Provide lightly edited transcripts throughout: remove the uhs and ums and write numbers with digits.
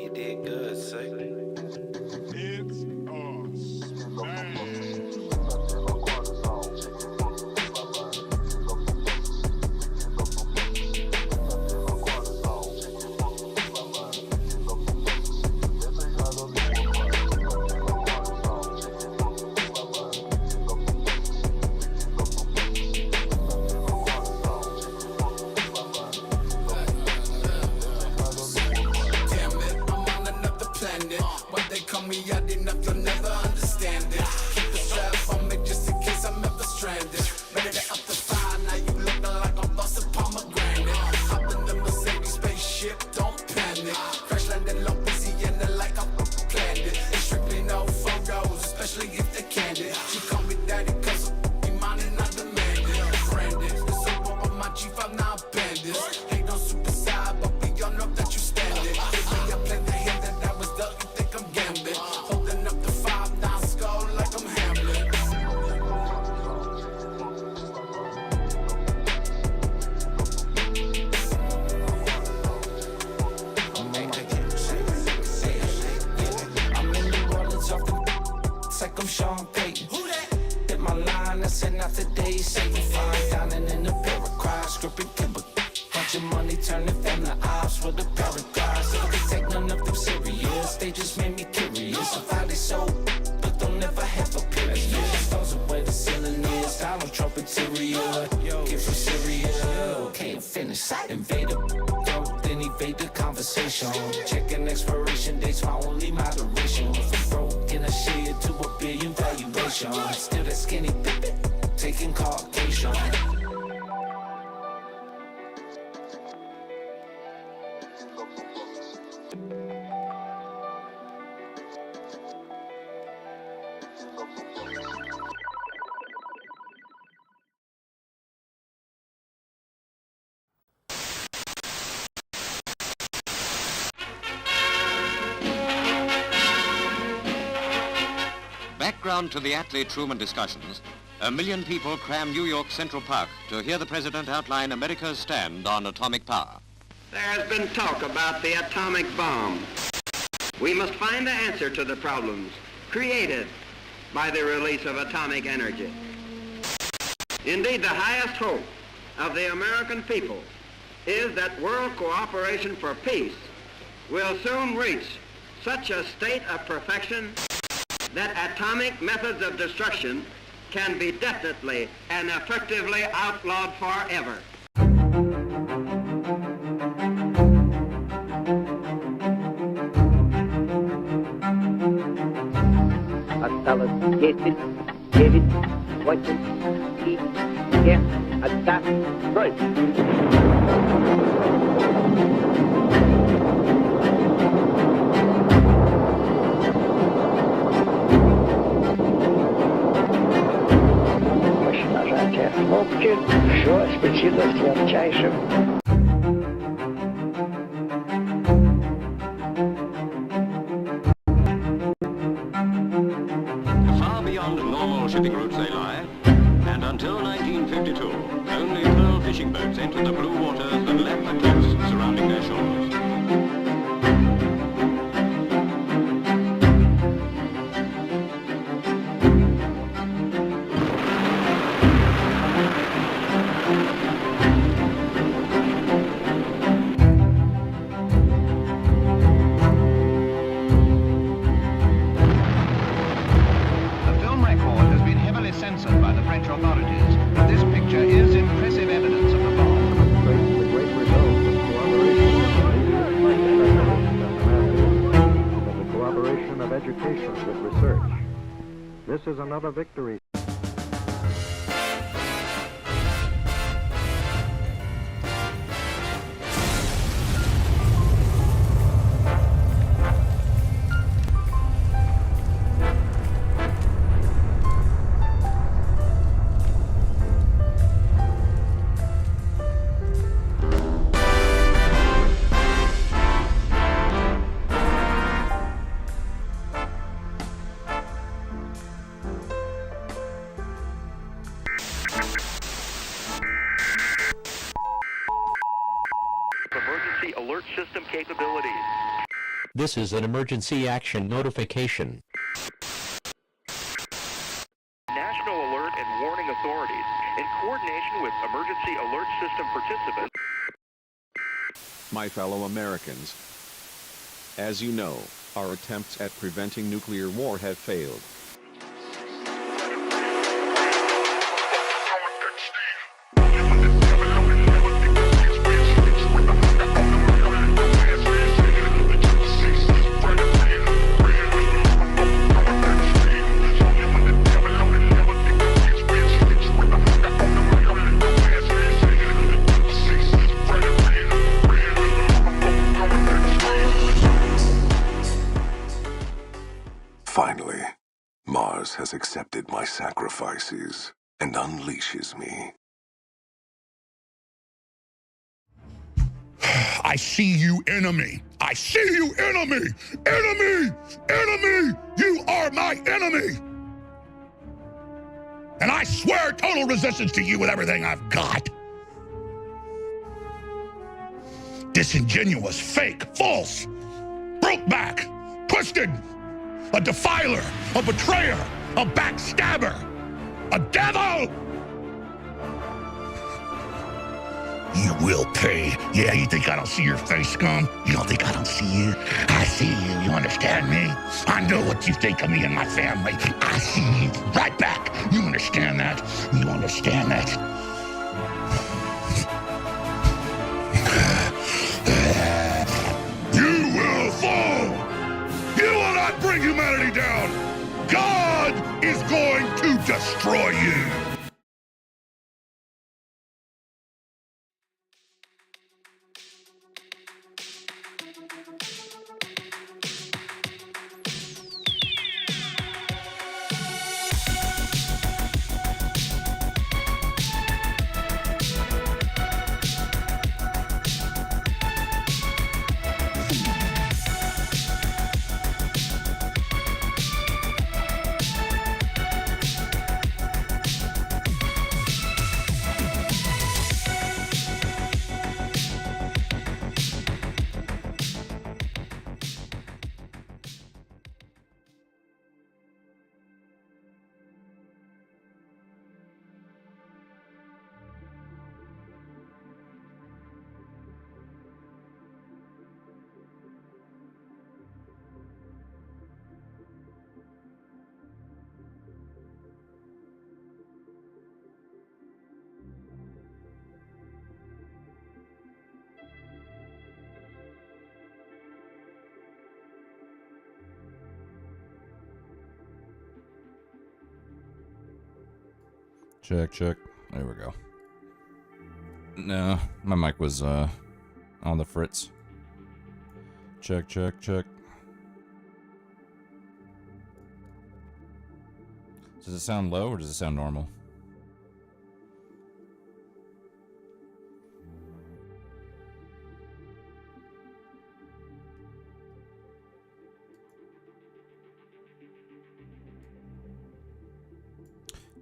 You did good, sir. It's a smash. Checking expiration dates, my only moderation. From broke in a shade to $1 billion valuation. Still that skinny pippin', taking Caucasian. Background to the Attlee-Truman discussions, 1 million people cram New York Central Park to hear the president outline America's stand on atomic power. There has been talk about the atomic bomb. We must find the answer to the problems created by the release of atomic energy. Indeed, the highest hope of the American people is that world cooperation for peace will soon reach such a state of perfection that atomic methods of destruction can be definitely and effectively outlawed forever. Осталось 10, 9, 8, 7, 1, старт, строй! Нажатие кнопки, все спасибо сладчайшим. Far beyond normal shipping routes they lie, and until 1952, only pearl fishing boats entered the blue waters and left the coasts surrounding their shores. Censored by the French authorities, but this picture is impressive evidence of the bomb. The great result of the cooperation of education with research. This is another victory. Emergency alert system capabilities. This is an emergency action notification. National Alert and Warning Authorities, in coordination with Emergency Alert System participants. My fellow Americans, as you know, our attempts at preventing nuclear war have failed. Finally, Mars has accepted my sacrifices and unleashes me. I see you, enemy. I see you, enemy. Enemy! Enemy! You are my enemy! And I swear total resistance to you with everything I've got. Disingenuous, fake, false, broke back, twisted, a defiler, a betrayer, a backstabber, a devil! You will pay. Yeah, you think I don't see your face, scum? You don't think I don't see you? I see you, you understand me? I know what you think of me and my family. I see you right back. You understand that? You understand that? You will fall! You will not bring humanity down! God is going to destroy you! Check, check. There we go. No, my mic was on the fritz. Check, check, check. Does it sound low or does it sound normal?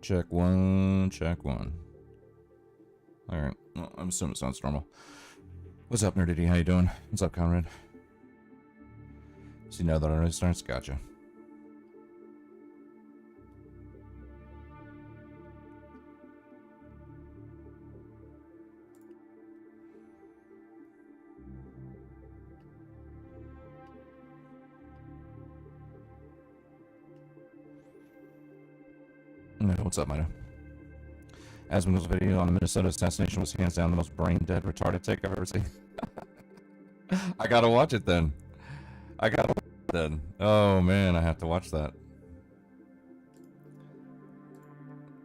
Check one, check one. Alright, well, I'm assuming it sounds normal. What's up, Nerdity? How you doing? What's up, Conrad? See, now that already starts, gotcha. No, what's up, Mida? Asmongold's video on the Minnesota assassination was hands down the most brain-dead, retarded take I've ever seen. I gotta watch it then. I gotta watch it then. Oh man, I have to watch that.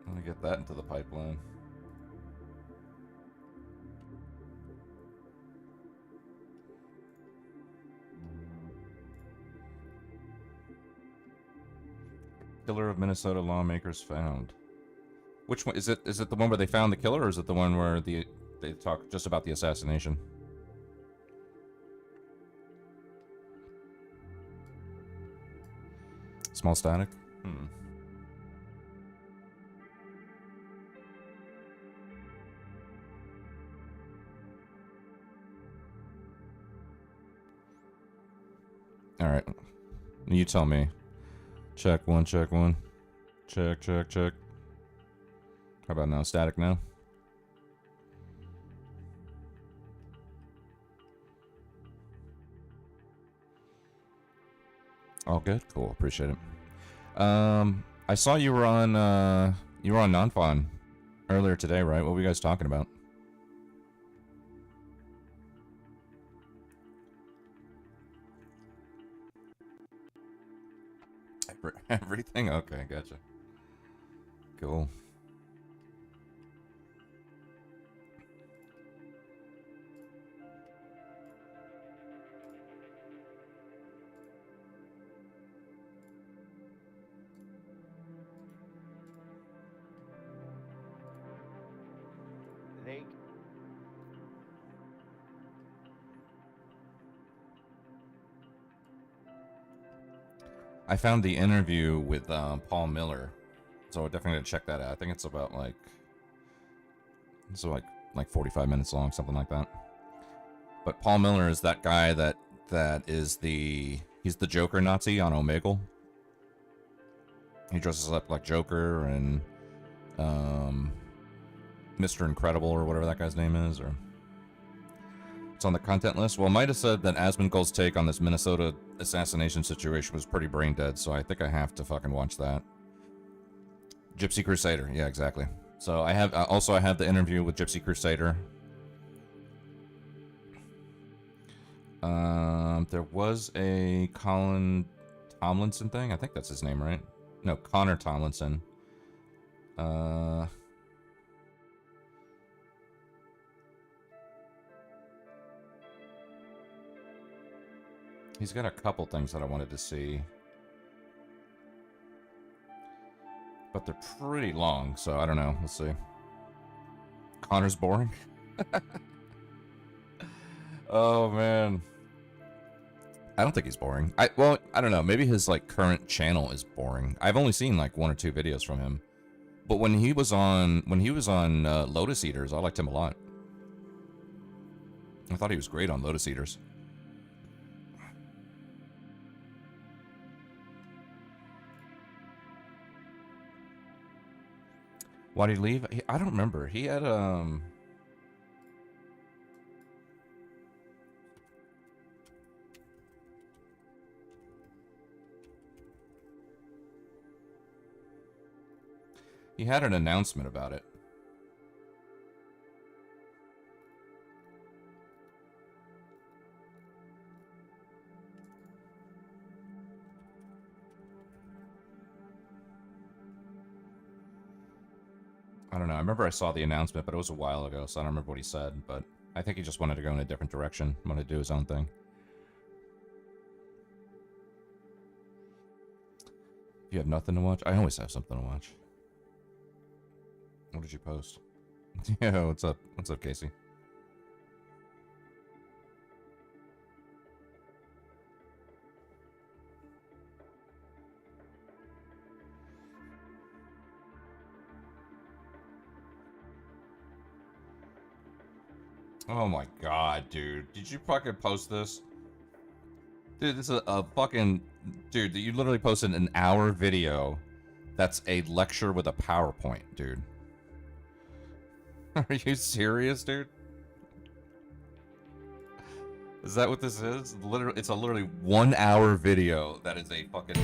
Let me get that into the pipeline. Killer of Minnesota lawmakers found. Which one is it? Is it the one where they found the killer, or is it the one where they talk just about the assassination? Small static? Hmm. Alright. You tell me. Check one, check one. Check, check, check. How about now? Static now? All good? Cool. Appreciate it. I saw you were on Nonfon earlier today, right? What were you guys talking about? Everything? Okay, gotcha. Cool. I found the interview with Paul Miller, so we're definitely gonna check that out. I think it's about like 45 minutes long, something like that. But Paul Miller is that guy that is he's the Joker Nazi on Omegle. He dresses up like Joker and Mr. Incredible or whatever that guy's name is, or it's on the content list. Well, might have said that Asmongold's take on this Minnesota assassination situation was pretty brain dead, so I think I have to fucking watch that. Gypsy Crusader, yeah, exactly. So I have I have the interview with Gypsy Crusader. There was a Colin Tomlinson thing. I think that's his name, right? No, Connor Tomlinson. He's got a couple things that I wanted to see. But they're pretty long, so I don't know. Let's see. Connor's boring? Oh, man. I don't think he's boring. I don't know. Maybe his, like, current channel is boring. I've only seen, like, 1 or 2 videos from him. But when he was on Lotus Eaters, I liked him a lot. I thought he was great on Lotus Eaters. Why did he leave? I don't remember. He had he had an announcement about it. I don't know. I remember I saw the announcement, but it was a while ago, so I don't remember what he said. But I think he just wanted to go in a different direction, wanted to do his own thing. If you have nothing to watch, I always have something to watch. What did you post? Yeah, what's up? What's up, Casey? Oh my god, dude. Did you fucking post this? Dude, this is a fucking... Dude, you literally posted an hour video that's a lecture with a PowerPoint, dude. Are you serious, dude? Is that what this is? Literally, it's a literally 1 hour video that is a fucking...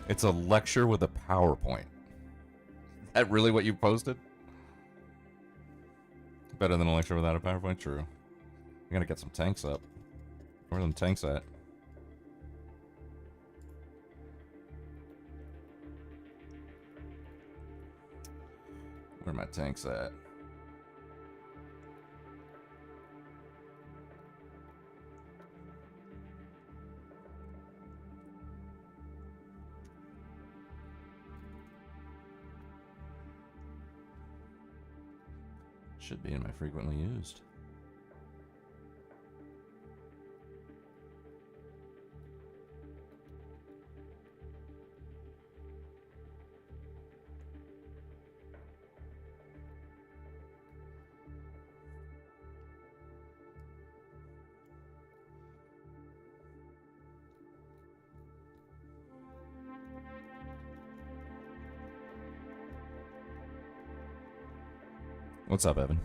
It's a lecture with a PowerPoint. Is that really what you posted? Better than a lecture without a PowerPoint? True. I gotta get some tanks up. Where are them tanks at? Where are my tanks at? Should be in my frequently used. What's up, Evan?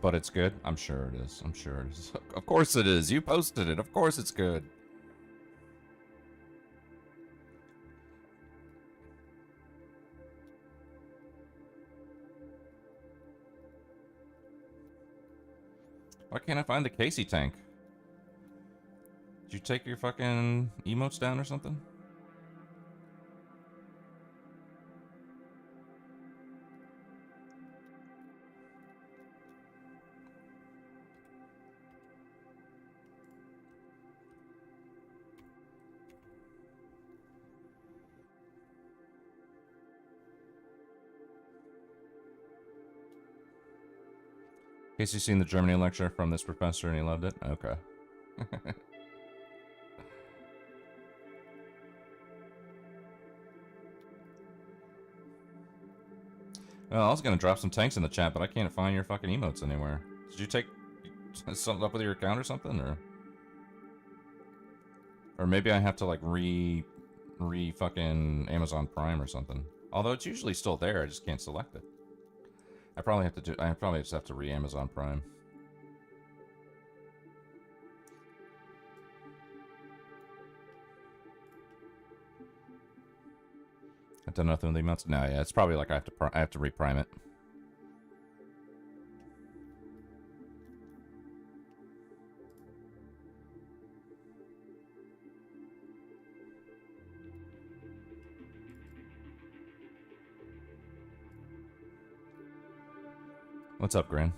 But it's good? I'm sure it is. I'm sure it is. Of course it is. You posted it. Of course it's good. Why can't I find the Casey tank? Did you take your fucking emotes down or something? Casey seen the Germany lecture from this professor and he loved it? Okay. Well, I was gonna drop some tanks in the chat, but I can't find your fucking emotes anywhere. Did you take something up with your account or something, or maybe I have to like re fucking Amazon Prime or something. Although it's usually still there, I just can't select it. I probably just have to re-Amazon Prime. I've done nothing with the emotes. No, yeah, it's probably like I have to reprime it. What's up, Gran?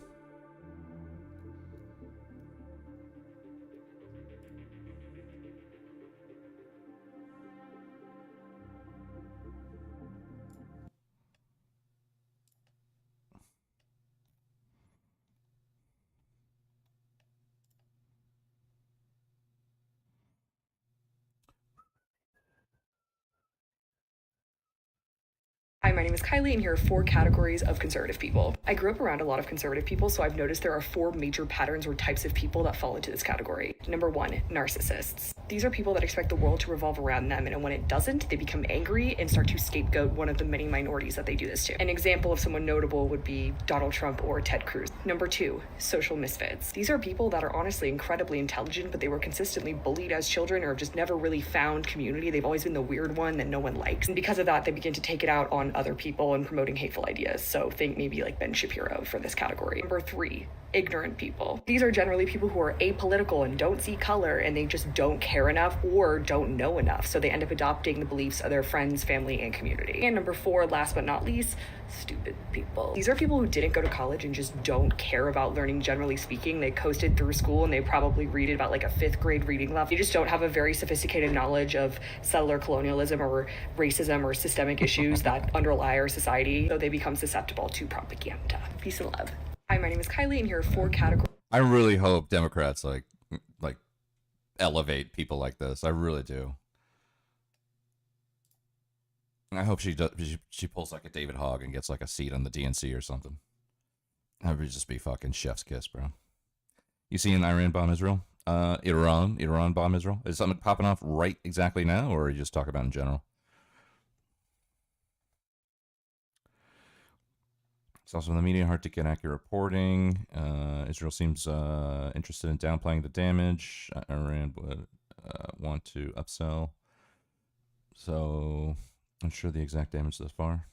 Hi, my name is Kylie, and here are 4 categories of conservative people. I grew up around a lot of conservative people, so I've noticed there are 4 major patterns or types of people that fall into this category. Number 1, narcissists. These are people that expect the world to revolve around them, and when it doesn't, they become angry and start to scapegoat one of the many minorities that they do this to. An example of someone notable would be Donald Trump or Ted Cruz. Number 2, social misfits. These are people that are honestly incredibly intelligent, but they were consistently bullied as children or have just never really found community. They've always been the weird one that no one likes. And because of that, they begin to take it out on other people and promoting hateful ideas. So think maybe like Ben Shapiro for this category. Number 3, ignorant people. These are generally people who are apolitical and don't see color, and they just don't care enough or don't know enough. So they end up adopting the beliefs of their friends, family, and community. And number 4, last but not least, stupid people. These are people who didn't go to college and just don't care about learning, generally speaking. They coasted through school and they probably read about like a 5th grade reading level. They just don't have a very sophisticated knowledge of settler colonialism or racism or systemic issues that underlie our society. So they become susceptible to propaganda. Peace and love. Hi, my name is Kylie, and here are 4 categories. I really hope Democrats like elevate people like this. I really do. I hope she does. She pulls like a David Hogg and gets like a seat on the DNC or something. That would just be fucking chef's kiss, bro. You seeing Iran bomb Israel? Iran bomb Israel? Is something popping off right exactly now, or are you just talking about in general? It's also in the media, hard to get accurate reporting. Israel seems interested in downplaying the damage. Iran would want to upsell. So, I'm sure the exact damage thus far.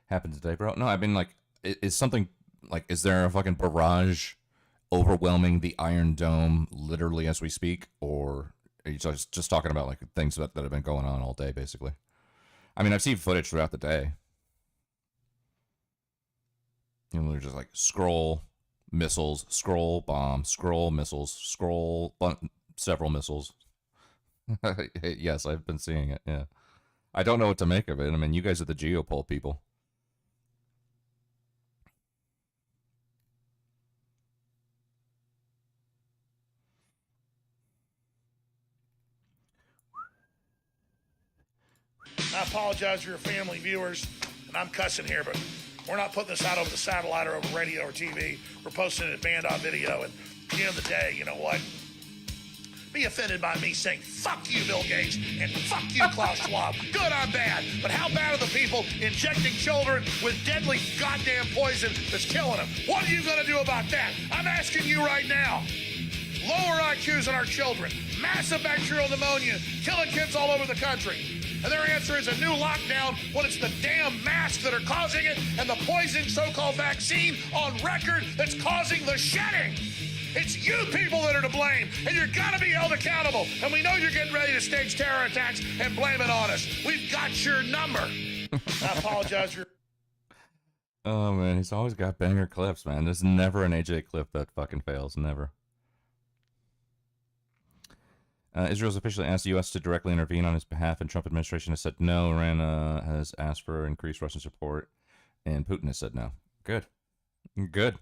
Happened today, bro? No, I mean, like, is something, like, is there a fucking barrage overwhelming the Iron Dome literally as we speak? Or are you just talking about, like, things that have been going on all day, basically? I mean, I've seen footage throughout the day. You know, they're just like scroll missiles, scroll bomb, scroll missiles, scroll several missiles. Yes, I've been seeing it. Yeah, I don't know what to make of it. I mean, you guys are the geopol people. I apologize to your family viewers, and I'm cussing here, but we're not putting this out over the satellite or over radio or TV. We're posting it at band on video, and at the end of the day, you know what? be offended by me saying, fuck you, Bill Gates, and fuck you, Klaus Schwab. Good or bad. But how bad are the people injecting children with deadly goddamn poison that's killing them? What are you going to do about that? I'm asking you right now. Lower IQs in our children. Massive bacterial pneumonia, killing kids all over the country. And their answer is a new lockdown when it's the damn masks that are causing it and the poison so-called vaccine on record that's causing the shedding. It's you people that are to blame, and you're gonna be held accountable. And we know you're getting ready to stage terror attacks and blame it on us. We've got your number. I apologize for... Oh, man, he's always got banger clips, man. There's never an AJ clip that fucking fails. Never. Israel's officially asked the U.S. to directly intervene on his behalf, and Trump administration has said no. Iran has asked for increased Russian support, and Putin has said no. Good. Good.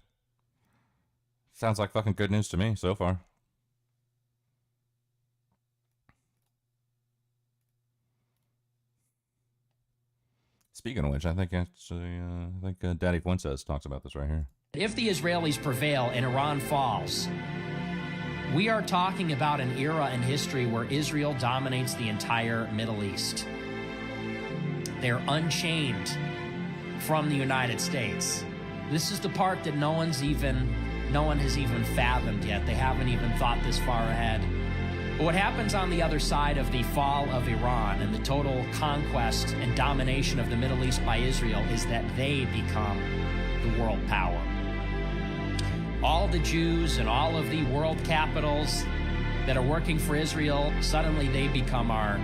Sounds like fucking good news to me so far. Speaking of which, I think actually, Daddy Fuentes talks about this right here. If the Israelis prevail and Iran falls, we are talking about an era in history where Israel dominates the entire Middle East. They're unchained from the United States. This is the part that no one has even fathomed yet. They haven't even thought this far ahead. But what happens on the other side of the fall of Iran and the total conquest and domination of the Middle East by Israel is that they become the world power. All the Jews and all of the world capitals that are working for Israel, suddenly they become our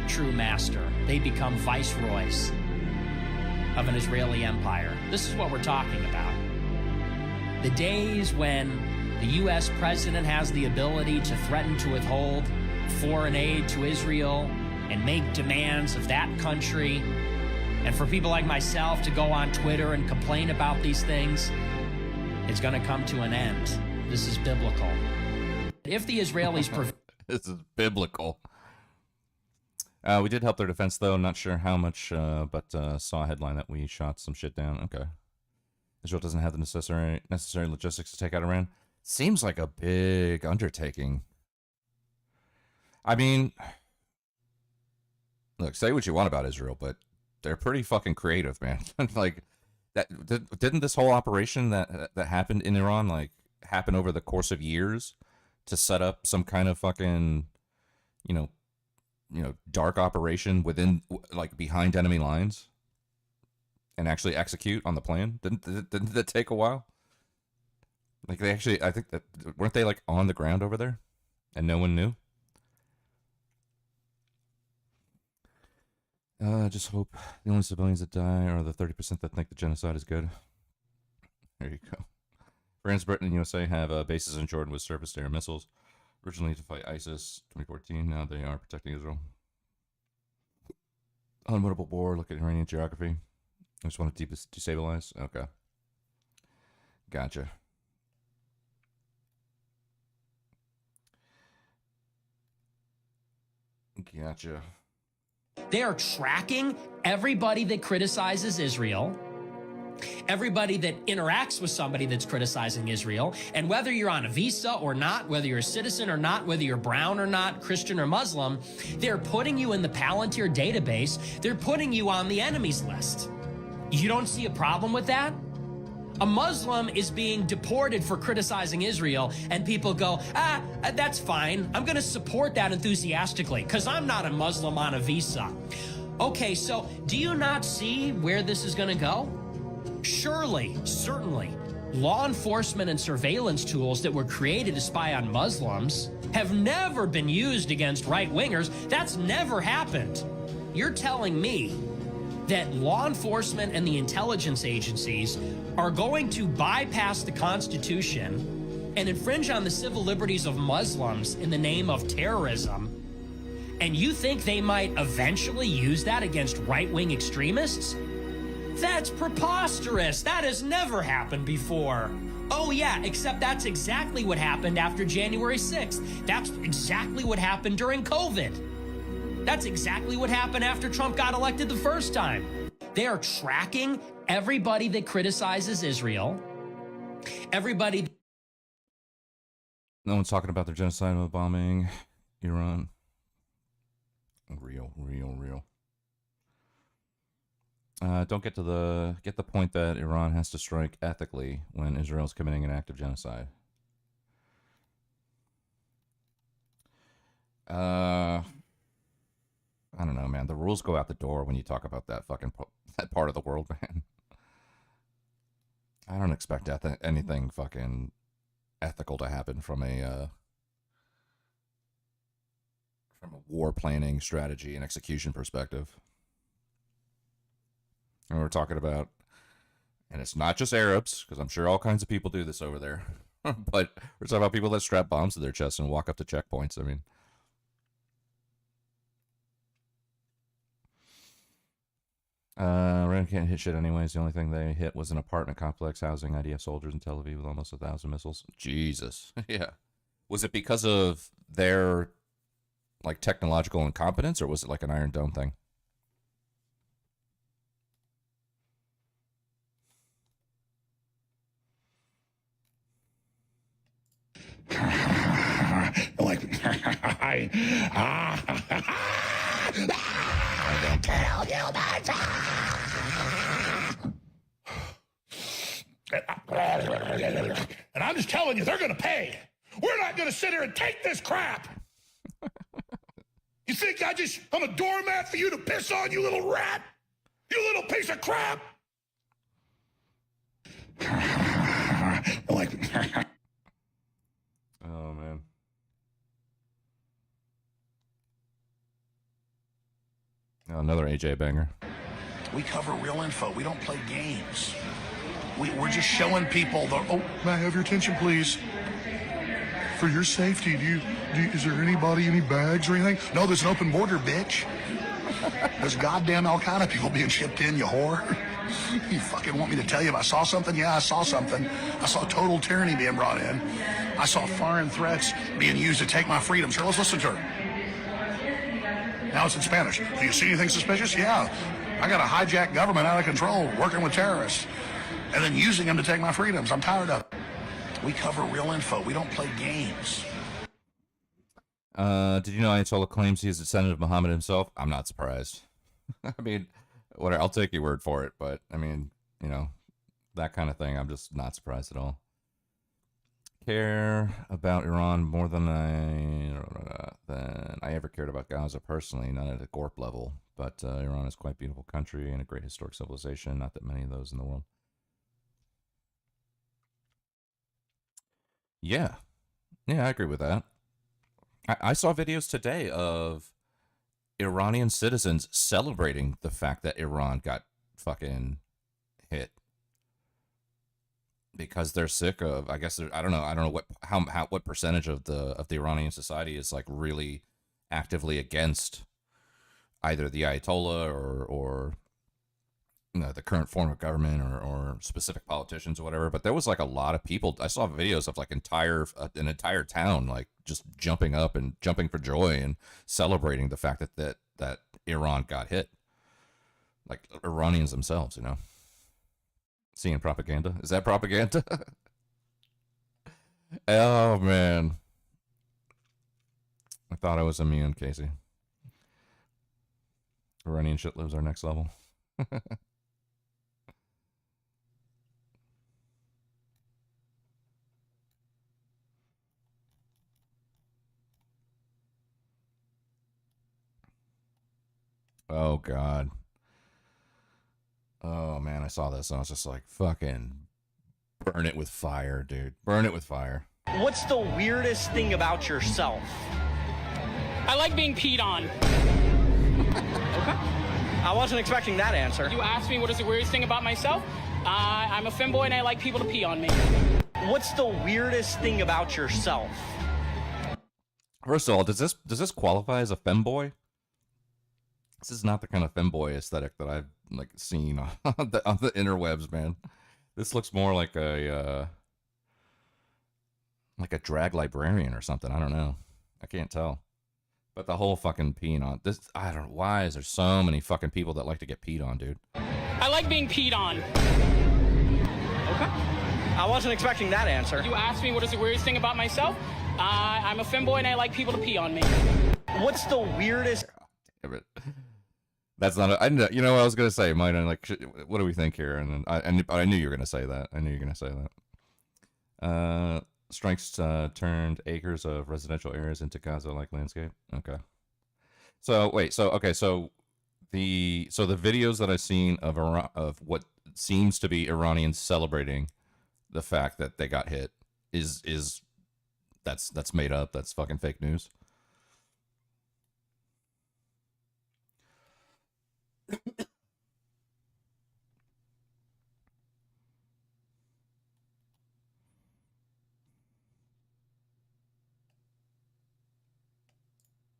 true master. They become viceroys of an Israeli empire. This is what we're talking about. The days when the U.S. president has the ability to threaten to withhold foreign aid to Israel and make demands of that country, and for people like myself to go on Twitter and complain about these things, it's going to come to an end. This is biblical. If the Israelis... This is biblical. We did help their defense, though. Not sure how much, but saw a headline that we shot some shit down. Okay. Israel doesn't have the necessary logistics to take out Iran. Seems like a big undertaking. I mean, look, say what you want about Israel, but they're pretty fucking creative, man. Like, didn't this whole operation that happened in Iran, like, happen over the course of years to set up some kind of fucking, you know, dark operation within, like, behind enemy lines and actually execute on the plan? Didn't that take a while? Like, they actually, I think that, weren't they, like, on the ground over there and no one knew? Just hope the only civilians that die are the 30% that think the genocide is good. There you go. France, Britain, and USA have bases in Jordan with surface-to-air missiles. Originally to fight ISIS 2014, now they are protecting Israel. Unwinnable war, look at Iranian geography. I just want to destabilize? Okay. Gotcha. Gotcha. They are tracking everybody that criticizes Israel, everybody that interacts with somebody that's criticizing Israel, and whether you're on a visa or not, whether you're a citizen or not, whether you're brown or not, Christian or Muslim, they're putting you in the Palantir database. They're putting you on the enemies list. You don't see a problem with that? A Muslim is being deported for criticizing Israel, and people go, that's fine. I'm going to support that enthusiastically because I'm not a Muslim on a visa. Okay, so do you not see where this is going to go? Surely, certainly, law enforcement and surveillance tools that were created to spy on Muslims have never been used against right-wingers. That's never happened. You're telling me that law enforcement and the intelligence agencies are going to bypass the Constitution and infringe on the civil liberties of Muslims in the name of terrorism, and you think they might eventually use that against right-wing extremists? That's preposterous. That has never happened before. Oh yeah, except that's exactly what happened after January 6th. That's exactly what happened during COVID. That's exactly what happened after Trump got elected the first time. They are tracking everybody that criticizes Israel, everybody. No one's talking about their genocidal bombing. Iran. Real. Don't get the point that Iran has to strike ethically when Israel's committing an act of genocide. I don't know, man. The rules go out the door when you talk about that fucking that part of the world, man. I don't expect anything fucking ethical to happen from a war planning, strategy, and execution perspective. And we're talking about, and it's not just Arabs, because I'm sure all kinds of people do this over there, but we're talking about people that strap bombs to their chests and walk up to checkpoints. I mean, Iran can't hit shit anyways. The only thing they hit was an apartment complex housing IDF soldiers in Tel Aviv with almost 1,000 missiles. Jesus. Yeah. Was it because of their, like, technological incompetence, or was it like an Iron Dome thing? Like, I don't tell you that. And I'm just telling you, they're going to pay. We're not going to sit here and take this crap. You think I'm a doormat for you to piss on, you little rat? You little piece of crap? Like, oh, man. Oh, another AJ banger. We cover real info. We don't play games. We're just showing people the. Oh, may I have your attention, please? For your safety, is there any bags or anything? No, there's an open border, bitch. There's goddamn Al Qaeda people being shipped in, you whore. You fucking want me to tell you if I saw something? Yeah, I saw something. I saw total tyranny being brought in. I saw foreign threats being used to take my freedoms. Here, let's listen to her. Now it's in Spanish. Do you see anything suspicious? Yeah. I got a hijacked government out of control, working with terrorists, and then using them to take my freedoms. I'm tired of it. We cover real info. We don't play games. Did you know Ayatollah claims he is a descendant of Muhammad himself? I'm not surprised. I mean, whatever. I'll take your word for it, but I mean, you know, that kind of thing, I'm just not surprised at all. Care about Iran more than I ever cared about Gaza personally, not at a GORP level, but Iran is quite a beautiful country and a great historic civilization, not that many of those in the world. Yeah, I agree with that. I saw videos today of Iranian citizens celebrating the fact that Iran got fucking hit because they're sick of. I guess I don't know what percentage of the Iranian society is like really actively against either the Ayatollah or you know, the current form of government or specific politicians or whatever. But there was like a lot of people. I saw videos of like an entire town like just jumping up and jumping for joy and celebrating the fact that Iran got hit. Like Iranians themselves, you know. Seeing propaganda. Is that propaganda? Oh man. I thought I was immune, Casey. Iranian shit lives our next level. Oh, God. Oh, man, I saw this and I was just like, fucking burn it with fire, dude. Burn it with fire. What's the weirdest thing about yourself? I like being peed on. Okay. I wasn't expecting that answer. You asked me what is the weirdest thing about myself? I'm a femboy and I like people to pee on me. What's the weirdest thing about yourself? First of all, does this qualify as a femboy? This is not the kind of femboy aesthetic that I've like seen on the interwebs, man. This looks more like a drag librarian or something. I don't know. I can't tell. But the whole fucking peeing on this, I don't know why is there so many fucking people that like to get peed on, dude. I like being peed on. Okay. I wasn't expecting that answer. You asked me what is the weirdest thing about myself? I'm a femboy and I like people to pee on me. What's the weirdest? Damn it. That's not. You know what I was gonna say, mine. Like, what do we think here? And then I knew you were gonna say that. I knew you were gonna say that. Strikes turned acres of residential areas into Gaza-like landscape. Okay. So wait. So okay. So the videos that I've seen of what seems to be Iranians celebrating the fact that they got hit is that's made up. That's fucking fake news.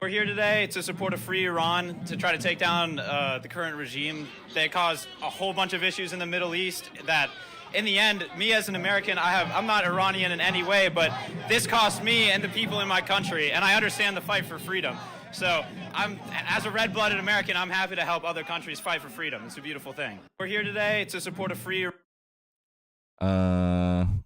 We're here today to support a free Iran, to try to take down the current regime. They cause a whole bunch of issues in the Middle East that, in the end, me as an American, I'm not Iranian in any way, but this cost me and the people in my country, and I understand the fight for freedom. So as a red-blooded American, I'm happy to help other countries fight for freedom. It's a beautiful thing. We're here today to support a free...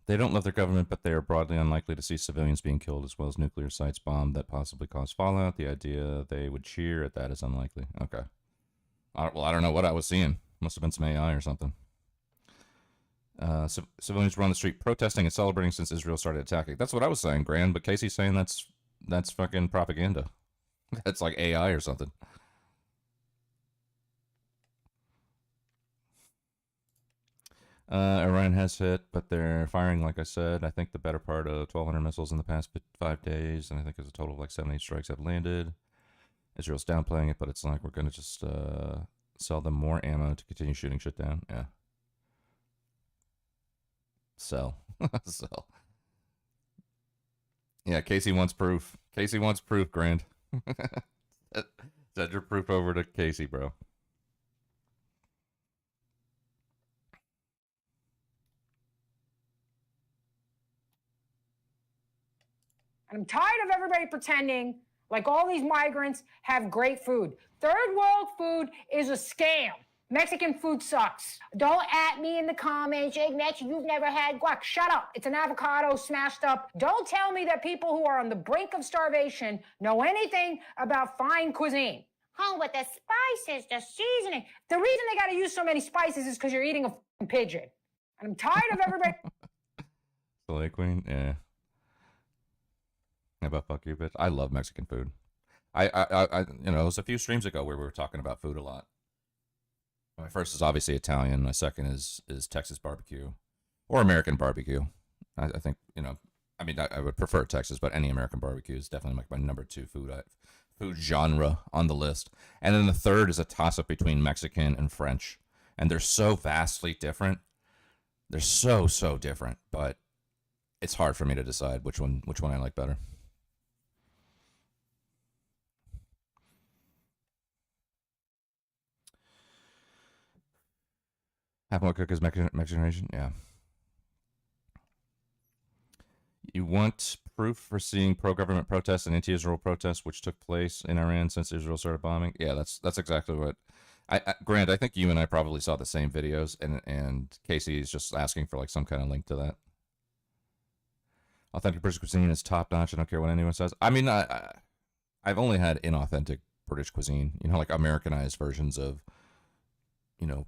They don't love their government, but they are broadly unlikely to see civilians being killed as well as nuclear sites bombed that possibly cause fallout. The idea they would cheer at that is unlikely. Okay. Well, I don't know what I was seeing. Must have been some AI or something. Civilians were on the street protesting and celebrating since Israel started attacking. That's what I was saying, Grand, but Casey's saying that's fucking propaganda. That's like AI or something. Iran has hit, but they're firing, like I said, I think the better part of 1,200 missiles in the past 5 days, and I think there's a total of like 78 strikes have landed. Israel's downplaying it, but it's like we're going to just sell them more ammo to continue shooting shit down. Yeah. Sell. Sell. Yeah, Casey wants proof. Casey wants proof, Grand. Send your proof over to Casey, bro. I'm tired of everybody pretending like all these migrants have great food. Third world food is a scam. Mexican food sucks. Don't at me in the comments, Ignatz, you've never had guac. Shut up. It's an avocado smashed up. Don't tell me that people who are on the brink of starvation know anything about fine cuisine. Oh, but the spices, the seasoning. The reason they got to use so many spices is because you're eating a pigeon. And I'm tired of everybody. Soleil Queen? Yeah. How about fuck you, bitch? I love Mexican food. I you know, it was a few streams ago where we were talking about food a lot. My first is obviously Italian. My second is Texas barbecue or American barbecue. I think, you know, I mean, I would prefer Texas, but any American barbecue is definitely like my number 2 food genre on the list. And then the third is a toss-up between Mexican and French. And they're so vastly different. They're so different, but it's hard for me to decide which one I like better. Half more cook is Mexican, yeah. You want proof for seeing pro-government protests and anti-Israel protests, which took place in Iran since Israel started bombing? Yeah, that's exactly what. Grant, I think you and I probably saw the same videos, and Casey is just asking for like some kind of link to that. Authentic British cuisine is top notch. I don't care what anyone says. I mean, I've only had inauthentic British cuisine. You know, like Americanized versions of, you know,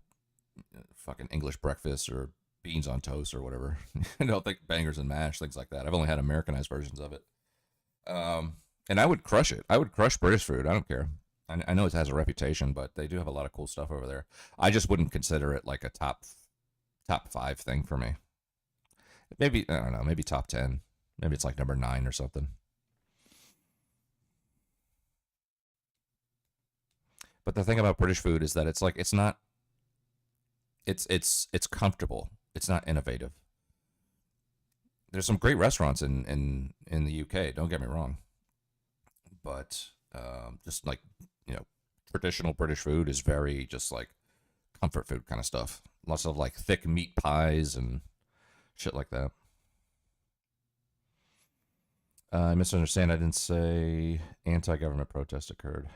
fucking English breakfast or beans on toast or whatever. I don't think bangers and mash, things like that. I've only had Americanized versions of it. And I would crush it. I would crush British food. I don't care. I know it has a reputation, but they do have a lot of cool stuff over there. I just wouldn't consider it like a top 5 thing for me. Maybe, I don't know, maybe top 10. Maybe it's like number 9 or something. But the thing about British food is that it's like, it's not, it's comfortable. It's not innovative. There's some great restaurants in the UK, don't get me wrong. But just like, you know, traditional British food is very just like comfort food kind of stuff. Lots of like thick meat pies and shit like that. I misunderstand. I didn't say anti-government protest occurred.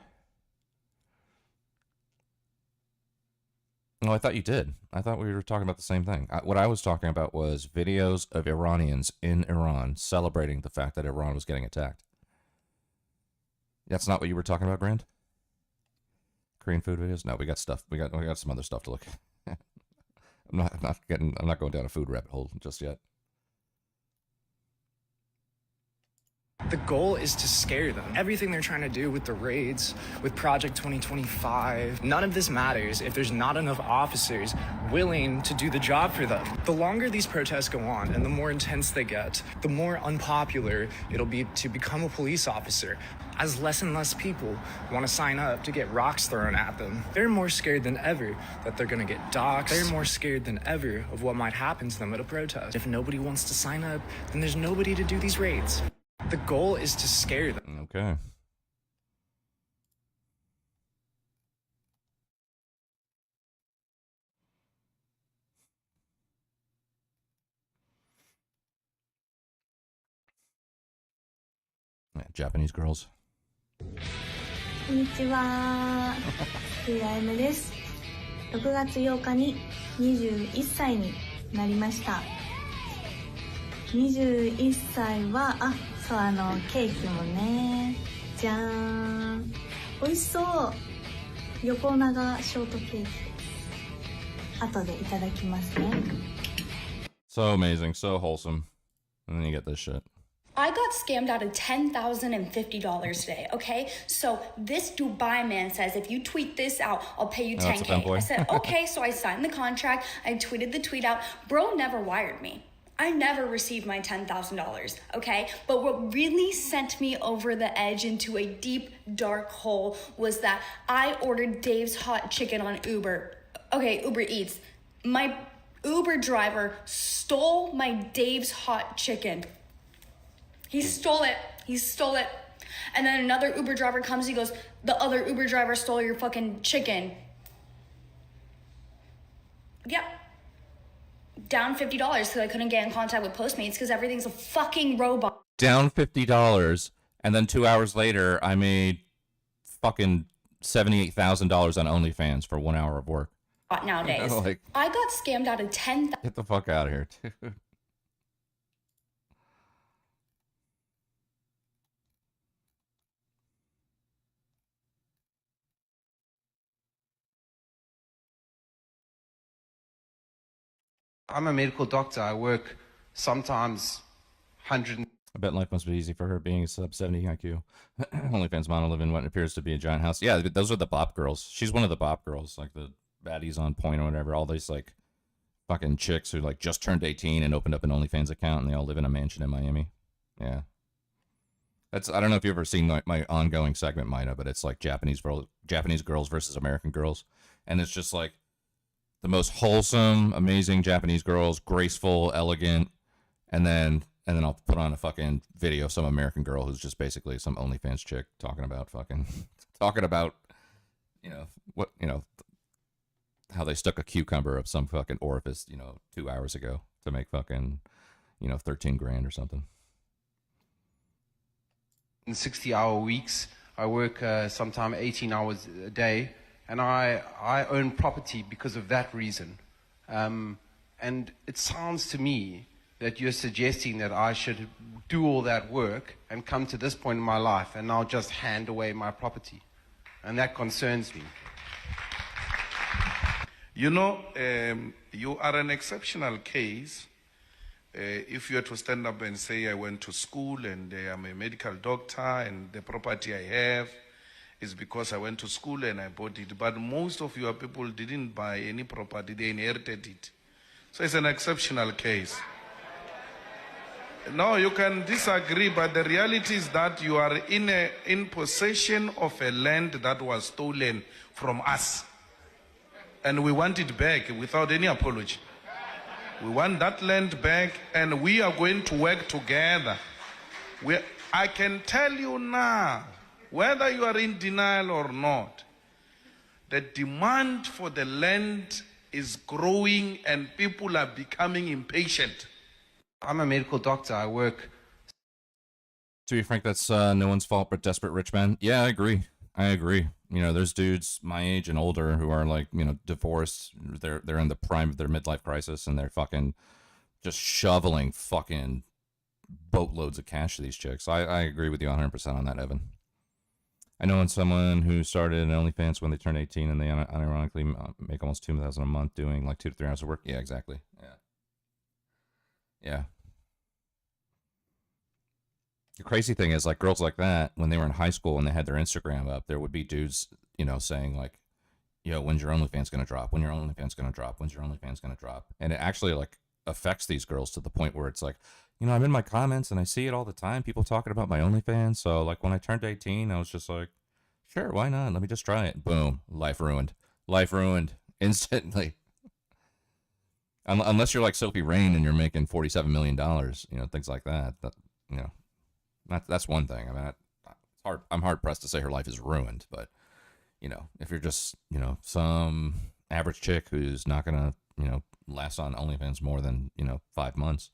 No, I thought you did. I thought we were talking about the same thing. What I was talking about was videos of Iranians in Iran celebrating the fact that Iran was getting attacked. That's not what you were talking about, Grand? Korean food videos? No, we got stuff. We got some other stuff to look at. I'm not going down a food rabbit hole just yet. The goal is to scare them. Everything they're trying to do with the raids, with Project 2025, none of this matters if there's not enough officers willing to do the job for them. The longer these protests go on and the more intense they get, the more unpopular it'll be to become a police officer, as less and less people want to sign up to get rocks thrown at them. They're more scared than ever that they're going to get doxxed. They're more scared than ever of what might happen to them at a protest. If nobody wants to sign up, then there's nobody to do these raids. The goal is to scare them. Okay. Yeah, Japanese girls. こんにちは。3M です。6月8日に21歳になりました。21歳は、そう、ケーキもね、じゃーん。美味しそう。横長ショートケーキです。後でいただきますね。So amazing, so wholesome. And then you get this shit. I got scammed out of $10,050 today, okay? So this Dubai man says, if you tweet this out, I'll pay you $10K. I said, okay, so I signed the contract. I tweeted the tweet out. Bro never wired me. I never received my $10,000, okay? But what really sent me over the edge into a deep, dark hole was that I ordered Dave's Hot Chicken on Uber. Okay, Uber Eats. My Uber driver stole my Dave's Hot Chicken. He stole it. He stole it. And then another Uber driver comes, he goes, the other Uber driver stole your fucking chicken. Yep. Down $50 because I couldn't get in contact with Postmates because everything's a fucking robot. Down $50, and then 2 hours later, I made fucking $78,000 on OnlyFans for 1 hour of work. Nowadays. Like, I got scammed out of $10,000. Get the fuck out of here, dude. I'm a medical doctor. I work sometimes 100. I bet life must be easy for her being a sub 70 IQ. OnlyFans model live in what appears to be a giant house. Yeah, those are the Bop girls. She's one of the Bop girls, like the baddies on Point or whatever. All these like fucking chicks who like just turned 18 and opened up an OnlyFans account and they all live in a mansion in Miami. Yeah. I don't know if you've ever seen my ongoing segment, Mina, but it's like Japanese girls versus American girls. And it's just like the most wholesome, amazing Japanese girls, graceful, elegant, and then I'll put on a fucking video of some American girl who's just basically some OnlyFans chick talking about how they stuck a cucumber up some fucking orifice, 2 hours ago to make fucking, 13 grand or something. In 60-hour weeks, I work sometime 18 hours a day. And I own property because of that reason. And it sounds to me that you're suggesting that I should do all that work and come to this point in my life and now just hand away my property. And that concerns me. You know, you are an exceptional case. If you were to stand up and say, I went to school and I'm a medical doctor and the property I have is because I went to school and I bought it. But most of your people didn't buy any property, they inherited it. So it's an exceptional case. No, you can disagree, but the reality is that you are in possession of a land that was stolen from us. And we want it back without any apology. We want that land back and we are going to work together. I can tell you now, whether you are in denial or not, the demand for the land is growing and people are becoming impatient. I'm a medical doctor. I work. To be frank, that's no one's fault but desperate rich men. Yeah, I agree. You know, there's dudes my age and older who are like, you know, divorced. They're in the prime of their midlife crisis, and they're fucking just shoveling fucking boatloads of cash to these chicks. I agree with you 100% on that, Evan. I know someone who started an OnlyFans when they turned 18, and they unironically make almost $2,000 a month doing like 2 to 3 hours of work. Yeah, exactly. Yeah. The crazy thing is, like, girls like that, when they were in high school and they had their Instagram up, there would be dudes, you know, saying like, yo, when's your OnlyFans gonna drop? When your OnlyFans gonna drop? When's your OnlyFans gonna drop? And it actually like affects these girls to the point where it's like, you know, I'm in my comments and I see it all the time, people talking about my OnlyFans. So like when I turned 18, I was just like, sure, why not? Let me just try it. Boom, life ruined. Life ruined instantly. Unless you're like Sophie Rain and you're making $47 million, you know, things like that. You know, that's one thing. I mean, I'm hard pressed to say her life is ruined, but you know, if you're just, you know, some average chick who's not gonna, you know, last on OnlyFans more than, you know, 5 months,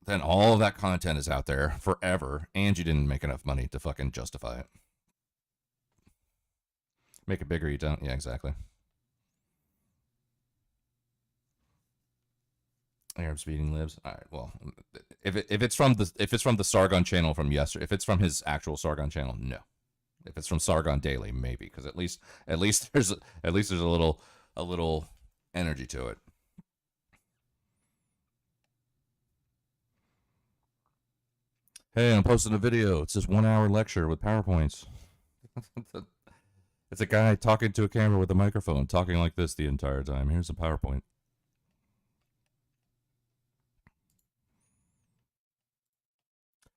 then all of that content is out there forever, and you didn't make enough money to fucking justify it. Make it bigger, you don't. Yeah, exactly. Arab speeding lives. All right. Well, if it's from the Sargon channel from yesterday, if it's from his actual Sargon channel, no. If it's from Sargon Daily, maybe, because at least there's a little energy to it. Hey, I'm posting a video. It's this 1 hour lecture with PowerPoints. It's a guy talking to a camera with a microphone, talking like this the entire time. Here's a PowerPoint.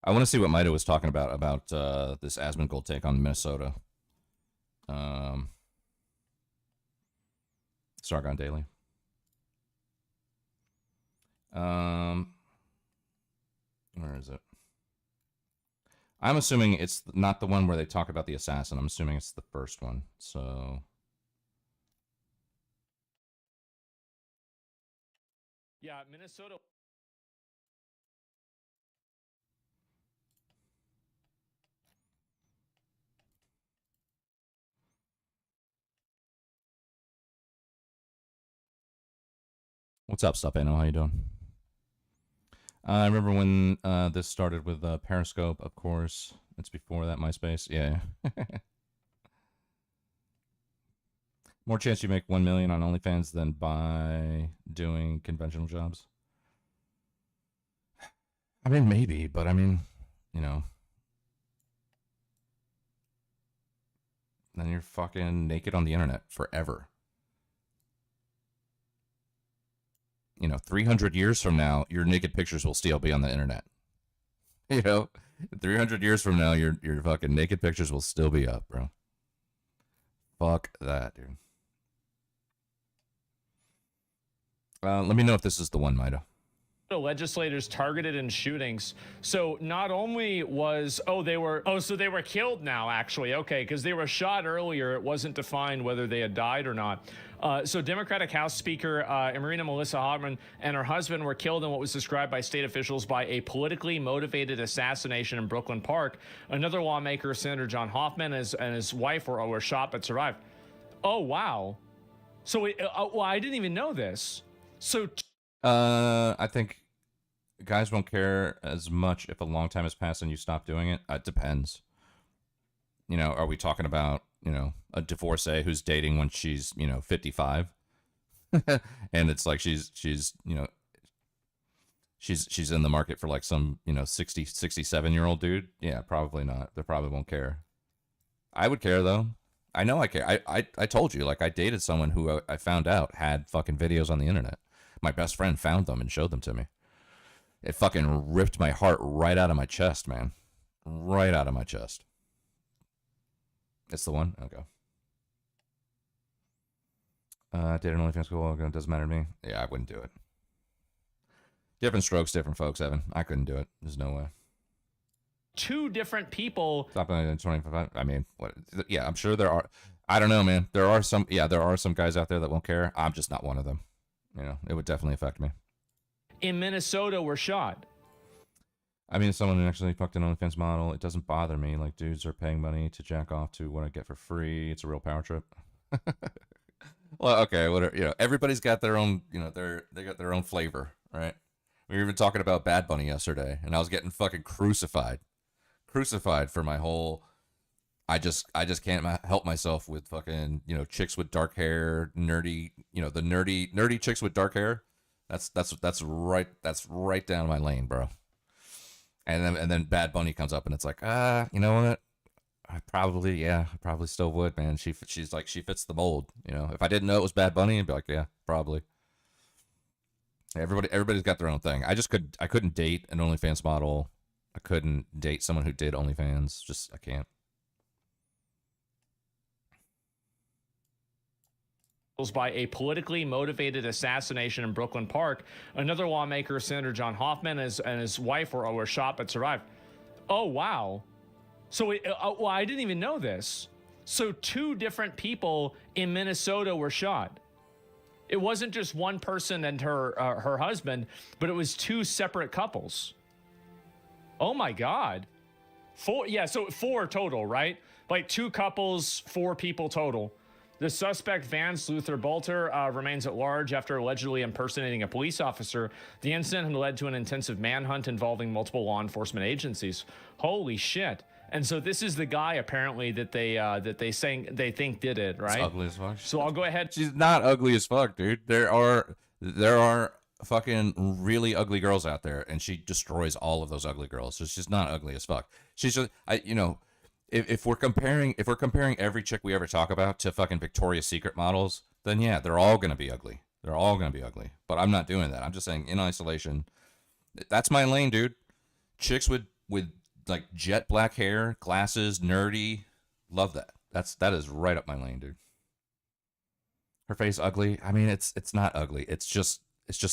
I want to see what Maida was talking about this Asmongold take on Minnesota. Sargon Daily. Where is it? I'm assuming it's not the one where they talk about the assassin. I'm assuming it's the first one. So... Yeah, Minnesota... What's up, Stupano? How you doing? I remember when this started with Periscope, of course. It's before that, MySpace. Yeah. More chance you make 1 million on OnlyFans than by doing conventional jobs. I mean, maybe, but I mean, you know. Then you're fucking naked on the internet forever. You know, 300 years from now, your naked pictures will still be on the internet. You know, 300 years from now, your fucking naked pictures will still be up, bro. Fuck that, dude. Let me know if this is the one, Maida. Legislators targeted in shootings. So not only was so they were killed now, actually. Okay, because they were shot earlier. It wasn't defined whether they had died or not. So Democratic House Speaker Marina Melissa Hartman and her husband were killed in what was described by state officials by a politically motivated assassination in Brooklyn Park. Another lawmaker, Senator John Hoffman, and his wife were shot but survived. Oh wow! So well, I didn't even know this. So I think guys won't care as much if a long time has passed and you stop doing it. It depends. You know, are we talking about, you know, a divorcee who's dating when she's, you know, 55? And it's like she's you know, she's in the market for like some, you know, 67-year-old dude? Yeah, probably not. They probably won't care. I would care, though. I know I care. I told you, like, I dated someone who I found out had fucking videos on the internet. My best friend found them and showed them to me. It fucking ripped my heart right out of my chest, man. Right out of my chest. It's the one? Okay. Dated an OnlyFans school, it doesn't matter to me. Yeah, I wouldn't do it. Different strokes, different folks, Evan. I couldn't do it. There's no way. Two different people. Stop at 25. I mean, what? Yeah, I'm sure there are. I don't know, man. There are some guys out there that won't care. I'm just not one of them. You know, it would definitely affect me. In Minnesota were shot. I mean, as someone who actually fucked an OnlyFans model, it doesn't bother me. Like, dudes are paying money to jack off to what I get for free. It's a real power trip. Well, okay, whatever. You know, everybody's got their own. You know, they got their own flavor, right? We were even talking about Bad Bunny yesterday, and I was getting fucking crucified for my whole. I just can't help myself with fucking, you know, chicks with dark hair, nerdy, you know, the nerdy chicks with dark hair. That's right down my lane, bro. And then Bad Bunny comes up and it's like, you know what? I probably still would, man. She's like, she fits the mold, you know. If I didn't know it was Bad Bunny, I'd be like, yeah, probably. Everybody's got their own thing. I couldn't date an OnlyFans model. I couldn't date someone who did OnlyFans. Just I can't. By a politically motivated assassination in Brooklyn Park. Another lawmaker, Senator John Hoffman, and his wife were shot but survived. Oh, wow. So, well, I didn't even know this. So 2 different people in Minnesota were shot. It wasn't just one person and her husband, but it was 2 separate couples. Oh, my God. 4, yeah, so 4 total, right? Like 2 couples, 4 people total. The suspect, Vance Luther Bolter, remains at large after allegedly impersonating a police officer. The incident had led to an intensive manhunt involving multiple law enforcement agencies. Holy shit. And so this is the guy, apparently, that they think did it, right? It's ugly as fuck. So I'll go ahead. She's not ugly as fuck, dude. There are fucking really ugly girls out there, and she destroys all of those ugly girls. So she's not ugly as fuck. She's just, you know, if we're comparing every chick we ever talk about to fucking Victoria's Secret models, then yeah, they're all gonna be ugly. They're all gonna be ugly. But I'm not doing that. I'm just saying, in isolation, that's my lane, dude. Chicks with like jet black hair, glasses, nerdy, love that. That is right up my lane, dude. Her face ugly. I mean, it's not ugly. It's just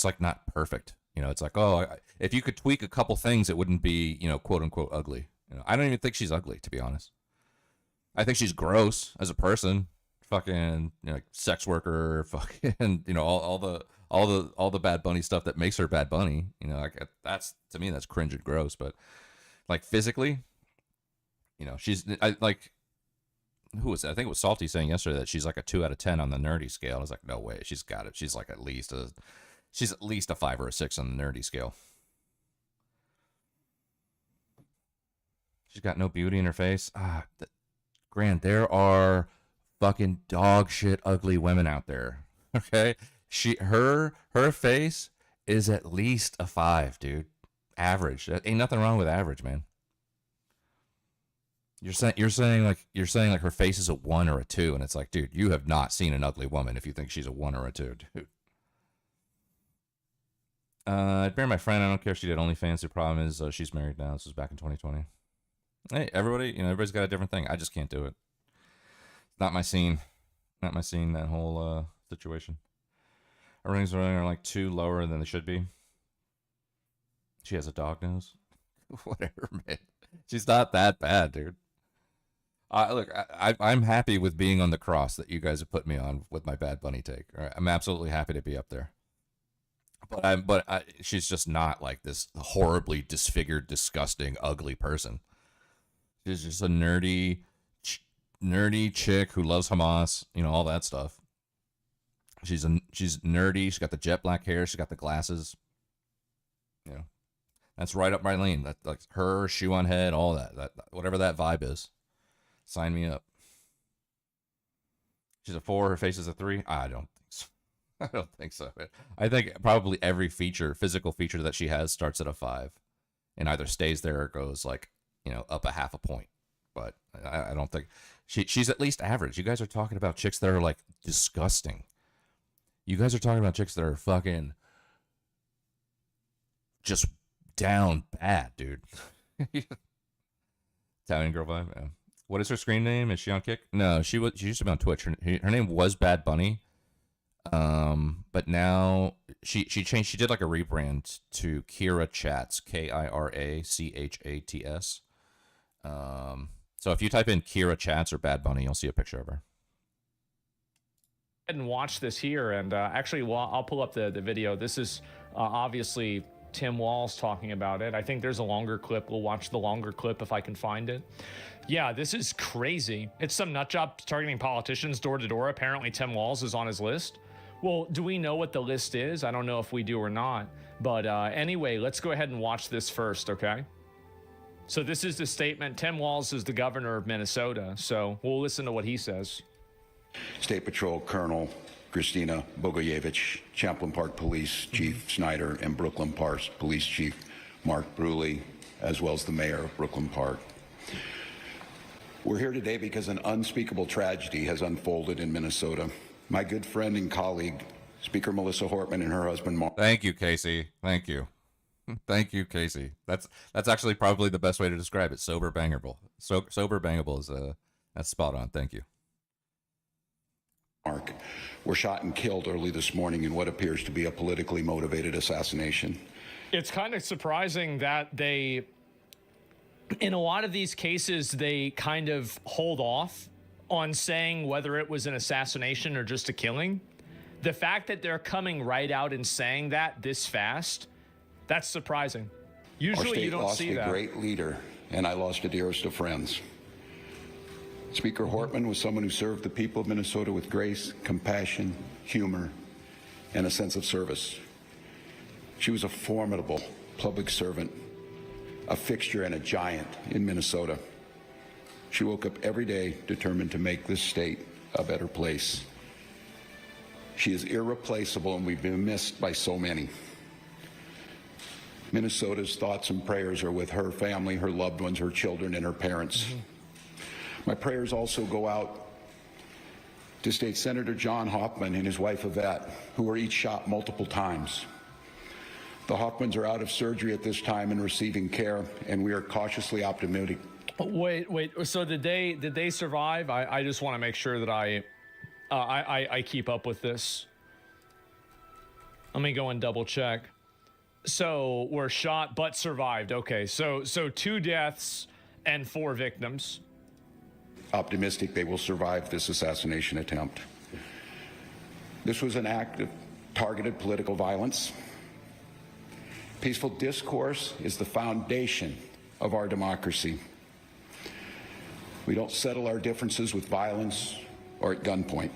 like not perfect. You know, it's like, oh, if you could tweak a couple things, it wouldn't be, you know, quote unquote ugly. You know, I don't even think she's ugly, to be honest. I think she's gross as a person. Fucking, you know, like sex worker, fucking, you know, all the Bad Bunny stuff that makes her Bad Bunny. You know, like that's, to me, that's cringe and gross. But like physically, you know, like, who was it? I think it was Salty saying yesterday that she's like a 2 out of 10 on the nerdy scale. I was like, no way, she's got it. She's like at least a 5 or a 6 on the nerdy scale. She's got no beauty in her face. Grant, there are fucking dog shit ugly women out there. Okay? Her face is at least a 5, dude. Average. That ain't nothing wrong with average, man. You're saying like her face is a 1 or a 2, and it's like, dude, you have not seen an ugly woman if you think she's a 1 or a 2, dude. I'd marry my friend. I don't care if she did OnlyFans. The problem is she's married now. This was back in 2020. Hey, everybody's got a different thing. I just can't do it. It's not my scene. Not my scene, that whole situation. Her ratings are like 2 lower than they should be. She has a dog nose. Whatever, man. She's not that bad, dude. Look, I'm happy with being on the cross that you guys have put me on with my Bad Bunny take. All right? I'm absolutely happy to be up there. But she's just not like this horribly disfigured, disgusting, ugly person. She's just a nerdy chick who loves Hamas, you know, all that stuff. She's nerdy. She's got the jet black hair. She's got the glasses. You know, that's right up my lane. That, like, her, shoe on head, all that whatever that vibe is. Sign me up. She's a 4. Her face is a 3. I don't think so. I don't think so. I think probably every physical feature that she has starts at a 5, and either stays there or goes, like, you know, up a half a point. But I don't think she's at least average. You guys are talking about chicks that are like disgusting. You guys are talking about chicks that are fucking just down bad, dude. Italian girl vibe. Yeah. What is her screen name? Is she on Kick? No, she used to be on Twitch. Her name was Bad Bunny. But now she changed. She did like a rebrand to Kira Chats, KIRACHATS. So if you type in Kira Chats or Bad Bunny, you'll see a picture of her. And watch this here, and actually, well, I'll pull up the video. This is obviously Tim Walz talking about it. I think there's a longer clip. We'll watch the longer clip if I can find it. Yeah, this is crazy. It's some nut job targeting politicians door to door. Apparently Tim Walz is on his list. Well, do we know what the list is? I don't know if we do or not. But anyway, let's go ahead and watch this first, okay? So this is the statement. Tim Walz is the governor of Minnesota. So we'll listen to what he says. State Patrol Colonel Christina Bogoyevich, Champlain Park Police Chief Snyder, and Brooklyn Park Police Chief Mark Bruley, as well as the mayor of Brooklyn Park. We're here today because an unspeakable tragedy has unfolded in Minnesota. My good friend and colleague, Speaker Melissa Hortman, and her husband Mark. Thank you, Casey. Thank you. Thank you, Casey. That's actually probably the best way to describe it. Sober bangable. Sober bangable is that's spot on. Thank you. Mark were shot and killed early this morning in what appears to be a politically motivated assassination. It's kind of surprising that they, in a lot of these cases, they kind of hold off on saying whether it was an assassination or just a killing. The fact that they're coming right out and saying that this fast, that's surprising. Usually you don't see that. Our state lost a great leader, and I lost a dearest of friends. Speaker Hortman was someone who served the people of Minnesota with grace, compassion, humor, and a sense of service. She was a formidable public servant, a fixture and a giant in Minnesota. She woke up every day determined to make this state a better place. She is irreplaceable, and we've been missed by so many. Minnesota's thoughts and prayers are with her family, her loved ones, her children, and her parents. My prayers also go out to State Senator John Hoffman and his wife Yvette, who were each shot multiple times. The Hoffmans are out of surgery at this time and receiving care, and we are cautiously optimistic. Wait. So did they survive? I just want to make sure that I keep up with this. Let me go and double check. So were shot but survived. Okay, so 2 deaths and 4 victims. Optimistic they will survive this assassination attempt. This was an act of targeted political violence. Peaceful discourse is the foundation of our democracy. We don't settle our differences with violence or at gunpoint.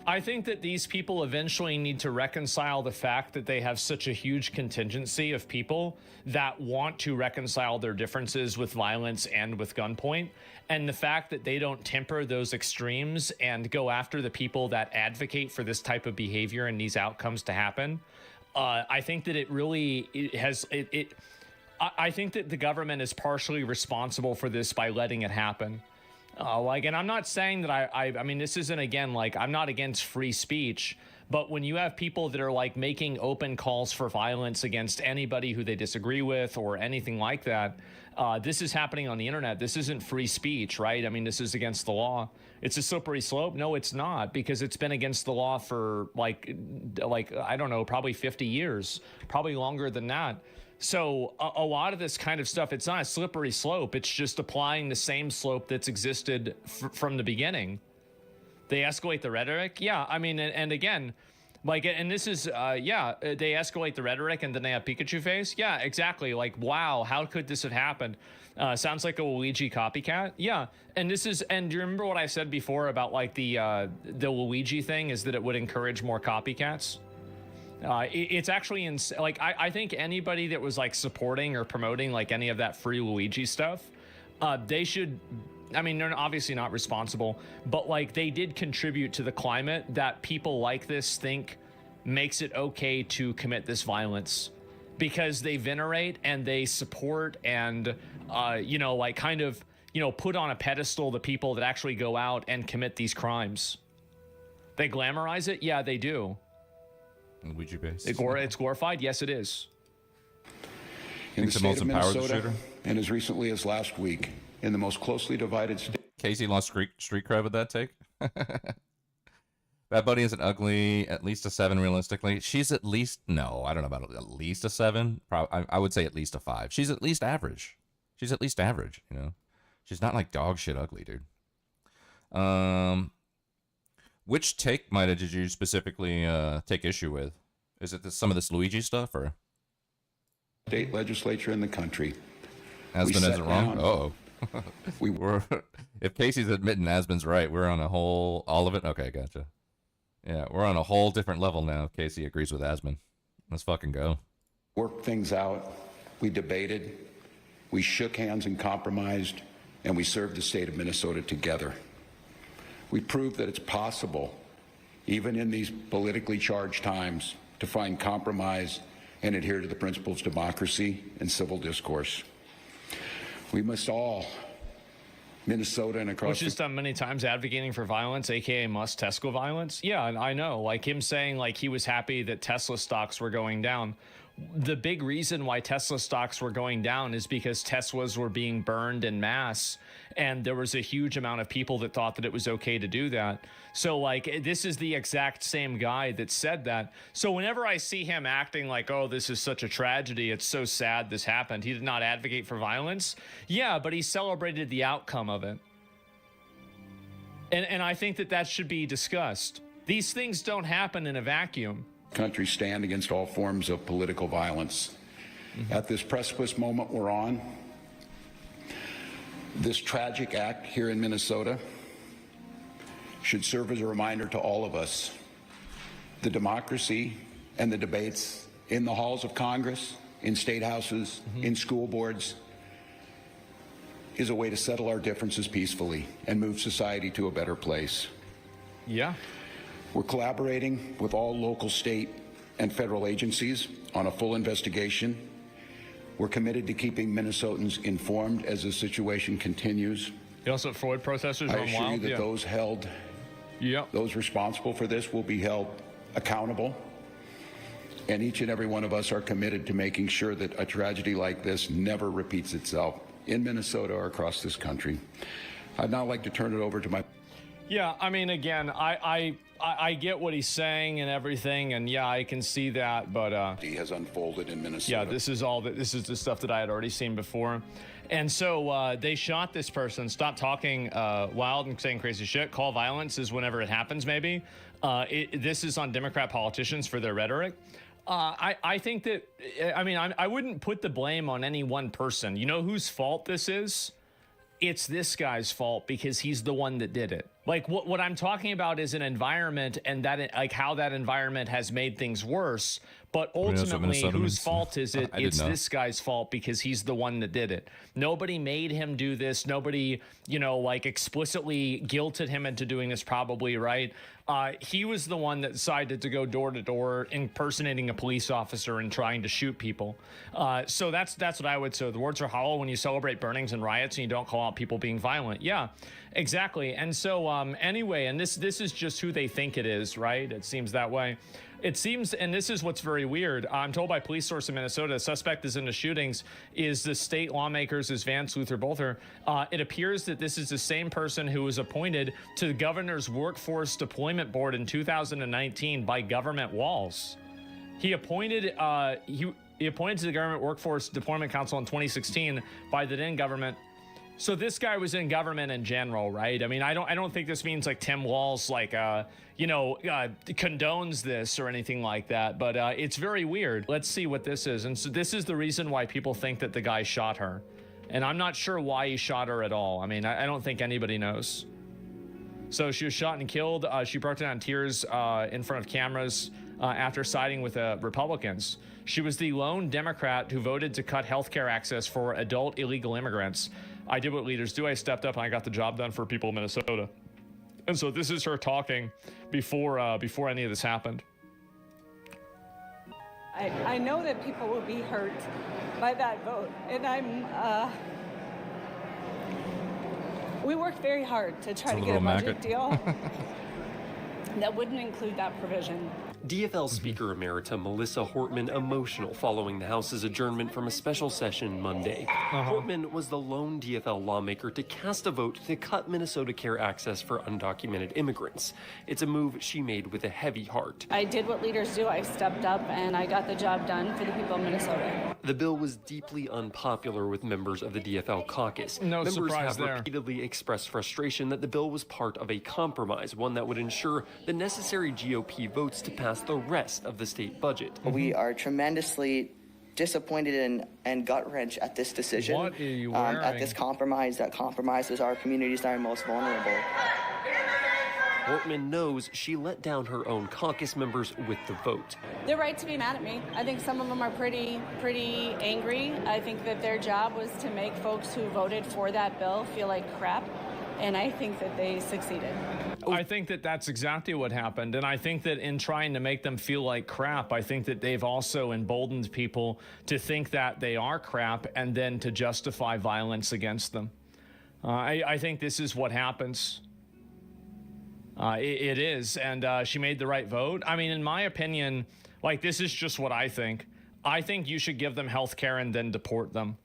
I think that these people eventually need to reconcile the fact that they have such a huge contingency of people that want to reconcile their differences with violence and with gunpoint, and the fact that they don't temper those extremes and go after the people that advocate for this type of behavior and these outcomes to happen. I think that I think that the government is partially responsible for this by letting it happen. And I'm not saying that I mean, this isn't, again, like, I'm not against free speech, but when you have people that are like making open calls for violence against anybody who they disagree with or anything like that, this is happening on the internet. This isn't free speech, right? I mean, this is against the law. It's a slippery slope. No, it's not, because it's been against the law for like, I don't know, probably 50 years, probably longer than that. So a lot of this kind of stuff, it's not a slippery slope. It's just applying the same slope that's existed from the beginning. They escalate the rhetoric. Yeah, I mean, and again, like, and this is, they escalate the rhetoric and then they have Pikachu face. Yeah, exactly. Like, wow, how could this have happened? Sounds like a Luigi copycat. Yeah, and do you remember what I said before about like the Luigi thing is that it would encourage more copycats? It's actually I think anybody that was like supporting or promoting like any of that free Luigi stuff, they should, I mean, they're obviously not responsible, but like they did contribute to the climate that people like this think makes it okay to commit this violence, because they venerate and they support and put on a pedestal the people that actually go out and commit these crimes. They glamorize it. Yeah, they do. Luigi base. It's glorified? Yes, it is. In the state of Minnesota, and as recently as last week, in the most closely divided state. Casey lost street cred with that take. Bad Bunny isn't ugly. At least a 7, realistically. She's at least, no, I don't know about at least a 7. I would say at least a 5. She's at least average. She's you know. She's not like dog shit ugly, dude. Which take, Mida, did you specifically take issue with? Is it some of this Luigi stuff, or? state legislature in the country. Asman isn't wrong? Uh-oh. We're, if Casey's admitting Asman's right, we're on a whole, all of it? Okay, gotcha. Yeah, we're on a whole different level now if Casey agrees with Asman. Let's fucking go. Worked things out. We debated. We shook hands and compromised, and we served the state of Minnesota together. We proved that it's possible, even in these politically charged times, to find compromise and adhere to the principles of democracy and civil discourse. We must all, Minnesota and across... Which is done many times, advocating for violence, aka must Tesla violence. Yeah, and I know, like him saying like he was happy that Tesla stocks were going down. The big reason why Tesla stocks were going down is because Teslas were being burned en masse, and there was a huge amount of people that thought that it was okay to do that. So like, this is the exact same guy that said that. So whenever I see him acting like, oh, this is such a tragedy, it's so sad this happened, he did not advocate for violence. Yeah, but he celebrated the outcome of it. And I think that that should be discussed. These things don't happen in a vacuum. Country stand against all forms of political violence. At this precipice moment we're on, this tragic act here in Minnesota should serve as a reminder to all of us. The democracy and the debates in the halls of Congress, in state houses, in school boards, is a way to settle our differences peacefully and move society to a better place. Yeah. We're collaborating with all local, state, and federal agencies on a full investigation. We're committed to keeping Minnesotans informed as the situation continues. You also have Freud protesters I on assure Wild. you that those held, those responsible for this will be held accountable. And each and every one of us are committed to making sure that a tragedy like this never repeats itself in Minnesota or across this country. I'd now like to turn it over to my... Yeah, I mean, again, I get what he's saying and everything, and yeah, I can see that, but he has unfolded in Minnesota. Yeah, this is the stuff that I had already seen before. And so they shot this person. Stop talking wild and saying crazy shit. Call violence is whenever it happens, maybe. This is on Democrat politicians for their rhetoric. I think that, I mean, I wouldn't put the blame on any one person. You know whose fault this is? It's this guy's fault because he's the one that did it. Like what I'm talking about is an environment and that like how that environment has made things worse. But ultimately, whose fault is it? It's this guy's fault because he's the one that did it. Nobody made him do this. Nobody, you know, like explicitly guilted him into doing this probably, right? He was the one that decided to go door to door impersonating a police officer and trying to shoot people. So that's what I would say. The words are hollow when you celebrate burnings and riots and you don't call out people being violent. Yeah, exactly. And so anyway, and this is just who they think it is, right? It seems that way. It seems, and this is what's very weird. I'm told by police source in Minnesota, the suspect is in the shootings is the state lawmakers, is Vance Luther Bolter. It appears that this is the same person who was appointed to the governor's workforce deployment board in 2019 by government walls. He appointed he appointed to the government workforce deployment council in 2016 by the then government. So this guy was in government in general, right? I mean, I don't think this means like Tim Walz like condones this or anything like that, but it's very weird. Let's see what this is. And so this is the reason why people think that the guy shot her. And I'm not sure why he shot her at all. I mean, I don't think anybody knows. So she was shot and killed. She broke down in tears in front of cameras after siding with Republicans. She was the lone Democrat who voted to cut healthcare access for adult illegal immigrants. I did what leaders do. I stepped up and I got the job done for people in Minnesota. And so this is her talking before any of this happened. I know that people will be hurt by that vote, and we worked very hard to try to get a budget deal that wouldn't include that provision. DFL Speaker Emerita Melissa Hortman emotional following the House's adjournment from a special session Monday. Hortman was the lone DFL lawmaker to cast a vote to cut Minnesota Care access for undocumented immigrants. It's a move she made with a heavy heart. I did what leaders do. I stepped up and I got the job done for the people of Minnesota. The bill was deeply unpopular with members of the DFL caucus. No members surprise have there. repeatedly expressed frustration that the bill was part of a compromise, one that would ensure the necessary GOP votes to pass the rest of the state budget. We are tremendously disappointed and gut wrenched at this decision. What are you wearing? At this compromise that compromises our communities that are most vulnerable. Hortman knows she let down her own caucus members with the vote. They're right to be mad at me. I think some of them are pretty angry. I think that their job was to make folks who voted for that bill feel like crap, and I think that they succeeded. I think that that's exactly what happened, and I think that in trying to make them feel like crap, I think that they've also emboldened people to think that they are crap and then to justify violence against them. I think this is what happens. It is, and she made the right vote. I mean, in my opinion, like, this is just what I think. I think you should give them health care and then deport them.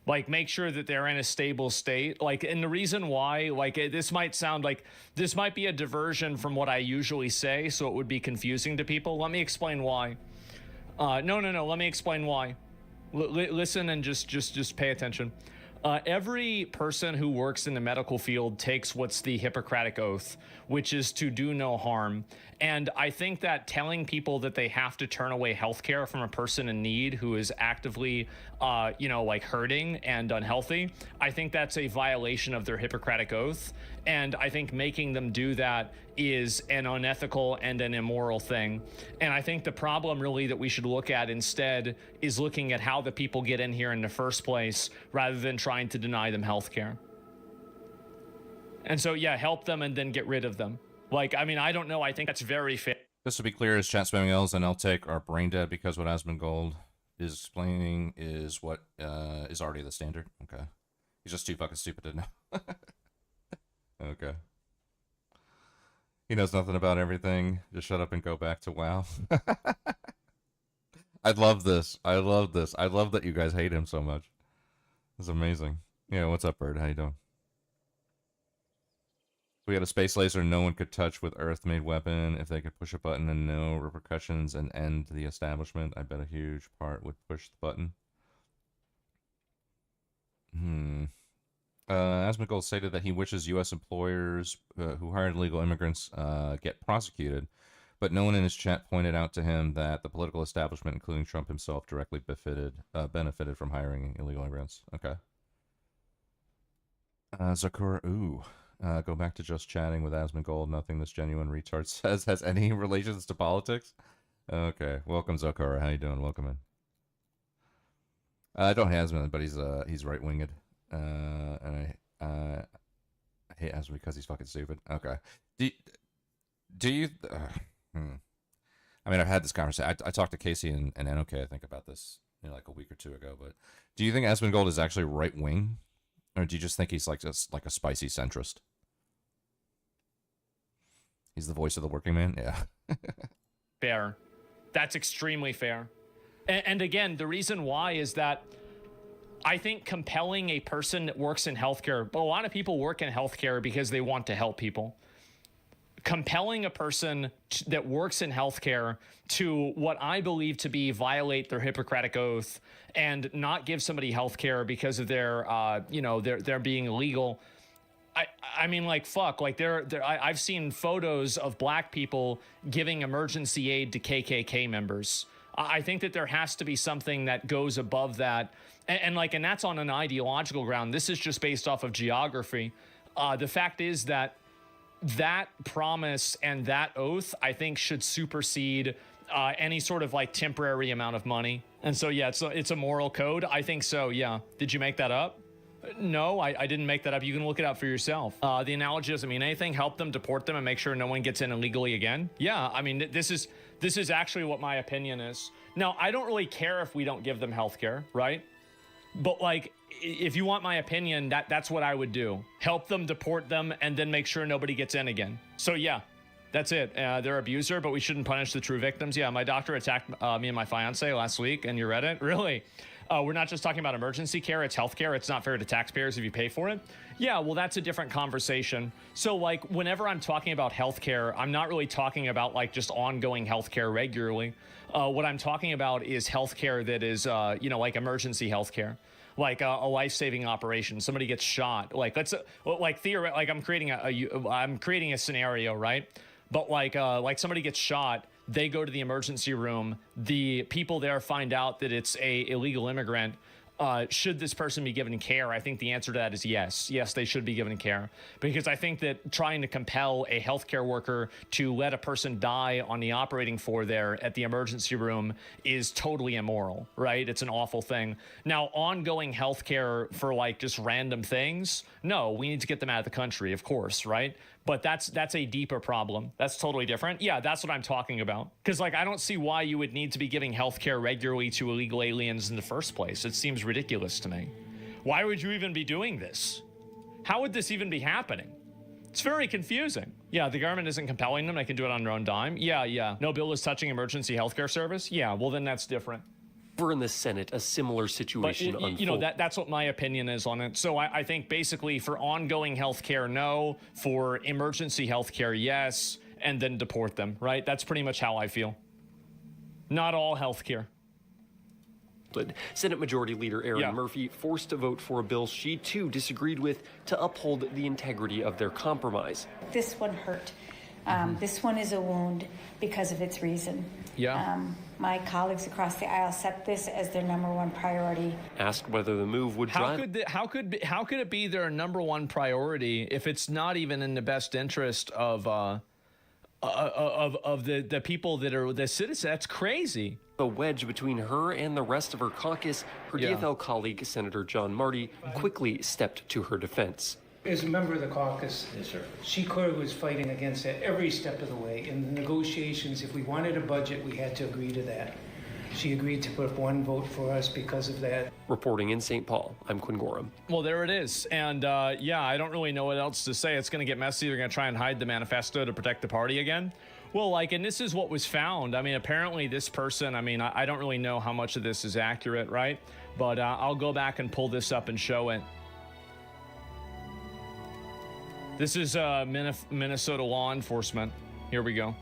Like, make sure that they're in a stable state. Like, and the reason why, like, this might sound like, this might be a diversion from what I usually say, so it would be confusing to people. Let me explain why. No, let me explain why. Listen and just pay attention. Every person who works in the medical field takes what's the Hippocratic Oath, which is to do no harm. And I think that telling people that they have to turn away healthcare from a person in need who is actively, like hurting and unhealthy, I think that's a violation of their Hippocratic Oath. And I think making them do that is an unethical and an immoral thing. And I think the problem really that we should look at instead is looking at how the people get in here in the first place rather than trying to deny them health care. And so, yeah, help them and then get rid of them. Like, I mean, I don't know. I think that's very fair. Just to be clear, is chat spamming L's and I'll take are brain dead because what Asmongold is explaining is what is already the standard. Okay. He's just too fucking stupid to know. Okay. He knows nothing about everything. Just shut up and go back to WoW. I love this. I love this. I love that you guys hate him so much. It's amazing. Yeah, what's up, Bird? How you doing? If we had a space laser no one could touch with Earth-made weapon, if they could push a button and no repercussions and end the establishment, I bet a huge part would push the button. Asmongold stated that he wishes U.S. employers who hired illegal immigrants get prosecuted, but no one in his chat pointed out to him that the political establishment, including Trump himself, directly benefited from hiring illegal immigrants. Okay. Zakura, go back to just chatting with Asmongold. Nothing this genuine retard says has any relations to politics. Okay, welcome Zakura. How you doing? Welcome in. I don't hate Asmon, but he's right winged. And I hate Asmon because he's fucking stupid. Okay. Do you? I mean, I've had this conversation. I talked to Casey and NOK, I think, about this, like a week or two ago. But do you think Asmongold is actually right wing, or do you just think he's like a spicy centrist? He's the voice of the working man. Yeah. Fair. That's extremely fair. And again, the reason why is that I think compelling a person that works in healthcare, but a lot of people work in healthcare because they want to help people. Compelling a person that works in healthcare to what I believe to be violate their Hippocratic Oath and not give somebody healthcare because of their, they're being illegal. I mean, like, fuck, like I've seen photos of black people giving emergency aid to KKK members. I think that there has to be something that goes above that. And that's on an ideological ground. This is just based off of geography. The fact is that promise and that oath, I think, should supersede any sort of like temporary amount of money. And so, yeah, it's a moral code. I think so, yeah. Did you make that up? No, I didn't make that up. You can look it up for yourself. The analogy doesn't mean anything. Help them, deport them, and make sure no one gets in illegally again. Yeah, I mean, this is actually what my opinion is. Now, I don't really care if we don't give them healthcare, right? But like, if you want my opinion, that's what I would do. Help them, deport them, and then make sure nobody gets in again. So yeah, that's it. They're an abuser, but we shouldn't punish the true victims. Yeah, my doctor attacked me and my fiance last week, and you read it? Really? We're not just talking about emergency care, it's healthcare. It's not fair to taxpayers if you pay for it. Yeah, well, that's a different conversation. So like, whenever I'm talking about healthcare, I'm not really talking about like just ongoing healthcare regularly. What I'm talking about is healthcare that is, like emergency healthcare, like a life-saving operation. Somebody gets shot. Like I'm creating a scenario, right? But like somebody gets shot. they go to the emergency room, the people there find out that it's a illegal immigrant. Should this person be given care? I think the answer to that is yes. Yes, they should be given care, because I think that trying to compel a healthcare worker to let a person die on the operating floor there at the emergency room is totally immoral, right? It's an awful thing. Now, ongoing healthcare for like just random things, no, we need to get them out of the country, of course, right? But that's a deeper problem. That's totally different. Yeah, that's what I'm talking about. Because like I don't see why you would need to be giving healthcare regularly to illegal aliens in the first place. It seems ridiculous to me. Why would you even be doing this? How would this even be happening? It's very confusing. Yeah, the government isn't compelling them. They can do it on their own dime. Yeah. No bill is touching emergency healthcare service. Yeah, well then that's different. Over in the Senate, a similar situation unfolded. You know, that's what my opinion is on it. So I think basically for ongoing health care, no. For emergency health care, yes. And then deport them, right? That's pretty much how I feel. Not all health care. But Senate Majority Leader Erin Murphy forced to vote for a bill she too disagreed with to uphold the integrity of their compromise. This one hurt. This one is a wound because of its reason. Yeah. My colleagues across the aisle set this as their number one priority. Asked whether the move would drive. How could it be their number one priority if it's not even in the best interest of the people that are the citizens? That's crazy. A wedge between her and the rest of her caucus. Her DFL colleague, Senator John Marty, quickly stepped to her defense. As a member of the caucus, she clearly was fighting against that every step of the way. In the negotiations, if we wanted a budget, we had to agree to that. She agreed to put up one vote for us because of that. Reporting in St. Paul, I'm Quinn Gorham. Well, there it is. And I don't really know what else to say. It's going to get messy. They're going to try and hide the manifesto to protect the party again. Well, and this is what was found. I mean, apparently this person, I don't really know how much of this is accurate, right? But I'll go back and pull this up and show it. This is Minnesota law enforcement. Here we go.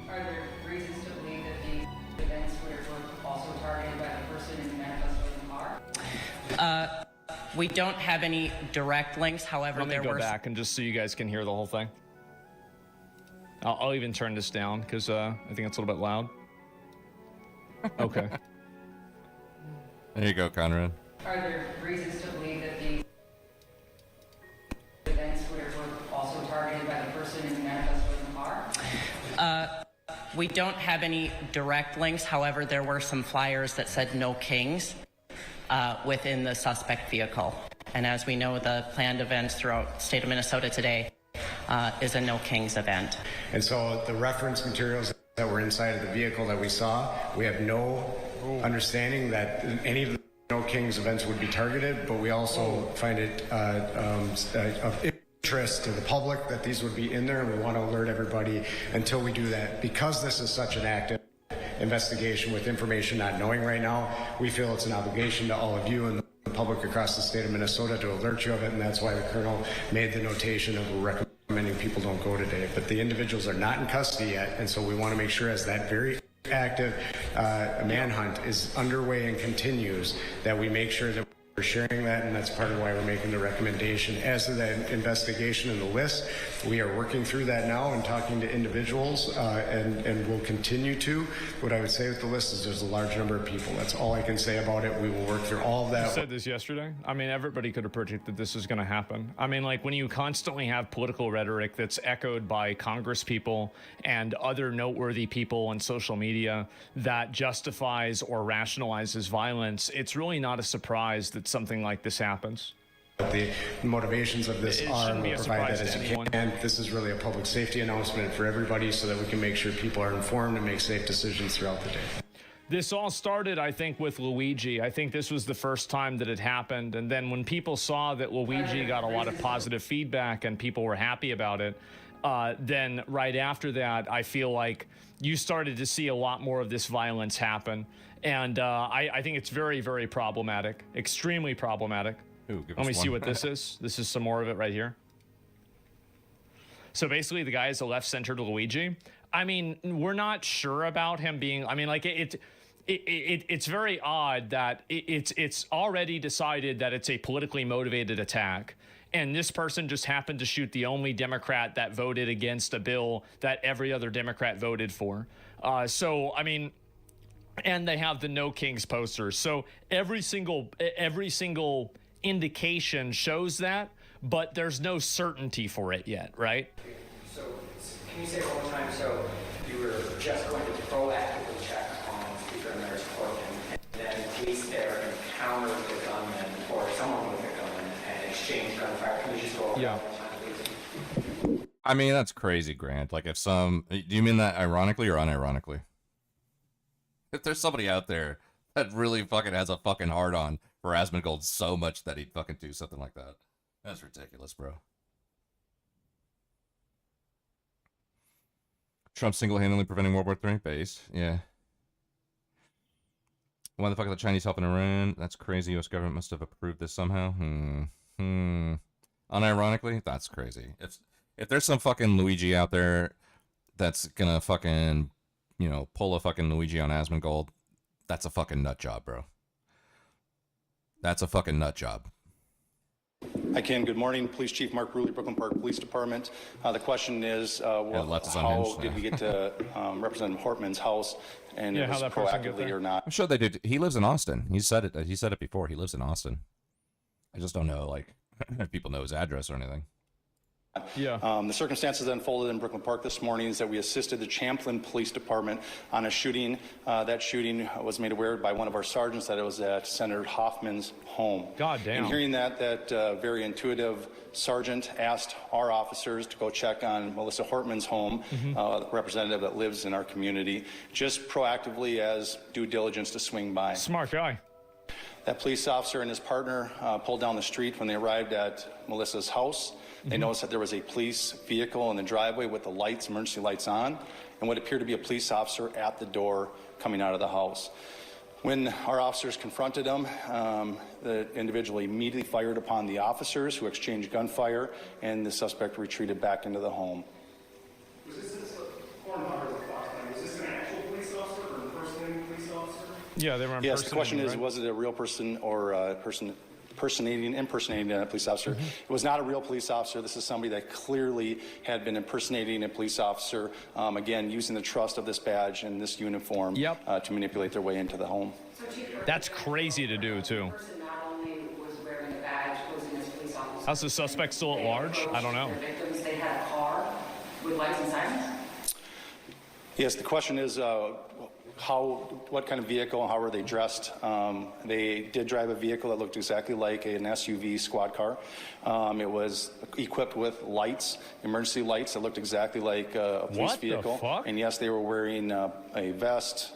Are there reasons to believe that these events were also targeted by the person in the manifesto in the car? We don't have any direct links. However, Let me go back and just so you guys can hear the whole thing. I'll even turn this down because I think it's a little bit loud. Okay. There you go, Conrad. Are there reasons to believe that these events were also targeted by the person in the manifesto in the car? We don't have any direct links. However, there were some flyers that said no kings within the suspect vehicle. And as we know, the planned events throughout the state of Minnesota today is a no kings event. And so the reference materials that were inside of the vehicle that we saw, we have no understanding that any of the no kings events would be targeted, but we also find it of interest to the public that these would be in there, and we want to alert everybody until we do that. Because this is such an active investigation with information not knowing right now, we feel it's an obligation to all of you and the public across the state of Minnesota to alert you of it, and that's why the colonel made the notation of recommending people don't go today. But the individuals are not in custody yet, and so we want to make sure as that very active manhunt is underway and continues, that we make sure that we're sharing that, and that's part of why we're making the recommendation. As to the investigation and the list, we are working through that now and talking to individuals, and we'll continue to. What I would say with the list is there's a large number of people. That's all I can say about it. We will work through all of that. You said this yesterday. I mean, everybody could have predicted this is going to happen. I mean, like when you constantly have political rhetoric that's echoed by Congress people and other noteworthy people on social media that justifies or rationalizes violence, it's really not a surprise that something like this happens. The motivations of this are to provide that as you can. This is really a public safety announcement for everybody so that we can make sure people are informed and make safe decisions throughout the day. This all started, I think, with Luigi. I think this was the first time that it happened. And then when people saw that Luigi got a lot of positive feedback and people were happy about it, then right after that, I feel like you started to see a lot more of this violence happen. And I think it's very, very problematic, extremely problematic. Ooh, let me see what this is. This is some more of it right here. So basically, the guy is a left-centered Luigi. I mean, we're not sure about him being. I mean, like it's very odd that it's already decided that it's a politically motivated attack. and this person just happened to shoot the only Democrat that voted against a bill that every other Democrat voted for. So, I mean, and they have the No Kings posters. So every single indication shows that, but there's no certainty for it yet, right? So can you say it one more time? So you were just going to proactively check on Speaker Emeritus Corkin, and then police there encountered the gunman or someone with a gun and exchanged gunfire. Can you just go over that one more time, please? I mean, that's crazy, Grant. Like, if do you mean that ironically or unironically? If there's somebody out there that really fucking has a fucking hard-on for Asmongold so much that he'd fucking do something like that. That's ridiculous, bro. Trump single-handedly preventing World War III? Base, yeah. Why the fuck are the Chinese helping Iran? That's crazy. U.S. government must have approved this somehow. Unironically, that's crazy. If there's some fucking Luigi out there that's gonna fucking, you know, pull a fucking Luigi on Asmongold, that's a fucking nut job, bro. That's a fucking nut job. I can. Good morning, Police Chief Mark Bruley, Brooklyn Park Police Department. The question is, how did we get to Representative Hortman's house, and it was proactively or not? I'm sure they did. He lives in Austin. He said it. He said it before. He lives in Austin. I just don't know, like, if people know his address or anything. Yeah. The circumstances that unfolded in Brooklyn Park this morning is that we assisted the Champlin Police Department on a shooting. That shooting was made aware by one of our sergeants that it was at Senator Hoffman's home. God damn. And hearing that very intuitive sergeant asked our officers to go check on Melissa Hortman's home, the representative that lives in our community, just proactively as due diligence to swing by. Smart guy. That police officer and his partner pulled down the street when they arrived at Melissa's house. They noticed that there was a police vehicle in the driveway with the lights, emergency lights on, and what appeared to be a police officer at the door coming out of the house. When our officers confronted him, the individual immediately fired upon the officers, who exchanged gunfire, and the suspect retreated back into the home. Was this an actual police officer or an impersonating police officer? Yeah, they were impersonating. Yes, the question is, right? was it a real person or a person impersonating a police officer? It was not a real police officer. This is somebody that clearly had been impersonating a police officer, again, using the trust of this badge and this uniform to manipulate their way into the home. That's crazy to do, too. How's the suspect still at large? I don't know. They had a car with lights and sirens? Yes, the question is, what kind of vehicle, how were they dressed? They did drive a vehicle that looked exactly like an SUV squad car. It was equipped with lights, emergency lights that looked exactly like a police vehicle. What the fuck? And yes, they were wearing a vest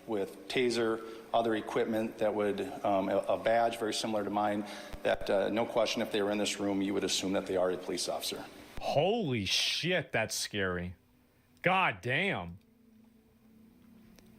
with taser, other equipment that would, a badge very similar to mine, that no question, if they were in this room, you would assume that they are a police officer. Holy shit, that's scary. God damn.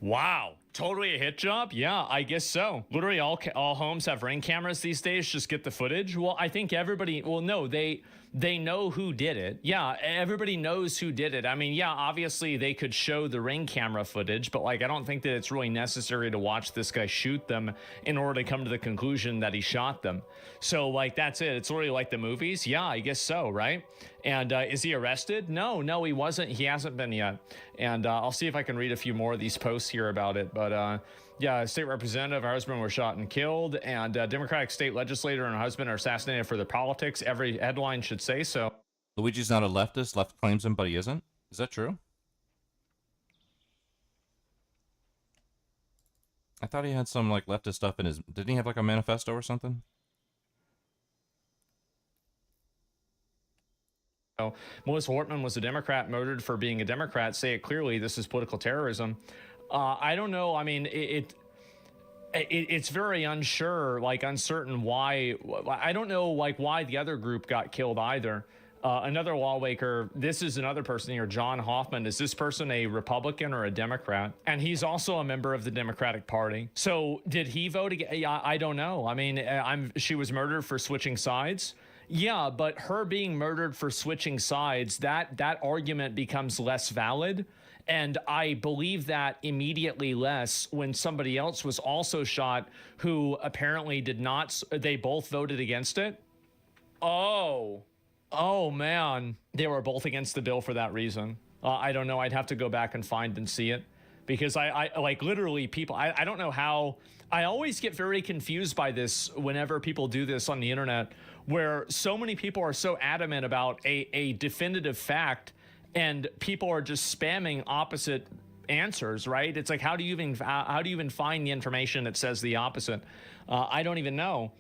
Wow. Totally a hit job? Yeah, I guess so. Literally all homes have Ring cameras these days. Just get the footage. Well, I think everybody, well, no, they know who did it. Yeah, everybody knows who did it. I mean, yeah, obviously they could show the Ring camera footage, but like, I don't think that it's really necessary to watch this guy shoot them in order to come to the conclusion that he shot them. So like, that's it. It's literally like the movies. Yeah, I guess so, right? And is he arrested? No, he wasn't. He hasn't been yet. And I'll see if I can read a few more of these posts here about it. But yeah, state representative, her husband was shot and killed, and Democratic state legislator and her husband are assassinated for their politics. Every headline should say so. Luigi's not a leftist. Left claims him, but he isn't. Is that true? I thought he had some like leftist stuff in his. Didn't he have like a manifesto or something? Melissa Hortman was a Democrat, murdered for being a Democrat. Say it clearly. This is political terrorism. I don't know. I mean, it's very uncertain why. I don't know, like, why the other group got killed either. Another lawmaker, this is another person here, John Hoffman. Is this person a Republican or a Democrat? And he's also a member of the Democratic Party. So did he vote again? I don't know. I mean, she was murdered for switching sides. Yeah, but her being murdered for switching sides, that argument becomes less valid. And I believe that immediately less when somebody else was also shot who apparently did not. They both voted against it. Oh man, they were both against the bill for that reason. I don't know. I'd have to go back and find and see it, because I like literally people. I don't know how. I always get very confused by this whenever people do this on the internet, where so many people are so adamant about a definitive fact, and people are just spamming opposite answers. Right? It's like, how do you even find the information that says the opposite? I don't even know.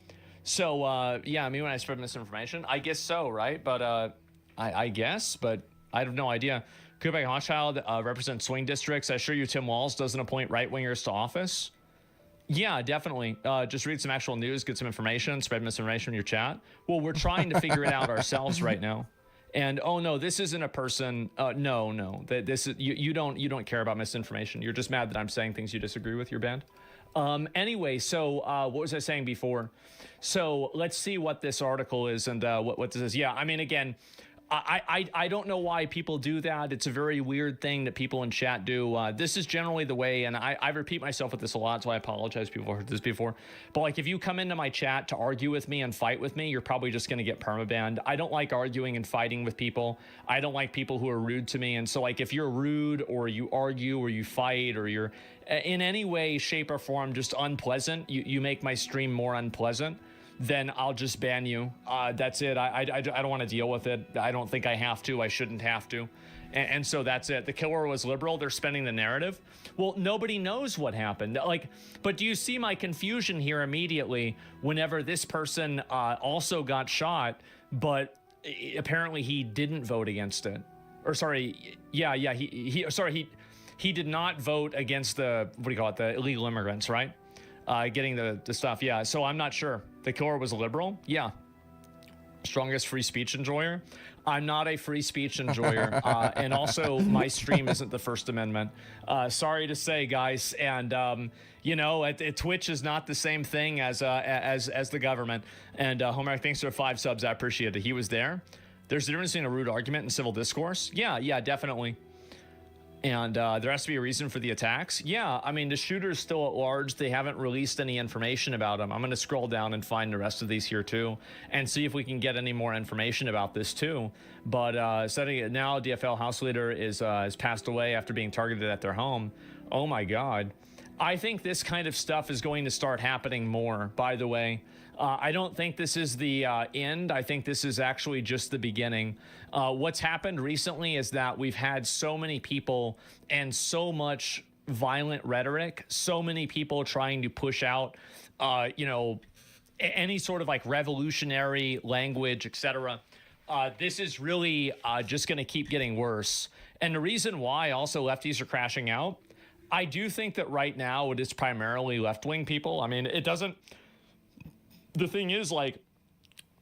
So, yeah, me when I spread misinformation, I guess so, right? But I guess, but I have no idea. Quebec Hochschild represents swing districts. I assure you Tim Walz doesn't appoint right-wingers to office. Yeah, definitely. Just read some actual news, get some information, spread misinformation in your chat. Well, we're trying to figure it out ourselves right now. And oh no, this isn't a person. No. This is you don't care about misinformation. You're just mad that I'm saying things you disagree with. You're banned. Anyway, so what was I saying before? So let's see what this article is and what this is. Yeah, I mean, again, I don't know why people do that. It's a very weird thing that people in chat do. This is generally the way, and I repeat myself with this a lot, so I apologize. People have heard this before. But like, if you come into my chat to argue with me and fight with me, you're probably just going to get permabanned. I don't like arguing and fighting with people. I don't like people who are rude to me. And so like, if you're rude or you argue or you fight or you're in any way, shape or form just unpleasant, you make my stream more unpleasant, then I'll just ban you. That's it. I don't want to deal with it. I don't think I have to. I shouldn't have to. And so that's it. The killer was liberal. They're spinning the narrative. Well, nobody knows what happened. Like, but do you see my confusion here immediately whenever this person also got shot, but apparently he didn't vote against it? Or sorry, yeah, he did not vote against the, what do you call it, the illegal immigrants, right? Getting the stuff, yeah. So I'm not sure. The killer was a liberal? Yeah. Strongest free speech enjoyer? I'm not a free speech enjoyer. And also, my stream isn't the First Amendment. Sorry to say, guys. And, you know, Twitch is not the same thing as the government. And Homer, thanks for 5 subs. I appreciate it. He was there. There's a difference between a rude argument and civil discourse. Yeah, definitely. And there has to be a reason for the attacks. Yeah, I mean, the shooter's still at large. They haven't released any information about him. I'm going to scroll down and find the rest of these here, too, and see if we can get any more information about this, too. But setting it now, DFL House Leader has passed away after being targeted at their home. Oh, my God. I think this kind of stuff is going to start happening more, by the way. I don't think this is the end. I think this is actually just the beginning. What's happened recently is that we've had so many people and so much violent rhetoric, so many people trying to push out, you know, any sort of like revolutionary language, etc. This is really just going to keep getting worse. And the reason why also lefties are crashing out, I do think that right now it is primarily left-wing people. I mean, it doesn't... The thing is, like,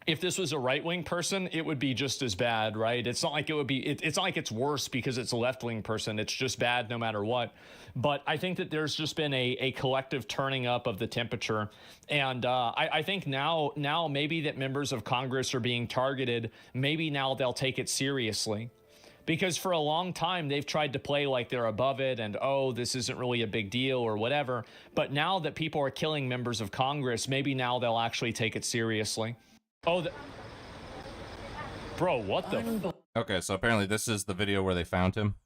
if this was a right-wing person, it would be just as bad, right? It's not like it would be, it's not like it's worse because it's a left-wing person. It's just bad no matter what. But I think that there's just been a collective turning up of the temperature. And I think now maybe that members of Congress are being targeted, maybe now they'll take it seriously. Because for a long time, they've tried to play like they're above it and, oh, this isn't really a big deal or whatever. But now that people are killing members of Congress, maybe now they'll actually take it seriously. Oh, bro, what the? Okay, so apparently this is the video where they found him.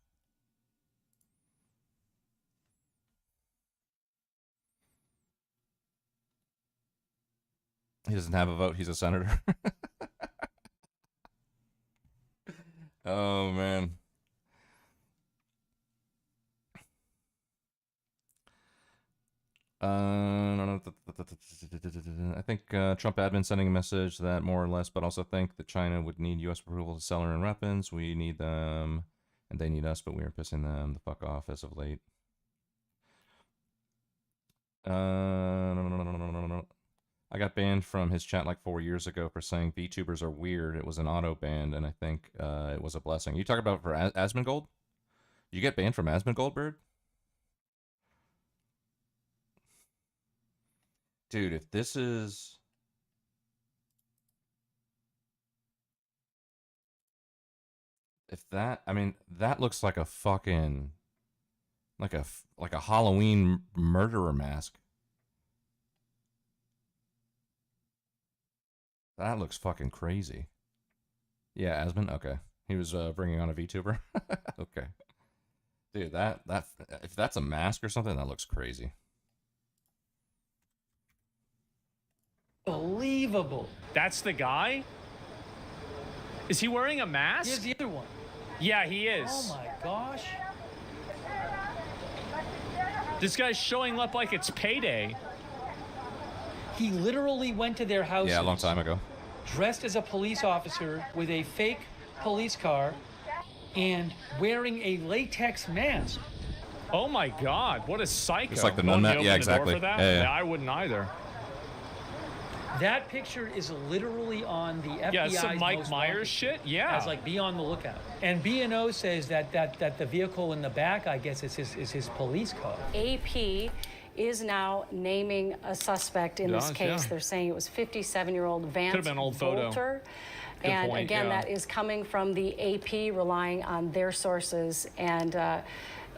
He doesn't have a vote. He's a senator. Oh, man. I think Trump admin sending a message that more or less, but also think that China would need U.S. approval to sell Iran weapons. We need them, and they need us, but we are pissing them the fuck off as of late. I got banned from his chat like 4 years ago for saying VTubers are weird. It was an auto ban, and I think it was a blessing. You talking about for Asmongold? You get banned from Asmongold, Bird? Dude, if this is... If that... I mean, that looks like a fucking... Like a Halloween murderer mask. That looks fucking crazy. Yeah, Asmon. Okay, he was bringing on a VTuber. Okay, dude, that if that's a mask or something, that looks crazy. Unbelievable. That's the guy? Is he wearing a mask? Here's the other one. Yeah, he is. Oh my gosh. This guy's showing up like it's payday. He literally went to their house. Yeah, a long time ago. Dressed as a police officer with a fake police car and wearing a latex mask. Oh my God, what a psycho. It's like the Won't nun he open yeah, the exactly. door for that? Yeah, yeah. I wouldn't either. That picture is literally on the FBI's Yeah, it's some Mike most Myers wanted. shit. Yeah. It's like, be on the lookout. And B&O says that the vehicle in the back, I guess, is his police car. AP is now naming a suspect in this Does, case. yeah. They're saying it was 57-year-old Vance Could've been an old photo. Bolter. Good And point, again, yeah. that is coming from the AP, relying on their sources. And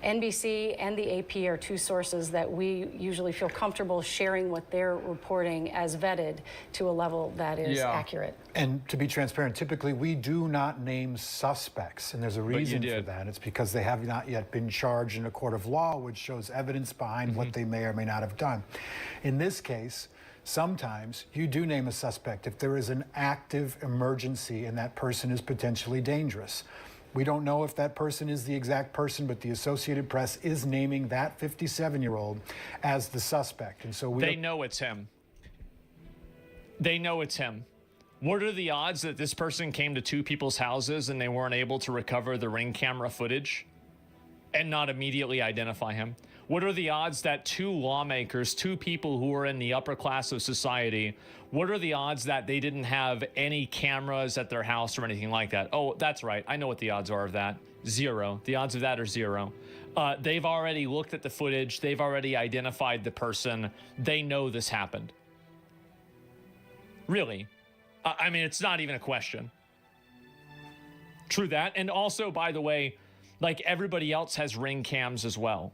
NBC and the AP are two sources that we usually feel comfortable sharing what they're reporting as vetted to a level that is accurate. And to be transparent, typically we do not name suspects, and there's a reason for that. It's because they have not yet been charged in a court of law, which shows evidence behind what they may or may not have done. In this case, sometimes you do name a suspect if there is an active emergency and that person is potentially dangerous. We don't know if that person is the exact person, but the Associated Press is naming that 57-year-old as the suspect. And so They know it's him. They know it's him. What are the odds that this person came to two people's houses and they weren't able to recover the Ring camera footage and not immediately identify him? What are the odds that two lawmakers, two people who are in the upper class of society, what are the odds that they didn't have any cameras at their house or anything like that? Oh, that's right. I know what the odds are of that. 0. The odds of that are 0. They've already looked at the footage. They've already identified the person. They know this happened. Really. I mean, it's not even a question. True that. And also, by the way, like everybody else has Ring cams as well.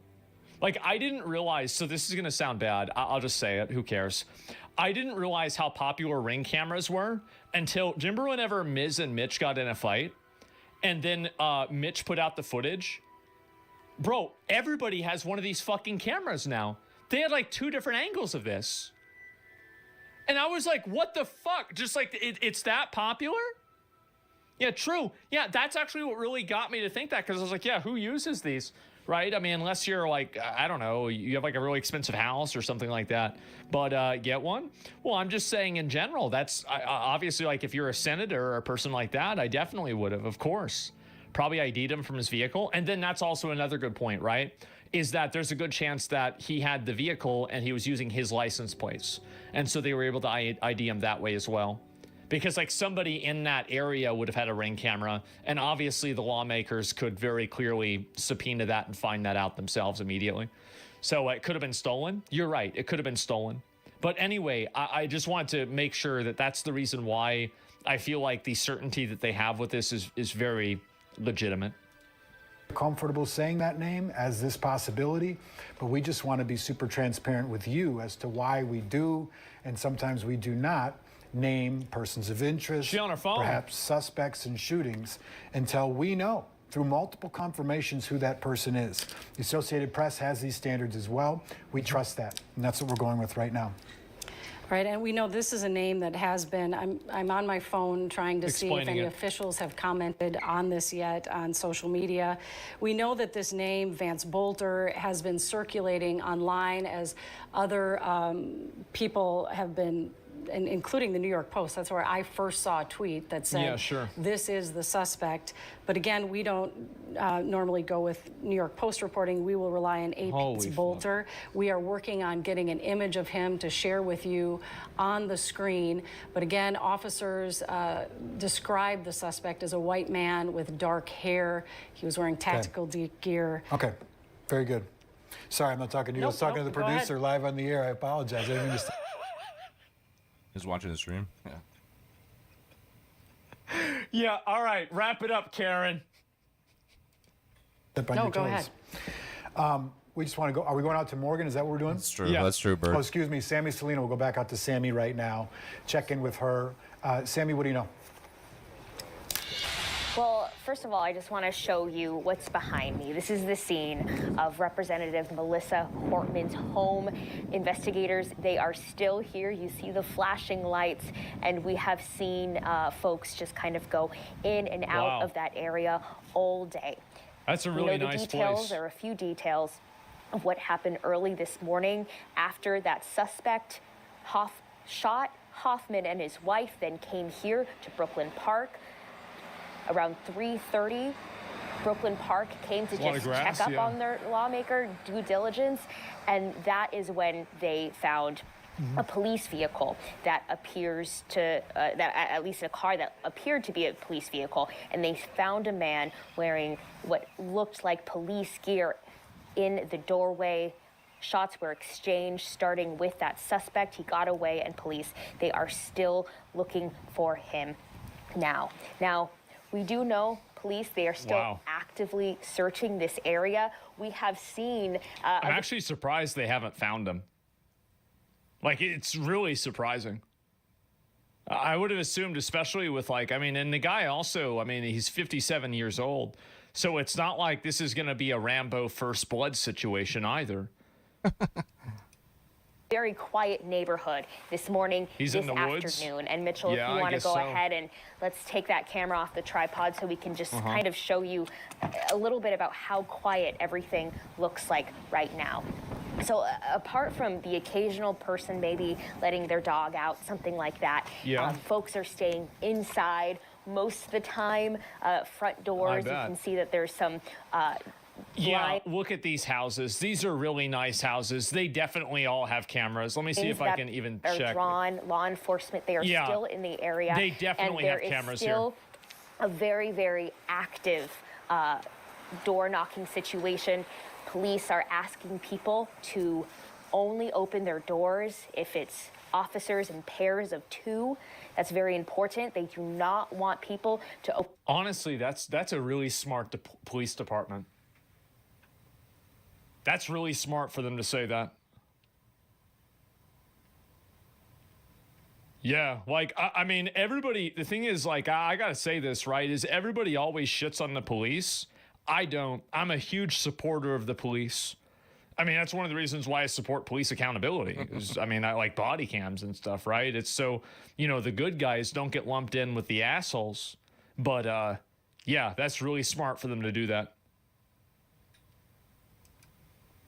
Like, I didn't realize, so this is going to sound bad. I'll just say it. Who cares? I didn't realize how popular Ring cameras were until, do you remember whenever Miz and Mitch got in a fight? And then Mitch put out the footage? Bro, everybody has one of these fucking cameras now. They had like 2 different angles of this. And I was like, what the fuck? Just like, it's that popular? Yeah, true. Yeah, that's actually what really got me to think that, because I was like, yeah, who uses these? Right? I mean, unless you're like, I don't know, you have like a really expensive house or something like that. But get one? Well, I'm just saying in general, that's obviously like if you're a senator or a person like that, I definitely would have, of course. Probably ID'd him from his vehicle. And then that's also another good point, right? Is that there's a good chance that he had the vehicle and he was using his license plates. And so they were able to ID him that way as well. Because like somebody in that area would have had a Ring camera, and obviously the lawmakers could very clearly subpoena that and find that out themselves immediately. So it could have been stolen. You're right. It could have been stolen. But anyway, I just wanted to make sure that that's the reason why I feel like the certainty that they have with this is very legitimate. Comfortable saying that name as this possibility, but we just want to be super transparent with you as to why we do, and sometimes we do not, name persons of interest, She on her phone. perhaps suspects in shootings, until we know through multiple confirmations who that person is. The Associated Press has these standards as well. We trust that, and that's what we're going with right now. Right, and we know this is a name that has been, I'm on my phone trying to see if Explaining any it. officials have commented on this yet on social media. We know that this name, Vance Bolter, has been circulating online as other people have been, including the New York Post. That's where I first saw a tweet that said, Yeah, sure. this is the suspect. But again, we don't normally go with New York Post reporting. We will rely on AP's Holy Bolter. We are working on getting an image of him to share with you on the screen. But again, officers describe the suspect as a white man with dark hair. He was wearing tactical gear. Okay, very good. Sorry, I'm not talking to you. I was talking to the go ahead. producer live on the air. I apologize. I didn't mean to He's watching the stream. Yeah. Yeah, all right. Wrap it up, Karen. step on No, your go toes. We just want to go. Are we going out to Morgan? Is that what we're doing? That's true. Yeah. That's true, Bert. Oh, excuse me. Sammy Selena. We'll go back out to Sammy right now. Check in with her. Sammy, what do you know? Well, first of all, I just want to show you what's behind me. This is the scene of Representative Melissa Hortman's home. Investigators, they are still here. You see the flashing lights, and we have seen folks just kind of go in and out of that area all day. That's a really nice place. There are a few details of what happened early this morning after that suspect shot Hoffman and his wife, then came here to Brooklyn Park. Around 3:30, Brooklyn Park came to just check up on their lawmaker, due diligence, and that is when they found a police vehicle that appears to, at least a car that appeared to be a police vehicle, and they found a man wearing what looked like police gear in the doorway. Shots were exchanged, starting with that suspect. He got away, and police, they are still looking for him now. We do know police, they are still actively searching this area. We have seen... I'm actually surprised they haven't found him. Like, it's really surprising. I would have assumed, especially with, like, I mean, and the guy also, I mean, he's 57 years old. So it's not like this is going to be a Rambo First Blood situation either. Very quiet neighborhood this morning, this afternoon. And Mitchell, if you want to go ahead and let's take that camera off the tripod so we can just kind of show you a little bit about how quiet everything looks like right now. So apart from the occasional person maybe letting their dog out, something like that, folks are staying inside most of the time. Front doors, you can see that there's some... Yeah, look at these houses. These are really nice houses. They definitely all have cameras. Let me see if I can even check. Drawn law enforcement, they are still in the area. They definitely have cameras here. Still a very, very active door knocking situation. Police are asking people to only open their doors if it's officers in pairs of 2. That's very important. They do not want people to open. Honestly, that's a really smart police department. That's really smart for them to say that. Yeah, like, I mean, everybody, the thing is, like, I gotta say this, right, is everybody always shits on the police. I don't. I'm a huge supporter of the police. I mean, that's one of the reasons why I support police accountability. I mean, I like body cams and stuff, right? It's so, you know, the good guys don't get lumped in with the assholes. But, yeah, that's really smart for them to do that.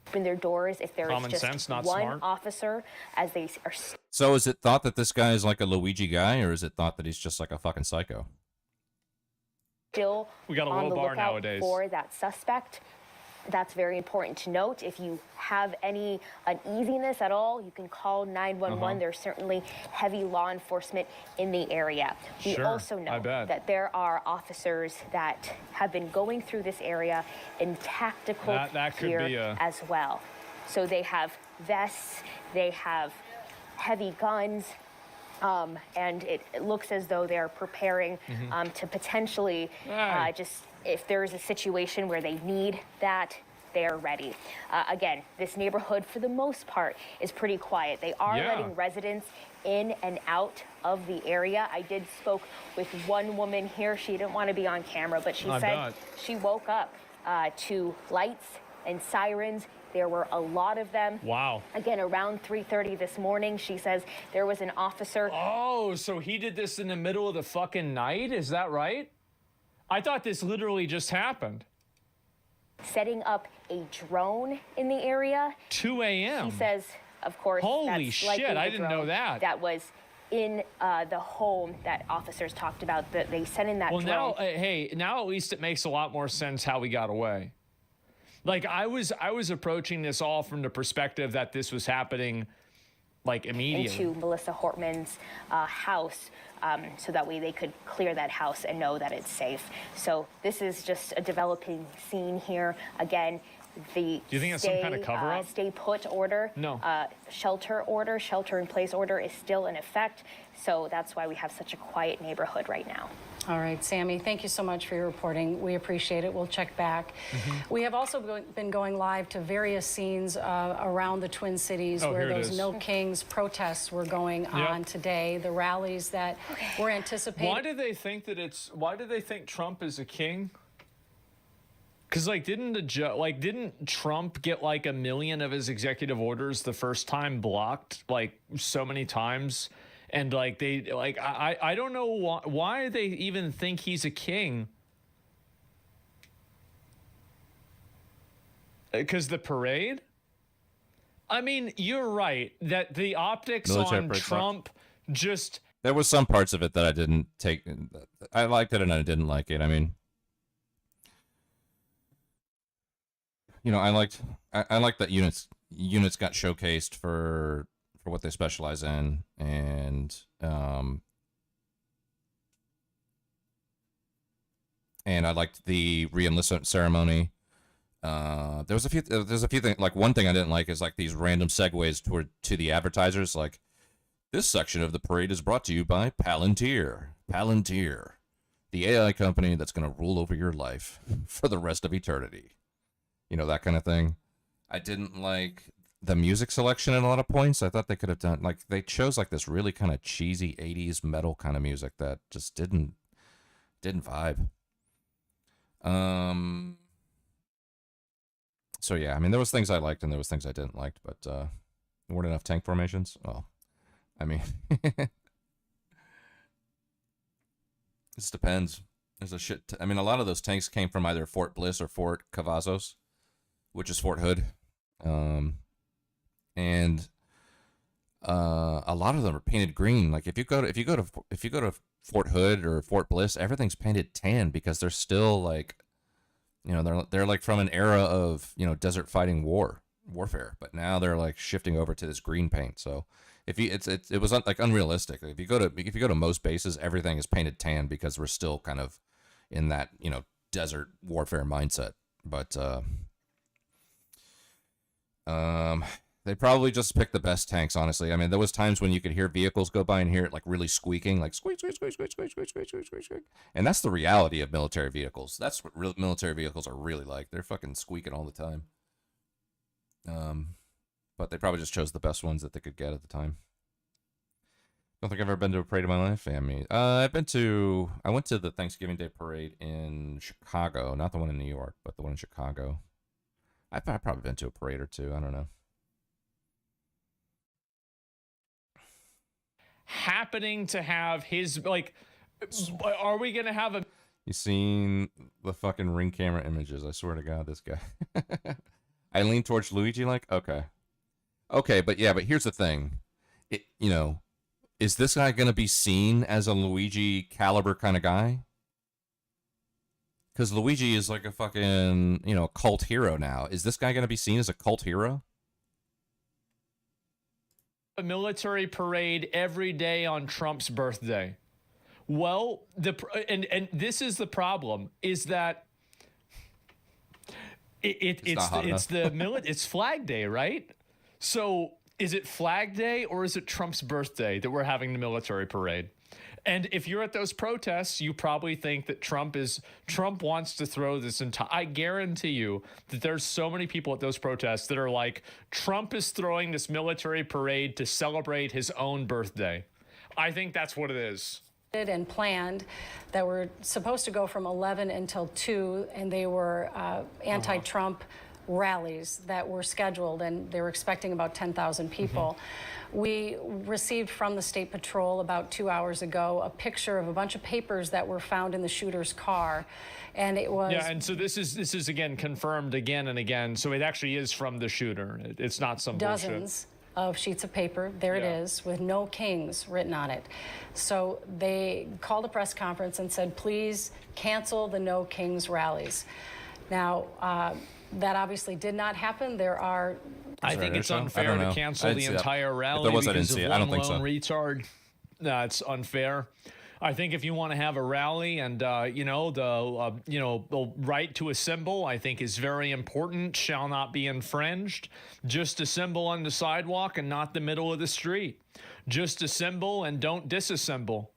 Open their doors if there is just sense, not one smart. Officer as they are So is it thought that this guy is like a Luigi guy, or is it thought that he's just like a fucking psycho? still we got a on low the bar lookout nowadays. for that suspect. That's very important to note. If you have any uneasiness at all, you can call 911. There's certainly heavy law enforcement in the area. We also know that there are officers that have been going through this area in tactical gear as well. So they have vests, they have heavy guns, and it looks as though they're preparing to potentially just, if there is a situation where they need that, they are ready. Again, this neighborhood, for the most part, is pretty quiet. They are letting residents in and out of the area. I did spoke with one woman here. She didn't want to be on camera, but she said she woke up to lights and sirens. There were a lot of them. Wow. Again, around 3:30 this morning, she says there was an officer. Oh, so he did this in the middle of the fucking night? Is that right? I thought this literally just happened. Setting up a drone in the area. 2 a.m. He says, of course, holy that's shit, likely the I didn't know drone that. That was in the home that officers talked about, that they sent in that drone. Well, now, hey, now at least it makes a lot more sense how we got away. Like, I was approaching this all from the perspective that this was happening, like, immediately. Into Melissa Hortman's house, so that way they could clear that house and know that it's safe. So this is just a developing scene here. Again, The Do you think that's some kind of cover-up? Stay put order, No. shelter in place order is still in effect. So that's why we have such a quiet neighborhood right now. All right, Sammy, thank you so much for your reporting. We appreciate it. We'll check back. We have also been going live to various scenes around the Twin Cities where those No Kings protests were going on today, the rallies that were anticipated. Why do they think Trump is a king? Because didn't Trump get like 1 million of his executive orders the first time blocked like so many times? And I don't know why they even think he's a king. Because the parade? I mean, you're right that the optics Military on parade Trump just... There was some parts of it that I didn't take. I liked it and I didn't like it. I mean, you know, I liked that units got showcased for what they specialize in, and I liked the re-enlistment ceremony. There's a few things. Like, one thing I didn't like is like these random segues to the advertisers. Like, this section of the parade is brought to you by Palantir, the AI company that's going to rule over your life for the rest of eternity. You know, that kind of thing. I didn't like the music selection at a lot of points. I thought they could have done, like, they chose like this really kind of cheesy 80s metal kind of music that just didn't vibe. So yeah, I mean, there was things I liked and there was things I didn't like, but there weren't enough tank formations. Well, I mean, this depends. There's a shit. I mean, a lot of those tanks came from either Fort Bliss or Fort Cavazos, which is Fort Hood. And a lot of them are painted green. Like, if you go to Fort Hood or Fort Bliss, everything's painted tan because they're still like, you know, they're like from an era of, you know, desert fighting warfare, but now they're like shifting over to this green paint. So it was like unrealistic. If you go to most bases, everything is painted tan because we're still kind of in that, you know, desert warfare mindset. But they probably just picked the best tanks, honestly. I mean, there was times when you could hear vehicles go by and hear it like really squeaking, like squeak, squeak, squeak, squeak, squeak, squeak, squeak, squeak, squeak, squeak. And that's the reality of military vehicles. That's what real military vehicles are really like. They're fucking squeaking all the time. But they probably just chose the best ones that they could get at the time. Don't think I've ever been to a parade in my life. I mean, I went to the Thanksgiving Day parade in Chicago, not the one in New York, but the one in Chicago. I've probably been to a parade or two. I don't know. Happening to have his, like, are we going to have a... You seen the fucking Ring camera images? I swear to God, this guy. I lean towards Luigi, like, okay, but here's the thing. You know, is this guy going to be seen as a Luigi caliber kind of guy? Because Luigi is like a fucking, you know, cult hero now. Is this guy going to be seen as a cult hero? A military parade every day on Trump's birthday. Well, and this is the problem, is that it's Flag Day, right? So is it Flag Day or is it Trump's birthday that we're having the military parade? And if you're at those protests, you probably think that Trump wants to throw this entire... I guarantee you that there's so many people at those protests that are like, Trump is throwing this military parade to celebrate his own birthday. I think that's what it is. And planned that were supposed to go from 11 until 2, and they were anti-Trump rallies that were scheduled, and they were expecting about 10,000 people. We received from the State Patrol about 2 hours ago a picture of a bunch of papers that were found in the shooter's car, and it was... Yeah, and so this is again confirmed again and again, so it actually is from the shooter. It's not some bullshit. Dozens of sheets of paper, there it is, with "No Kings" written on it. So they called a press conference and said, please cancel the No Kings rallies. Now, that obviously did not happen. There are... I think it's unfair to cancel the entire rally because of one lone retard. No, it's unfair. I think if you want to have a rally and, the right to assemble, I think is very important, shall not be infringed. Just assemble on the sidewalk and not the middle of the street. Just assemble and don't disassemble.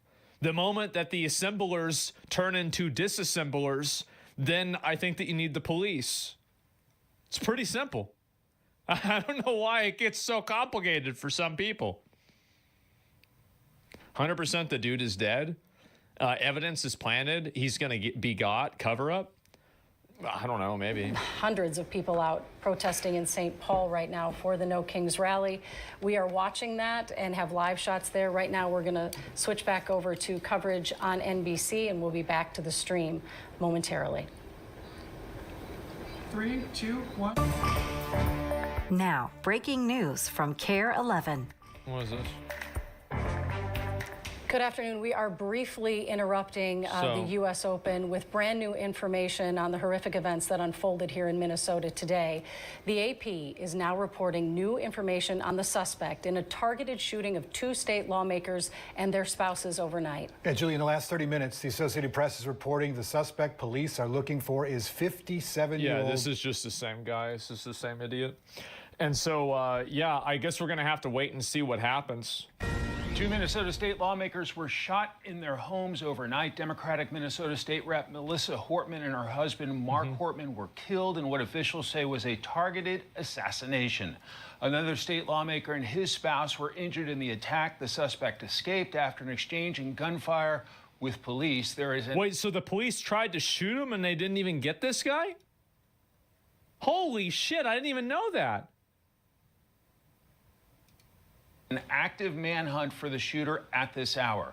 The moment that the assemblers turn into disassemblers, then I think that you need the police. It's pretty simple. I don't know why it gets so complicated for some people. 100% the dude is dead. Evidence is planted. He's going to be got. Cover up. I don't know, maybe. Hundreds of people out protesting in St. Paul right now for the No Kings rally. We are watching that and have live shots there. Right now, we're going to switch back over to coverage on NBC, and we'll be back to the stream momentarily. 3, 2, 1. Now, breaking news from KARE 11. What is this? Good afternoon. We are briefly interrupting the U.S. Open with brand new information on the horrific events that unfolded here in Minnesota today. The AP is now reporting new information on the suspect in a targeted shooting of 2 state lawmakers and their spouses overnight. Yeah, Julie, in the last 30 minutes, the Associated Press is reporting the suspect police are looking for is 57-year-old. Yeah, this is just the same guy. This is the same idiot. And so, I guess we're going to have to wait and see what happens. 2 Minnesota state lawmakers were shot in their homes overnight. Democratic Minnesota State Rep Melissa Hortman and her husband Mark Hortman were killed in what officials say was a targeted assassination. Another state lawmaker and his spouse were injured in the attack. The suspect escaped after an exchange in gunfire with police. Wait, so the police tried to shoot him and they didn't even get this guy? Holy shit, I didn't even know that. An active manhunt for the shooter at this hour.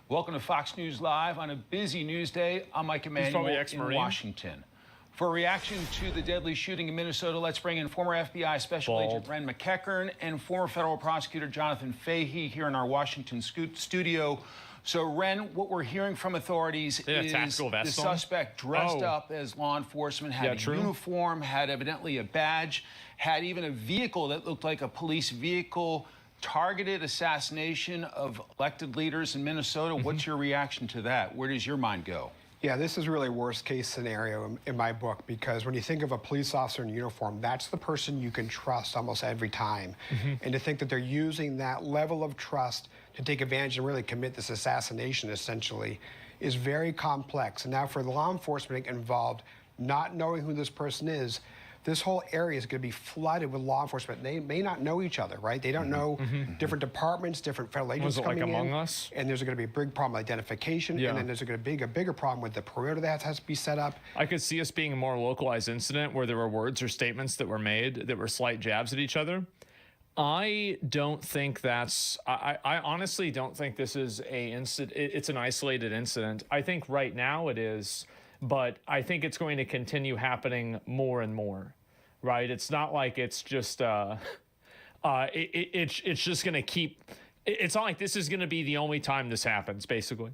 Welcome to Fox News Live on a busy news day. I'm Mike Emanuel in Washington. For a reaction to the deadly shooting in Minnesota, let's bring in former FBI Special Agent Ren McEachern and former federal prosecutor Jonathan Fahey here in our Washington studio. So, Ren, what we're hearing from authorities is the suspect dressed up as law enforcement, had a uniform, had evidently a badge, had even a vehicle that looked like a police vehicle. Targeted assassination of elected leaders in Minnesota. What's your reaction to that? Where does your mind go? Yeah, this is really worst case scenario in my book, because when you think of a police officer in uniform, that's the person you can trust almost every time. And to think that they're using that level of trust to take advantage and really commit this assassination essentially is very complex. And now for the law enforcement involved, not knowing who this person is, this whole area is going to be flooded with law enforcement. They may not know each other, right? They don't know different departments, different federal agents coming in. Among Us? And there's going to be a big problem with identification. And then there's going to be a bigger problem with the perimeter that has to be set up. I could see us being a more localized incident where there were words or statements that were made that were slight jabs at each other. I don't think that's, I honestly don't think this is it's an isolated incident. I think right now it is, but I think it's going to continue happening more and more, right? It's not like it's just, it's just going to keep, it's not like this is going to be the only time this happens, basically.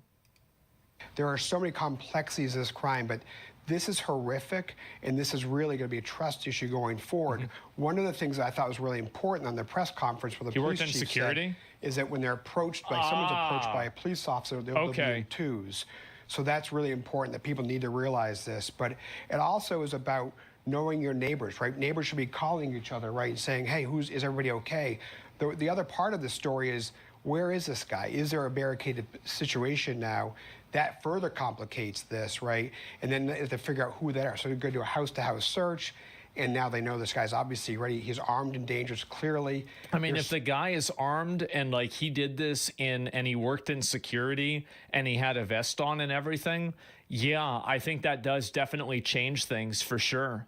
There are so many complexities of this crime, but this is horrific, and this is really going to be a trust issue going forward. One of the things that I thought was really important on the press conference where the police chief said is that when they're approached by, someone's approached by a police officer, they'll be in twos. So that's really important that people need to realize this. But it also is about knowing your neighbors, right? Neighbors should be calling each other, right? And saying, hey, is everybody okay? The other part of the story is, where is this guy? Is there a barricaded situation now? That further complicates this, right? And then they have to figure out who they are. So they go to a house-to-house search, and now they know this guy's obviously ready. He's armed and dangerous, clearly. I mean, if the guy is armed and like he did this and he worked in security and he had a vest on and everything, yeah, I think that does definitely change things for sure.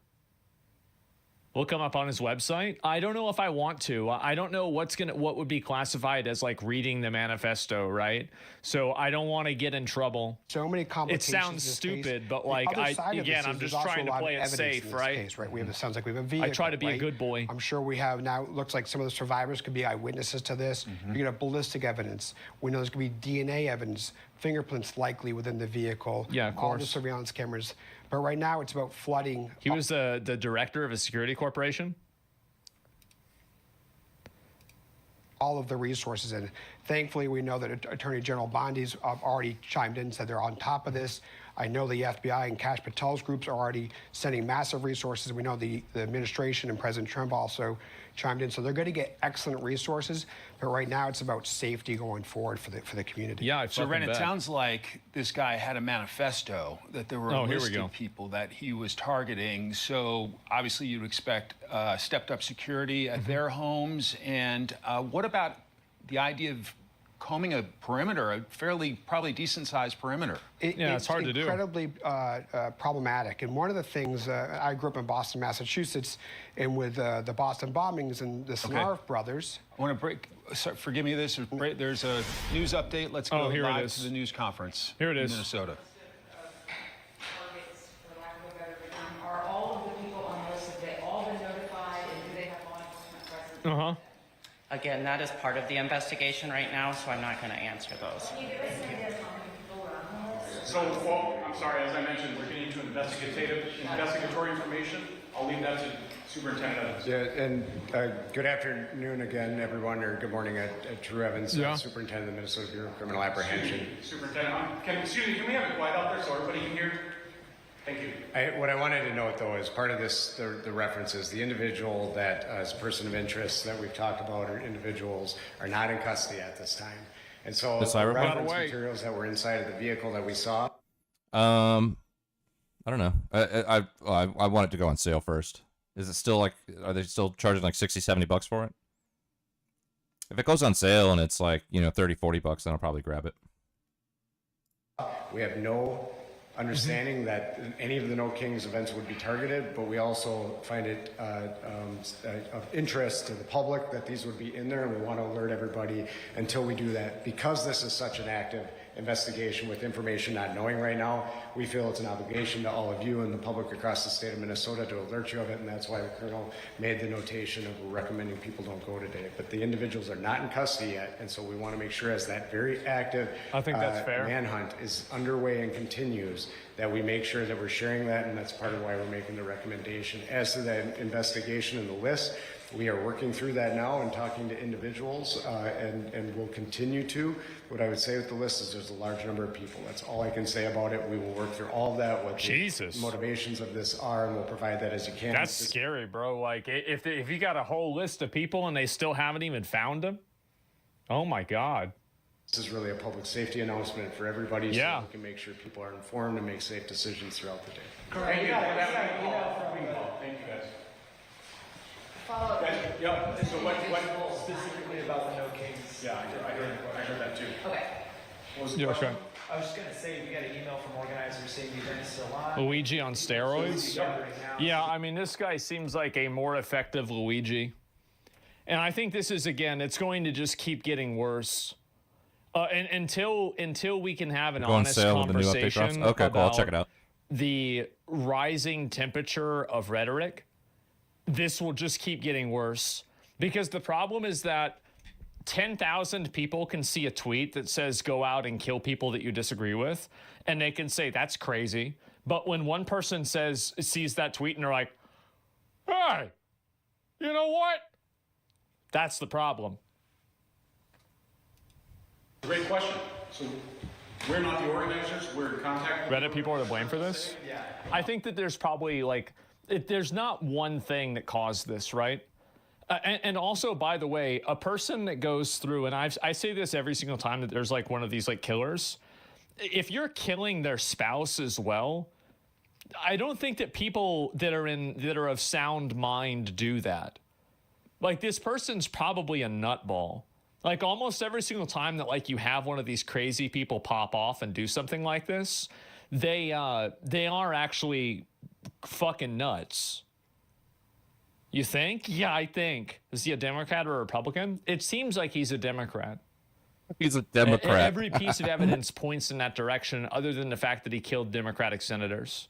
We'll come up on his website. I don't know if I want to. I don't know what would be classified as like reading the manifesto, right? So I don't want to get in trouble. So many complications. It sounds stupid, but like I'm just trying to play it safe, right? We have, it sounds like we have a vehicle. I try to be a good boy. I'm sure we have now. It looks like some of the survivors could be eyewitnesses to this. You're gonna have ballistic evidence. We know there's gonna be DNA evidence, fingerprints likely within the vehicle. Yeah, of course. All the surveillance cameras. But right now, it's about flooding. He was the director of a security corporation? all of the resources in. Thankfully, we know that Attorney General Bondi's already chimed in and said they're on top of this. I know the FBI and Kash Patel's groups are already sending massive resources. We know the administration and President Trump also chimed in. So they're going to get excellent resources. But right now, it's about safety going forward for the community. Yeah, so Ren, it sounds like this guy had a manifesto, that there were a list of people that he was targeting. So obviously you'd expect stepped up security at their homes. And what about the idea of combing a perimeter, a fairly probably decent sized perimeter? It's hard to do. It's incredibly problematic. And one of the things, I grew up in Boston, Massachusetts, and with the Boston bombings and the Snarf brothers. I want to break, sorry, forgive me this, there's a news update. Let's go live to the news conference. Here it is. In Minnesota. Are all of the people on the list, have they all been notified, and do they have law enforcement present? Again, that is part of the investigation right now, so I'm not going to answer those. So, well, I'm sorry, as I mentioned, we're getting into investigatory information. I'll leave that to Superintendent Evans. Yeah, and good afternoon again, everyone, or good morning, Drew Evans, Superintendent of the Minnesota Bureau of Criminal Apprehension. Superintendent, can we have it quiet out there so everybody can hear? Thank you. What I wanted to note, though, as part of this, the references, the individual that is a person of interest that we've talked about, or individuals, are not in custody at this time. And so the reference materials that were inside of the vehicle that we saw. I don't know. I want it to go on sale first. Is it still like, are they still charging like $60-70 for it? If it goes on sale and it's like, you know, $30-40, then I'll probably grab it. We have no understanding that any of the No Kings events would be targeted, but we also find it of interest to the public that these would be in there, and we want to alert everybody until we do that. Because this is such an active investigation with information not knowing right now, we feel it's an obligation to all of you and the public across the state of Minnesota to alert you of it, and that's why the Colonel made the notation of recommending people don't go today. But the individuals are not in custody yet, and so we want to make sure as that very active manhunt is underway and continues, that we make sure that we're sharing that, and that's part of why we're making the recommendation. As to that investigation and the list, we are working through that now and talking to individuals, and will continue to. What I would say with the list is there's a large number of people. That's all I can say about it. We will work through all of that, what the motivations of this are, and we'll provide that as you can. That's scary, bro. Like, if you got a whole list of people and they still haven't even found them, oh my God. This is really a public safety announcement for everybody, so we can make sure people are informed and make safe decisions throughout the day. Thank you. Thank you, guys. Follow-up. Yep. So what specifically about the No Kings? Yeah, I heard that too. Okay. What was the question? I was just going to say, we got an email from organizers saying the event is still on. Luigi on steroids? Yeah, I mean, this guy seems like a more effective Luigi. And I think this is, again, it's going to just keep getting worse. And until we can have an honest conversation okay, cool. I'll check it out. The rising temperature of rhetoric, this will just keep getting worse. Because the problem is that 10,000 people can see a tweet that says go out and kill people that you disagree with, and they can say that's crazy. But when one person sees that tweet and they're like, hey, you know what? That's the problem. Great question. So we're not the organizers. We're in contact with Reddit people are to blame for this? Yeah. I think that there's probably there's not one thing that caused this, right? And also, by the way, a person that goes through, and I say this every single time that there's like one of these like killers, if you're killing their spouse as well, I don't think that people that are of sound mind do that. Like, this person's probably a nutball. Like, almost every single time that like you have one of these crazy people pop off and do something like this, they are actually fucking nuts. You think? Yeah, I think. Is he a Democrat or a Republican? It seems like he's a Democrat. He's a Democrat. Every piece of evidence points in that direction, other than the fact that he killed Democratic senators.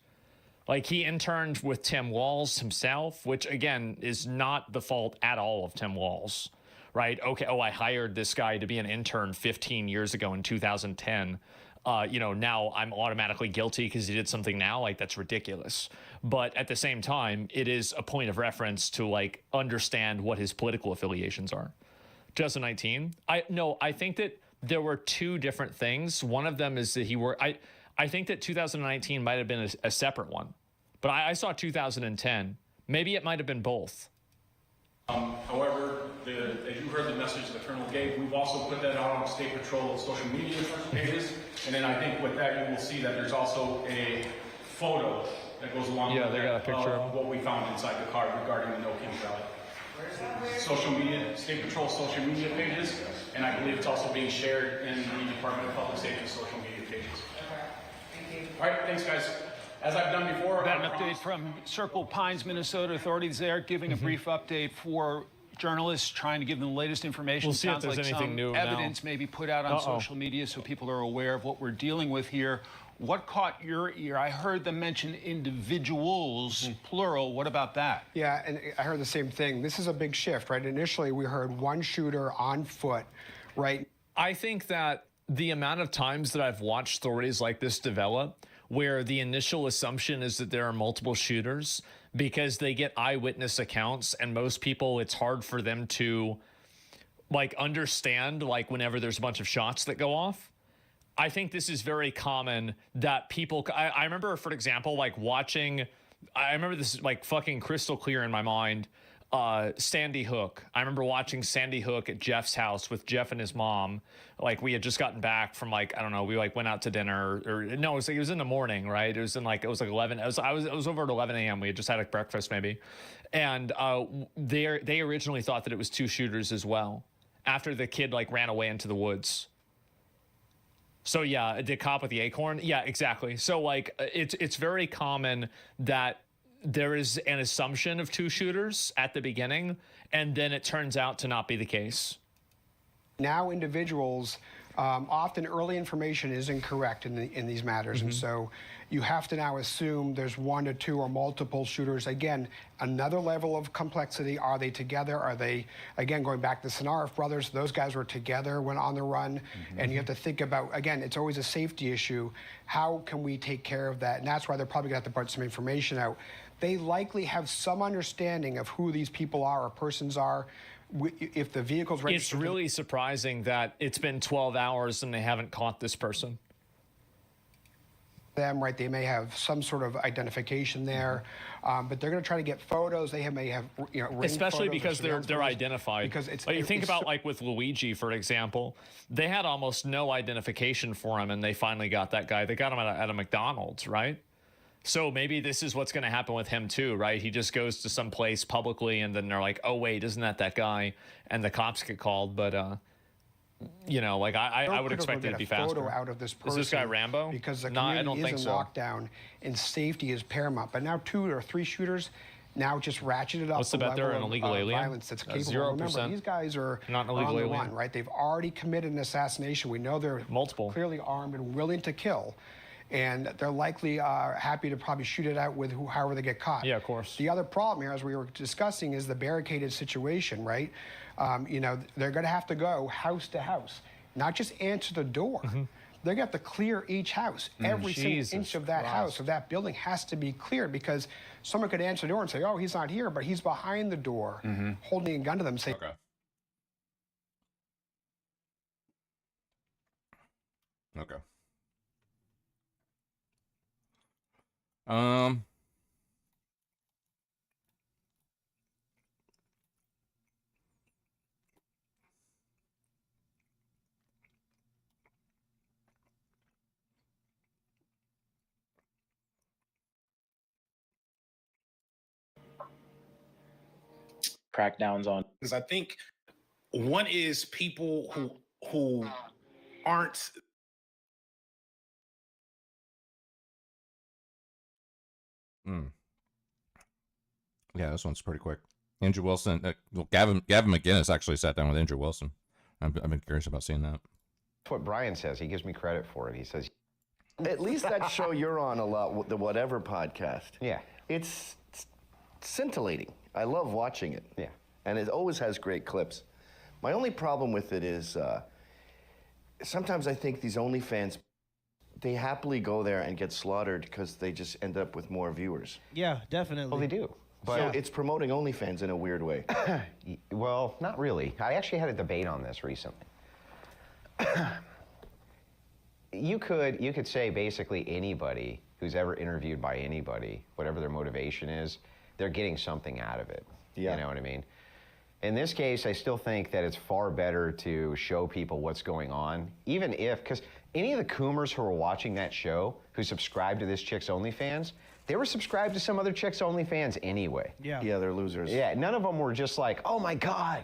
Like, he interned with Tim Walz himself, which, again, is not the fault at all of Tim Walz, right? Okay, I hired this guy to be an intern 15 years ago in 2010. Now I'm automatically guilty because he did something now. Like, that's ridiculous. But at the same time, it is a point of reference to like understand what his political affiliations are. 2019. I think that there were two different things. One of them is that I think that 2019 might have been a separate one, but I saw 2010. Maybe it might have been both. However, as you heard the message the Colonel gave, we've also put that out on State Patrol social media pages. And then I think with that, you will see that there's also a photo that goes along with they got a picture of what we found inside the car regarding the No Kings rally. Social media, State Patrol social media pages, and I believe it's also being shared in the Department of Public Safety social media pages. Thank you. All right, thanks guys. As I've done before, Got an update from Circle Pines, Minnesota authorities there, giving a brief update for journalists, trying to give them the latest information. We'll see if Sounds there's like anything some new evidence now. may be put out on social media so people are aware of what we're dealing with here. What caught your ear? I heard them mention individuals, plural. What about that? Yeah, and I heard the same thing. This is a big shift, right? Initially, we heard one shooter on foot, right? I think that the amount of times that I've watched stories like this develop, where the initial assumption is that there are multiple shooters because they get eyewitness accounts, and most people, it's hard for them to like understand like whenever there's a bunch of shots that go off. I think this is very common that people, I remember, for example, like watching, I remember this like fucking crystal clear in my mind, Sandy Hook. I remember watching Sandy Hook at Jeff's house with Jeff and his mom. Like we had just gotten back from like, I don't know, we like went out to dinner or no, it was in the morning, right? It was like 11. It was over at 11 a.m. We had just had like breakfast maybe. And they originally thought that it was two shooters as well after the kid like ran away into the woods. So yeah, the cop with the acorn. Yeah, exactly. So like it's very common that there is an assumption of two shooters at the beginning, and then it turns out to not be the case. Now individuals, often early information is incorrect in these matters, and so you have to now assume there's one or two or multiple shooters. Again, another level of complexity. Are they together? Are they, again, going back to the Sanarif brothers, those guys were together when on the run, and you have to think about, again, it's always a safety issue. How can we take care of that? And that's why they're probably going to have to put some information out. They likely have some understanding of who these people are or persons are. If the vehicle's registered. It's really surprising that it's been 12 hours and they haven't caught this person. Them, right? They may have some sort of identification there, but they're going to try to get photos. They may have, you know, especially because they're identified. Because it's like you think about like with Luigi, for example, they had almost no identification for him, and they finally got that guy. They got him at a McDonald's, right? So maybe this is what's going to happen with him too, right? He just goes to some place publicly, and then they're like, "Oh wait, isn't that guy?" And the cops get called. But you know, like I would expect it to be faster. Photo out of this person, is this guy Rambo? Because the no, I don't community think is so. in lockdown, and safety is paramount. But now 2 or 3 shooters, now just ratcheted up What's the bet they're an illegal alien? Violence that's capable. 0%. Remember, these guys are not an illegal on the alien, run, right? They've already committed an assassination. We know they're multiple, clearly armed and willing to kill. And they're likely happy to probably shoot it out with however they get caught. Yeah, of course. The other problem here, as we were discussing, is the barricaded situation, right? You know, they're going to have to go house to house, not just answer the door. They're going to have to clear each house. Every single inch of that house, of that building, has to be cleared because someone could answer the door and say, "Oh, he's not here," but he's behind the door, holding a gun to them, saying, Okay. Crackdowns on, because I think one is people who aren't Yeah, this one's pretty quick. Andrew Wilson, well, Gavin McGinnis actually sat down with Andrew Wilson. I've been curious about seeing that. That's what Brian says. He gives me credit for it. He says, at least that show you're on a lot, the Whatever podcast. Yeah. It's scintillating. I love watching it. Yeah. And it always has great clips. My only problem with it is sometimes I think these OnlyFans, they happily go there and get slaughtered because they just end up with more viewers. Yeah, definitely. Well, they do. But it's promoting OnlyFans in a weird way. Well, not really. I actually had a debate on this recently. You could say basically anybody who's ever interviewed by anybody, whatever their motivation is, they're getting something out of it. Yeah. You know what I mean? In this case, I still think that it's far better to show people what's going on, even if, because any of the Coomers who are watching that show, who subscribe to this chick's OnlyFans, they were subscribed to some other chick's OnlyFans anyway. Yeah, they're losers. Yeah, none of them were just like, oh my God,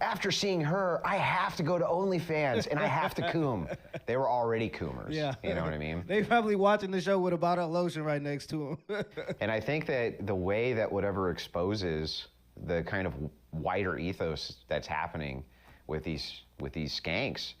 after seeing her, I have to go to OnlyFans and I have to coom. They were already Coomers. Yeah. You know what I mean? They probably watching the show with a bottle of lotion right next to them. And I think that the way that whatever exposes the kind of wider ethos that's happening with these skanks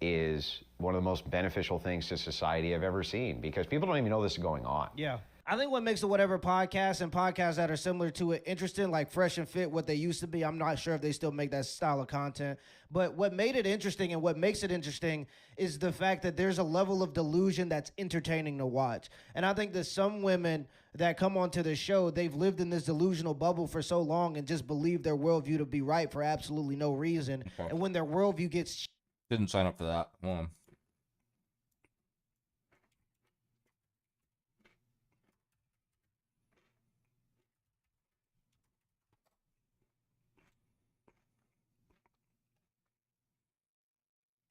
is one of the most beneficial things to society I've ever seen, because people don't even know this is going on. Yeah. I think what makes the whatever podcast and podcasts that are similar to it interesting, like Fresh and Fit, what they used to be. I'm not sure if they still make that style of content. But what made it interesting and what makes it interesting is the fact that there's a level of delusion that's entertaining to watch. And I think that some women that come onto the show, they've lived in this delusional bubble for so long and just believe their worldview to be right for absolutely no reason. Okay. And when their worldview gets... Didn't sign up for that. Hold on.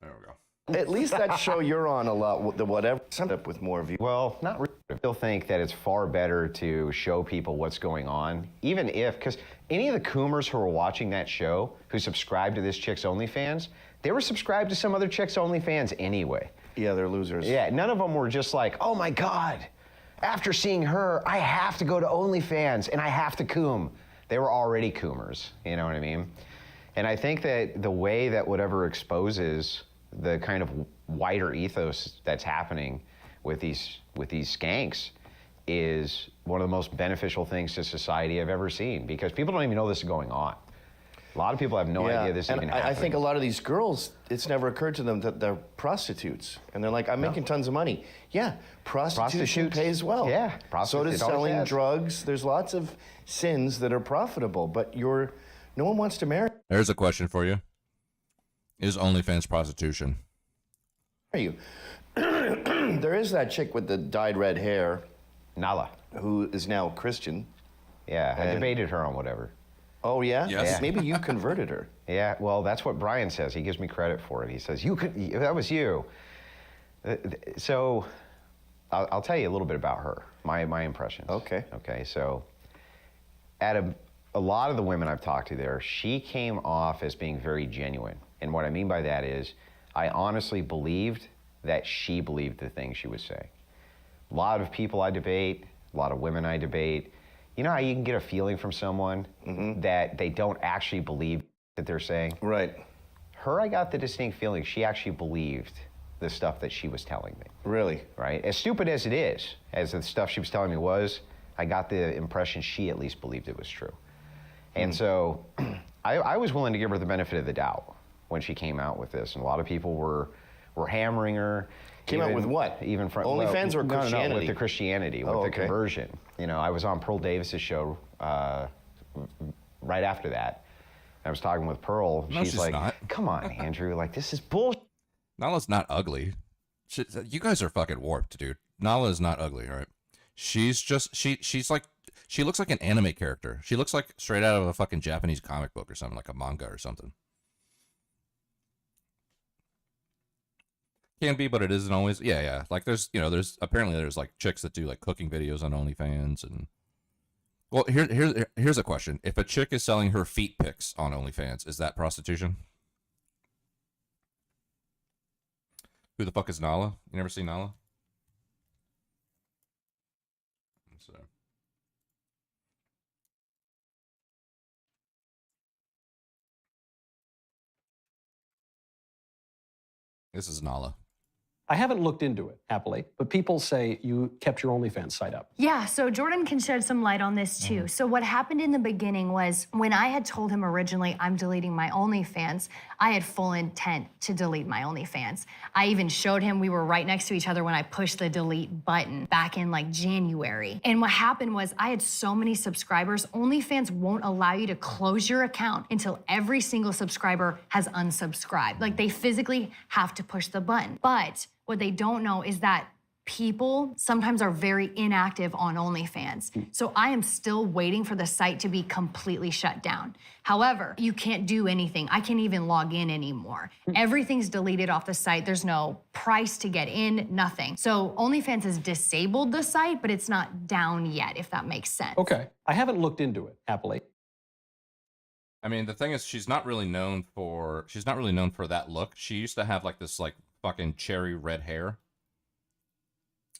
There we go. At least that show you're on a lot, the whatever, up with more views. Well, not really. I still think that it's far better to show people what's going on, even if, because any of the Coomers who are watching that show, who subscribe to this chick's OnlyFans, they were subscribed to some other chick's OnlyFans anyway. Yeah, they're losers. Yeah, none of them were just like, oh my God, after seeing her, I have to go to OnlyFans and I have to coom. They were already Coomers, you know what I mean? And I think that the way that whatever exposes the kind of wider ethos that's happening with these skanks is one of the most beneficial things to society I've ever seen, because people don't even know this is going on. A lot of people have no idea this is even happening. I think a lot of these girls, it's never occurred to them that they're prostitutes. And they're like, I'm making tons of money. Yeah, prostitution pays well. Yeah, so does selling drugs. There's lots of sins that are profitable, but no one wants to marry There's a question for you. Is OnlyFans prostitution? you. There is that chick with the dyed red hair, Nala, who is now Christian. Yeah, I debated her on whatever. Oh, yeah? Yes. Maybe you converted her. Yeah, well, that's what Brian says. He gives me credit for it. He says, that was you. So I'll tell you a little bit about her, my impressions. Okay. Okay, so at a lot of the women I've talked to there, she came off as being very genuine. And what I mean by that is, I honestly believed that she believed the things she was saying. A lot of people I debate, a lot of women I debate, you know how you can get a feeling from someone that they don't actually believe that they're saying? Right. Her, I got the distinct feeling she actually believed the stuff that she was telling me. Really? Right? As stupid as it is, as the stuff she was telling me was, I got the impression she at least believed it was true. And so I was willing to give her the benefit of the doubt when she came out with this. And a lot of people were hammering her. Came out with what? Even from OnlyFans or Christianity? No, with the Christianity, with the conversion. You know, I was on Pearl Davis's show right after that. I was talking with Pearl. No, she's like, not. come on, Andrew, like, this is bullshit. Nala's not ugly. You guys are fucking warped, dude. Nala is not ugly, all right? She's just, she's like, she looks like an anime character. She looks like straight out of a fucking Japanese comic book or something, like a manga or something. Can be, but it isn't always. Yeah. Like there's apparently there's like chicks that do like cooking videos on OnlyFans and. Well, here's a question: if a chick is selling her feet pics on OnlyFans, is that prostitution? Who the fuck is Nala? You never seen Nala? So. This is Nala. I haven't looked into it, happily, but people say you kept your OnlyFans site up. Yeah, so Jordan can shed some light on this too. So what happened in the beginning was when I had told him originally I'm deleting my OnlyFans, I had full intent to delete my OnlyFans. I even showed him, we were right next to each other when I pushed the delete button back in like January. And what happened was I had so many subscribers, OnlyFans won't allow you to close your account until every single subscriber has unsubscribed. Like they physically have to push the button. But what they don't know is that people sometimes are very inactive on OnlyFans. So I am still waiting for the site to be completely shut down. However, you can't do anything. I can't even log in anymore. Everything's deleted off the site. There's no price to get in, nothing. So OnlyFans has disabled the site, but it's not down yet, if that makes sense. Okay. I haven't looked into it, happily. I mean, the thing is, she's not really known for that look. She used to have like this like fucking cherry red hair.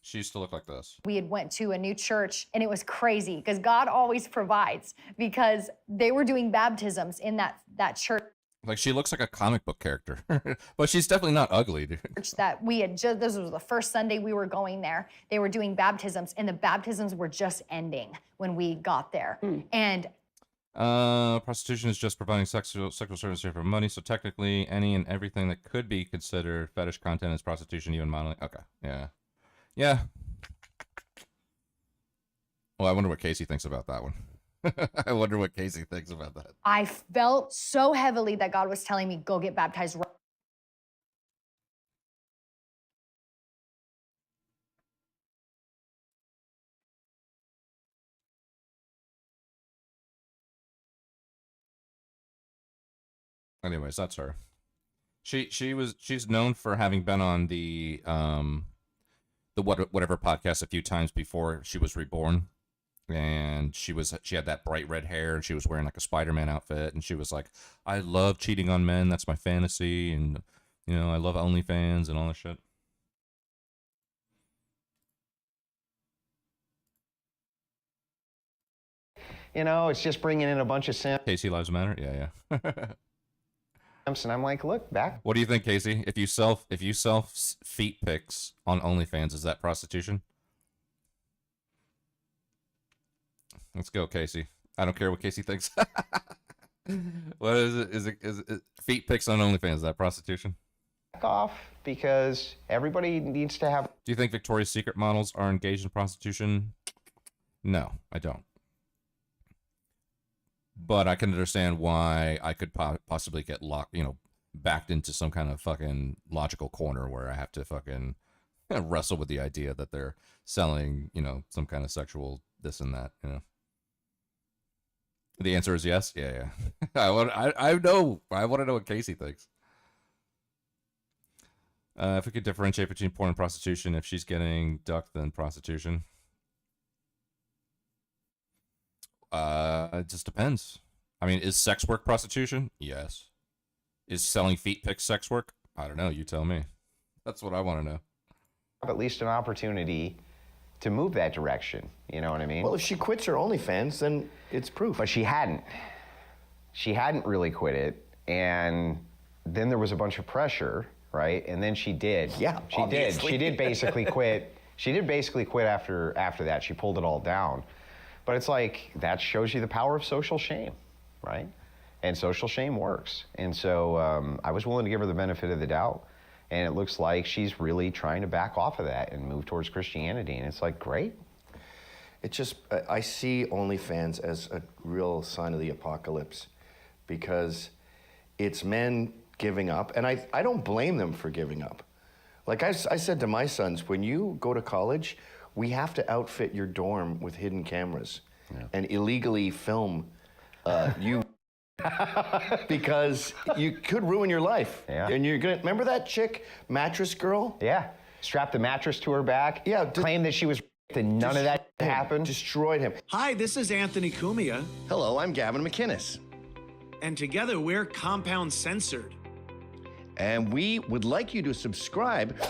She used to look like this. We had went to a new church and it was crazy because God always provides because they were doing baptisms in that church. Like she looks like a comic book character, but she's definitely not ugly, dude. That we had just, this was the first Sunday we were going there. They were doing baptisms and the baptisms were just ending when we got there. And prostitution is just providing sexual services for money, so technically any and everything that could be considered fetish content is prostitution, even modeling. Okay, yeah. Well, I wonder what Casey thinks about that one. I wonder what Casey thinks about that. I felt so heavily that God was telling me, go get baptized. Anyways, that's her. She's known for having been on the whatever podcast a few times before she was reborn, and she had that bright red hair and she was wearing like a Spider-Man outfit and she was like, I love cheating on men, that's my fantasy, and you know I love OnlyFans and all that shit. You know, it's just bringing in a bunch of simps. Casey Lives Matter, yeah. And I'm like, look, back. What do you think, Casey? If you sell feet pics on OnlyFans, is that prostitution? Let's go, Casey. I don't care what Casey thinks. What is it? Is it feet pics on OnlyFans? Is that prostitution? Back off, because everybody needs to have. Do you think Victoria's Secret models are engaged in prostitution? No, I don't. But I can understand why I could possibly get locked, backed into some kind of fucking logical corner where I have to fucking wrestle with the idea that they're selling, some kind of sexual this and that, The answer is yes. Yeah. I want to know what Casey thinks. If we could differentiate between porn and prostitution, if she's getting ducked, then prostitution. It just depends. I mean, is sex work prostitution? Yes. Is selling feet pics sex work? I don't know. You tell me. That's what I want to know. At least an opportunity to move that direction. You know what I mean? Well, if she quits her OnlyFans, then it's proof. But she hadn't. She hadn't really quit it, and then there was a bunch of pressure, right? And then she did. Yeah, she obviously. did. She did basically quit. She did basically quit after that. She pulled it all down. But it's like, that shows you the power of social shame, right? And social shame works. And so I was willing to give her the benefit of the doubt. And it looks like she's really trying to back off of that and move towards Christianity. And it's like, great. I see OnlyFans as a real sign of the apocalypse, because it's men giving up. And I don't blame them for giving up. Like I said to my sons, when you go to college, we have to outfit your dorm with hidden cameras and illegally film you because you could ruin your life. Yeah. And you're gonna remember that chick, mattress girl? Yeah. Strapped the mattress to her back. Yeah. Claimed that she was and none of that happened. Destroyed him. Hi, this is Anthony Cumia. Hello, I'm Gavin McInnes. And together we're Compound Censored. And we would like you to subscribe.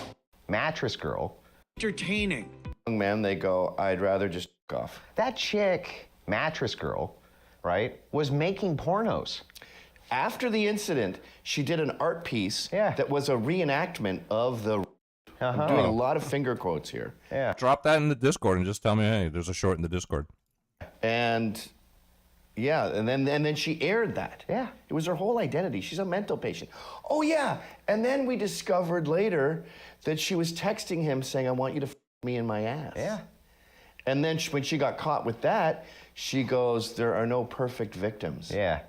Mattress Girl. Entertaining. Young men, they go, I'd rather just off. That chick, Mattress Girl, right, was making pornos. After the incident, she did an art piece that was a reenactment of the... I'm doing a lot of finger quotes here. Yeah. Drop that in the Discord and just tell me, hey, there's a short in the Discord. And yeah, and then she aired that. Yeah. It was her whole identity. She's a mental patient. Oh yeah. And then we discovered later that she was texting him saying, I want you to f me in my ass. Yeah. And then when she got caught with that, she goes, there are no perfect victims. Yeah.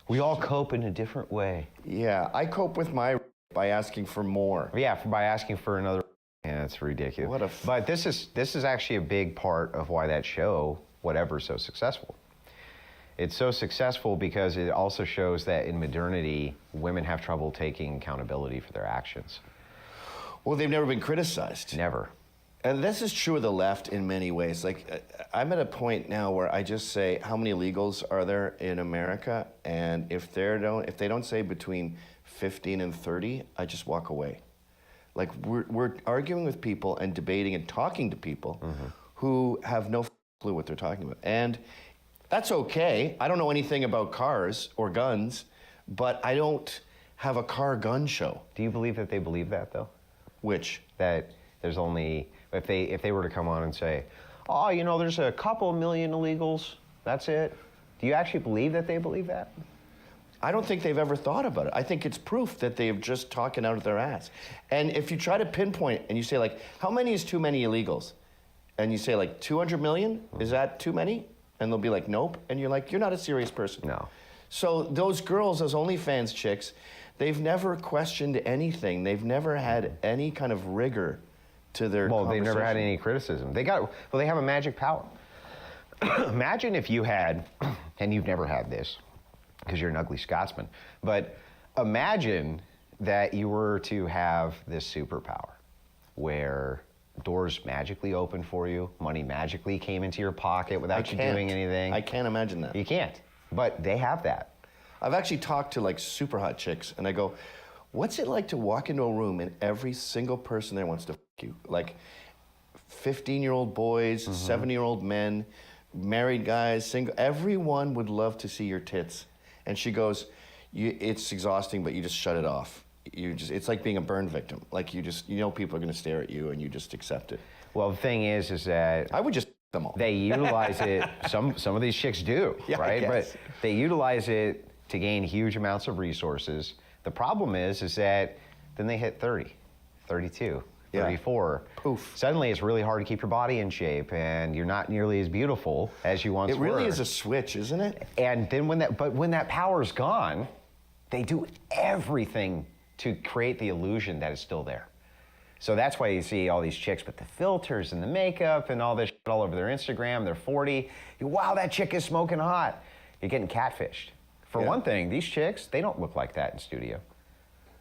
We all cope in a different way. Yeah, I cope with my by asking for more. Yeah, by asking for another. Yeah, it's ridiculous. What a but this is actually a big part of why that show, whatever, is so successful. It's so successful because it also shows that in modernity, women have trouble taking accountability for their actions. Well, they've never been criticized. Never. And this is true of the left in many ways. Like, I'm at a point now where I just say, how many illegals are there in America? And if they don't say between 15 and 30, I just walk away. Like, we're arguing with people and debating and talking to people who have no clue what they're talking about. And that's okay. I don't know anything about cars or guns, but I don't have a car-gun show. Do you believe that they believe that, though? Which? That there's only, if they were to come on and say, oh, you know, there's a couple million illegals, that's it. Do you actually believe that they believe that? I don't think they've ever thought about it. I think it's proof that they're just talking out of their ass. And if you try to pinpoint and you say, like, how many is too many illegals? And you say, like, 200 million? Is that too many? And they'll be like, nope. And you're like, you're not a serious person. No. So those girls, those OnlyFans chicks, they've never questioned anything. They've never had any kind of rigor to their they've never had any criticism. They have a magic power. Imagine if you had, and you've never had this, because you're an ugly Scotsman, but imagine that you were to have this superpower where doors magically opened for you, money magically came into your pocket without you doing anything. I can't imagine that. You can't, but they have that. I've actually talked to like super hot chicks and I go, what's it like to walk into a room and every single person there wants to f you? Like 15-year-old boys, 70-year-old men, married guys, single, everyone would love to see your tits. And she goes, it's exhausting, but you just shut it off. It's like being a burn victim. Like you know people are gonna stare at you and you just accept it. Well, the thing is that I would just them all. They utilize it, some of these chicks do, Yeah, right? But they utilize it to gain huge amounts of resources. The problem is that then they hit 30, 32, 34. Poof. Suddenly it's really hard to keep your body in shape and you're not nearly as beautiful as you once were. It really is a switch, isn't it? And then when that power's gone, they do everything to create the illusion that it's still there. So that's why you see all these chicks with the filters and the makeup and all this shit all over their Instagram. They're 40. Wow, that chick is smoking hot. You're getting catfished. For one thing, these chicks, they don't look like that in studio.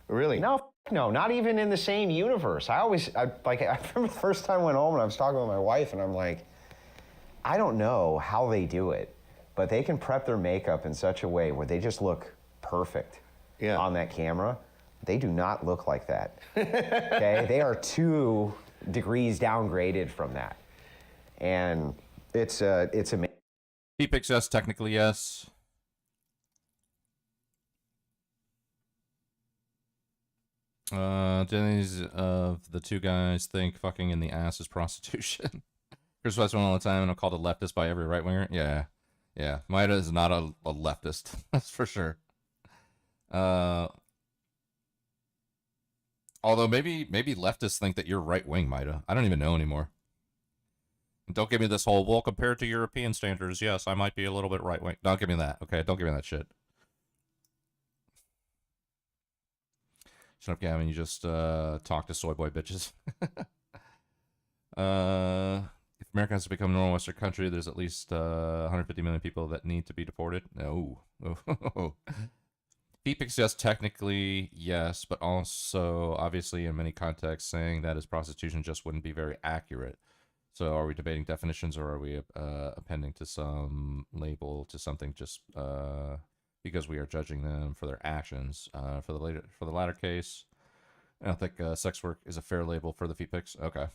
Really? No, not even in the same universe. I remember the first time I went home and I was talking with my wife and I'm like, I don't know how they do it, but they can prep their makeup in such a way where they just look perfect on that camera. They do not look like that. Okay, they are 2 degrees downgraded from that, and it's amazing. He picks yes, technically yes. Jenny's of the 2 guys think fucking in the ass is prostitution. Chris West one all the time, and I'm called a leftist by every right winger. Yeah. Maida is not a leftist. That's for sure. Although maybe leftists think that you're right wing, Maida. I don't even know anymore. Don't give me this whole, well, compared to European standards, yes, I might be a little bit right wing. Don't give me that, okay? Don't give me that shit. Shut up, Gavin. You just talk to soy boy bitches. If America has to become a normal Western country, there's at least 150 million people that need to be deported. No. He picks yes, technically yes, but also obviously in many contexts saying that as prostitution just wouldn't be very accurate. So are we debating definitions, or are we appending to some label to something just because we are judging them for their actions? For the latter case, I don't think sex work is a fair label for the feet pics. Okay.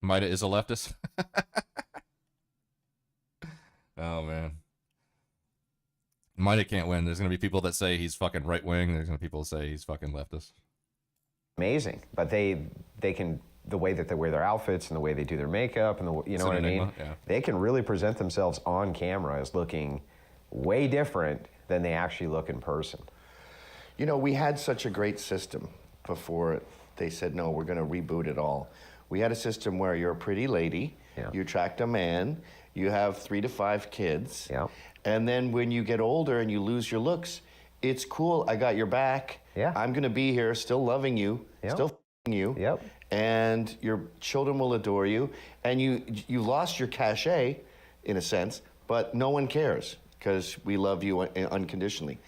Maida is a leftist. Oh man. Almighty can't win. There's going to be people that say he's fucking right wing. There's going to be people that say he's fucking leftist. Amazing, but they can, the way that they wear their outfits and the way they do their makeup and the, you know what I mean? Yeah. They can really present themselves on camera as looking way different than they actually look in person. You know, we had such a great system before they said, no, we're going to reboot it all. We had a system where you're a pretty lady, you attract a man, you have 3 to 5 kids, and then when you get older and you lose your looks, it's cool, I got your back, I'm going to be here still loving you, still f***ing you, and your children will adore you, and you lost your cachet, in a sense, but no one cares because we love you unconditionally.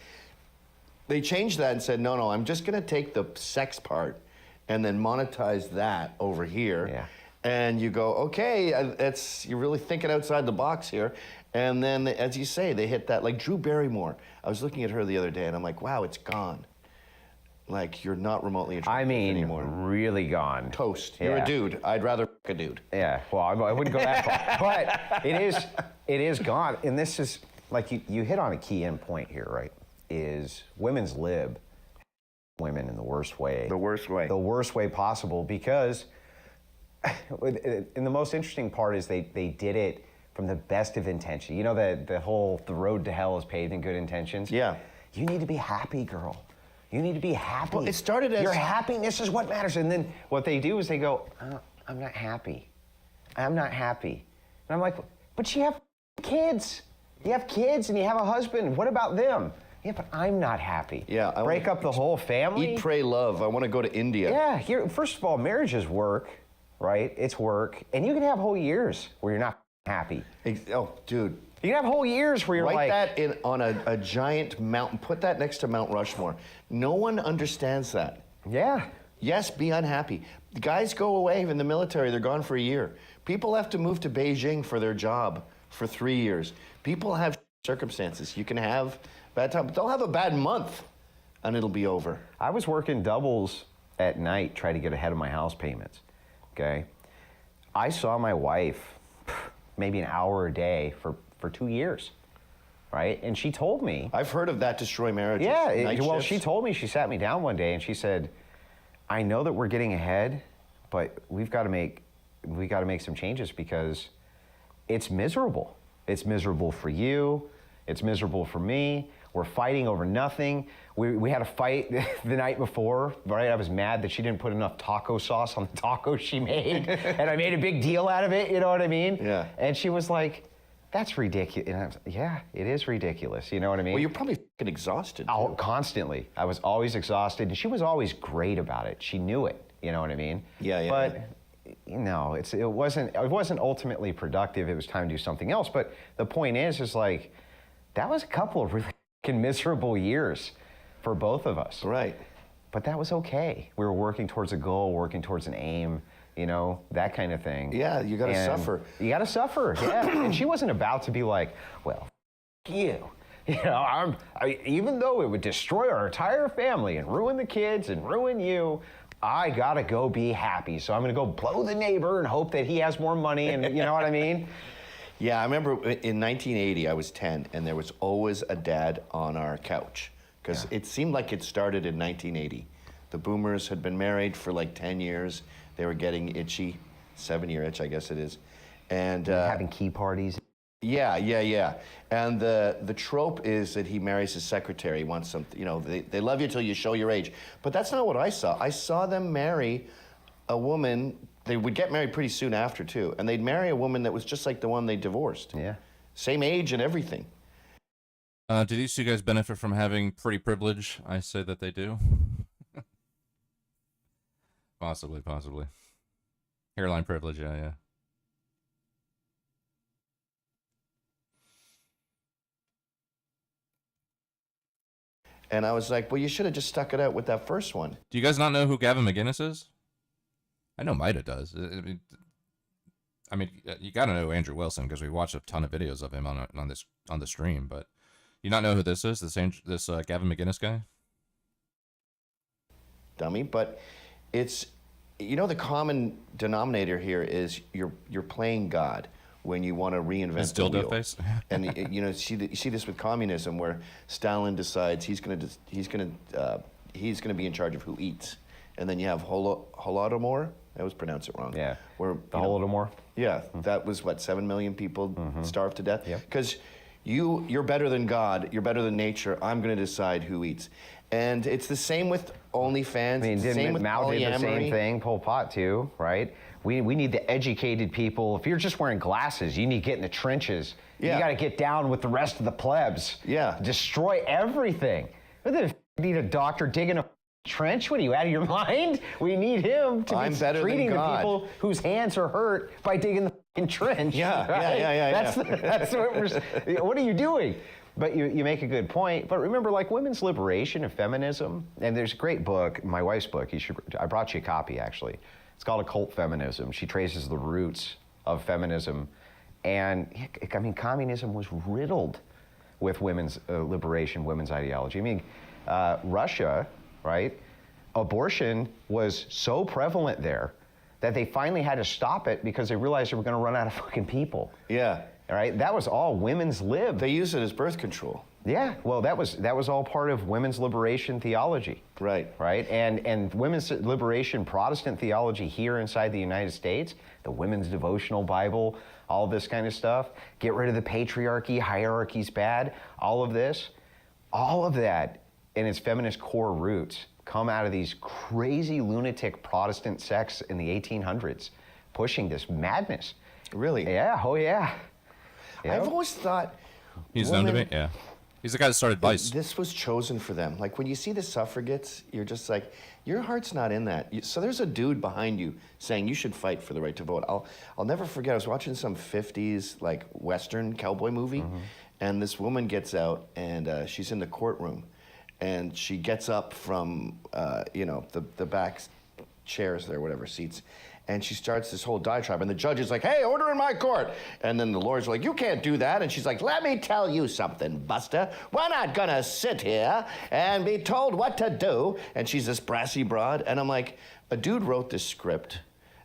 They changed that and said, no, I'm just going to take the sex part and then monetize that over here. And you go, okay, you're really thinking outside the box here. And then, as you say, they hit that, like Drew Barrymore. I was looking at her the other day, and I'm like, wow, it's gone. Like, you're not remotely attractive anymore. Really gone. Toast. You're a dude. I'd rather f*** a dude. Yeah, well, I wouldn't go that far. But it is gone. And this is, like, you hit on a key end point here, right? Is women's lib women in the worst way. The worst way. The worst way possible, because and the most interesting part is they did it from the best of intention. You know, the road to hell is paved in good intentions? Yeah. You need to be happy, girl. You need to be happy. Well, it started as... Your happiness is what matters. And then what they do is they go, I'm not happy. I'm not happy. And I'm like, but you have kids. You have kids and you have a husband. What about them? Yeah, but I'm not happy. Yeah, break up the whole family. Eat, pray, love. I want to go to India. Yeah, first of all, marriage is work, right? It's work. And you can have whole years where you're not happy. Oh, dude. You can have whole years where you're Write like... that on a giant mountain. Put that next to Mount Rushmore. No one understands that. Yeah. Yes, be unhappy. Guys go away in the military. They're gone for a year. People have to move to Beijing for their job for 3 years. People have circumstances. You can have bad time, but they'll have a bad month and it'll be over. I was working doubles at night trying to get ahead of my house payments, okay? I saw my wife maybe an hour a day for 2 years, right? And she told me... I've heard of that destroy marriages. Yeah, well, she told me, she sat me down one day and she said, I know that we're getting ahead, but we've got to make some changes because it's miserable. It's miserable for you. It's miserable for me. We're fighting over nothing. We had a fight the night before, right? I was mad that she didn't put enough taco sauce on the tacos she made, and I made a big deal out of it, you know what I mean? Yeah. And she was like, that's ridiculous. And I was like, yeah, it is ridiculous, you know what I mean? Well, you're probably fucking exhausted. Oh, constantly. I was always exhausted, and she was always great about it. She knew it, you know what I mean? Yeah. But, no, it wasn't ultimately productive. It was time to do something else. But the point is like, that was a couple of really miserable years for both of us. Right. But that was okay. We were working towards a goal, working towards an aim, you know, that kind of thing. Yeah, you got to suffer. You got to suffer, yeah. And she wasn't about to be like, well, you. You know, even though it would destroy our entire family and ruin the kids and ruin you, I got to go be happy. So I'm going to go blow the neighbor and hope that he has more money and you know what I mean? Yeah, I remember in 1980, I was 10, and there was always a dad on our couch, because it seemed like it started in 1980. The boomers had been married for like 10 years. They were getting itchy, 7-year itch, I guess it is. And having key parties. Yeah. And the trope is that he marries his secretary. He wants something, you know, they love you till you show your age. But that's not what I saw. I saw them marry a woman. They would get married pretty soon after, too. And they'd marry a woman that was just like the one they divorced. Yeah. Same age and everything. Do these two guys benefit from having pretty privilege? I say that they do. Possibly. Hairline privilege, yeah. And I was like, well, you should have just stuck it out with that first one. Do you guys not know who Gavin McInnes is? I know Maida does. I mean, you got to know Andrew Wilson because we watched a ton of videos of him on the stream. But you not know who this is? This Gavin McInnes guy? Dummy, but it's, you know, the common denominator here is you're playing God. when you want to reinvent His the dildo wheel. face. And you know, you see this with communism, where Stalin decides he's going to be in charge of who eats, and then you have Holodomor. I always pronounce it wrong. Yeah. Where The Holodomor. Yeah, that was what 7 million people starved to death. Because you're better than God. You're better than nature. I'm going to decide who eats. And it's the same with OnlyFans. I mean, it's the same with Mao did the same polyamory. thing, Pol Pot too, right? We need the educated people. If you're just wearing glasses, you need to get in the trenches. Yeah. You got to get down with the rest of the plebs. Yeah. Destroy everything. What the need a doctor digging a trench? What are you, out of your mind? We need him to I'm be better than treating the God. people whose hands are hurt by digging the fucking trench. Yeah, right? yeah. That's what we're. What are you doing? But you make a good point. But remember, like women's liberation and feminism, and there's a great book, my wife's book. I brought you a copy actually. It's called Occult Feminism. She traces the roots of feminism, and I mean, communism was riddled with women's liberation, women's ideology. I mean, Russia, right? Abortion was so prevalent there that they finally had to stop it because they realized they were going to run out of fucking people. Yeah. All right, that was all women's lib. They used it as birth control. Yeah, well, that was all part of women's liberation theology. Right. Right, and women's liberation Protestant theology here inside the United States, the women's devotional Bible, all this kind of stuff. Get rid of the patriarchy, hierarchy's bad. All of that, in its feminist core roots, come out of these crazy lunatic Protestant sects in the 1800s, pushing this madness. Really? Yeah. Oh yeah. I've always thought He's known to be, yeah. He's the guy that started Vice. This was chosen for them. Like when you see the suffragettes, you're just like, your heart's not in that. So there's a dude behind you saying you should fight for the right to vote. I'll never forget. I was watching some 50s like Western cowboy movie, and this woman gets out and she's in the courtroom, and she gets up from the back chairs there, whatever seats. And she starts this whole diatribe, and the judge is like, hey, order in my court. And then the lawyers are like, you can't do that. And she's like, let me tell you something, Buster. We're not gonna sit here and be told what to do. And she's this brassy broad. And I'm like, a dude wrote this script.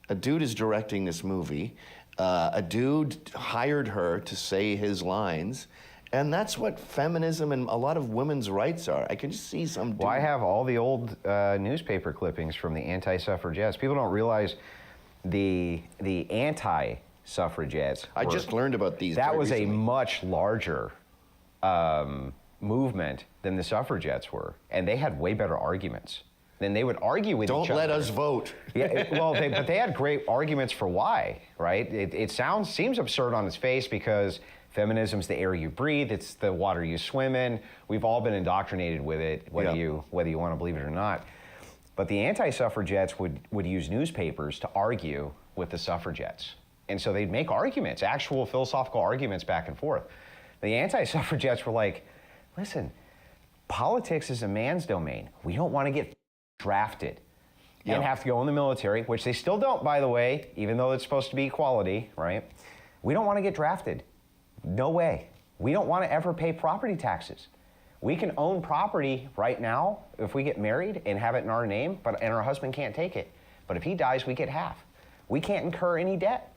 A dude is directing this movie. A dude hired her to say his lines. And that's what feminism and a lot of women's rights are. I can just see some dude. Well, I have all the old newspaper clippings from the anti-suffragettes. People don't realize the anti-suffragettes. I just learned about these. That was recently. a much larger movement than the suffragettes were, and they had way better arguments. Then they would argue with each other. Don't let us vote. Yeah, but they had great arguments for why, right? It seems absurd on its face because feminism's the air you breathe, it's the water you swim in. We've all been indoctrinated with it, whether you want to believe it or not. But the anti-suffragettes would use newspapers to argue with the suffragettes. And so they'd make arguments, actual philosophical arguments back and forth. The anti-suffragettes were like, listen, politics is a man's domain. We don't want to get drafted and have to go in the military, which they still don't, by the way, even though it's supposed to be equality, right? We don't want to get drafted. No way. We don't want to ever pay property taxes. We can own property right now if we get married and have it in our name, and our husband can't take it. But if he dies, we get half. We can't incur any debt.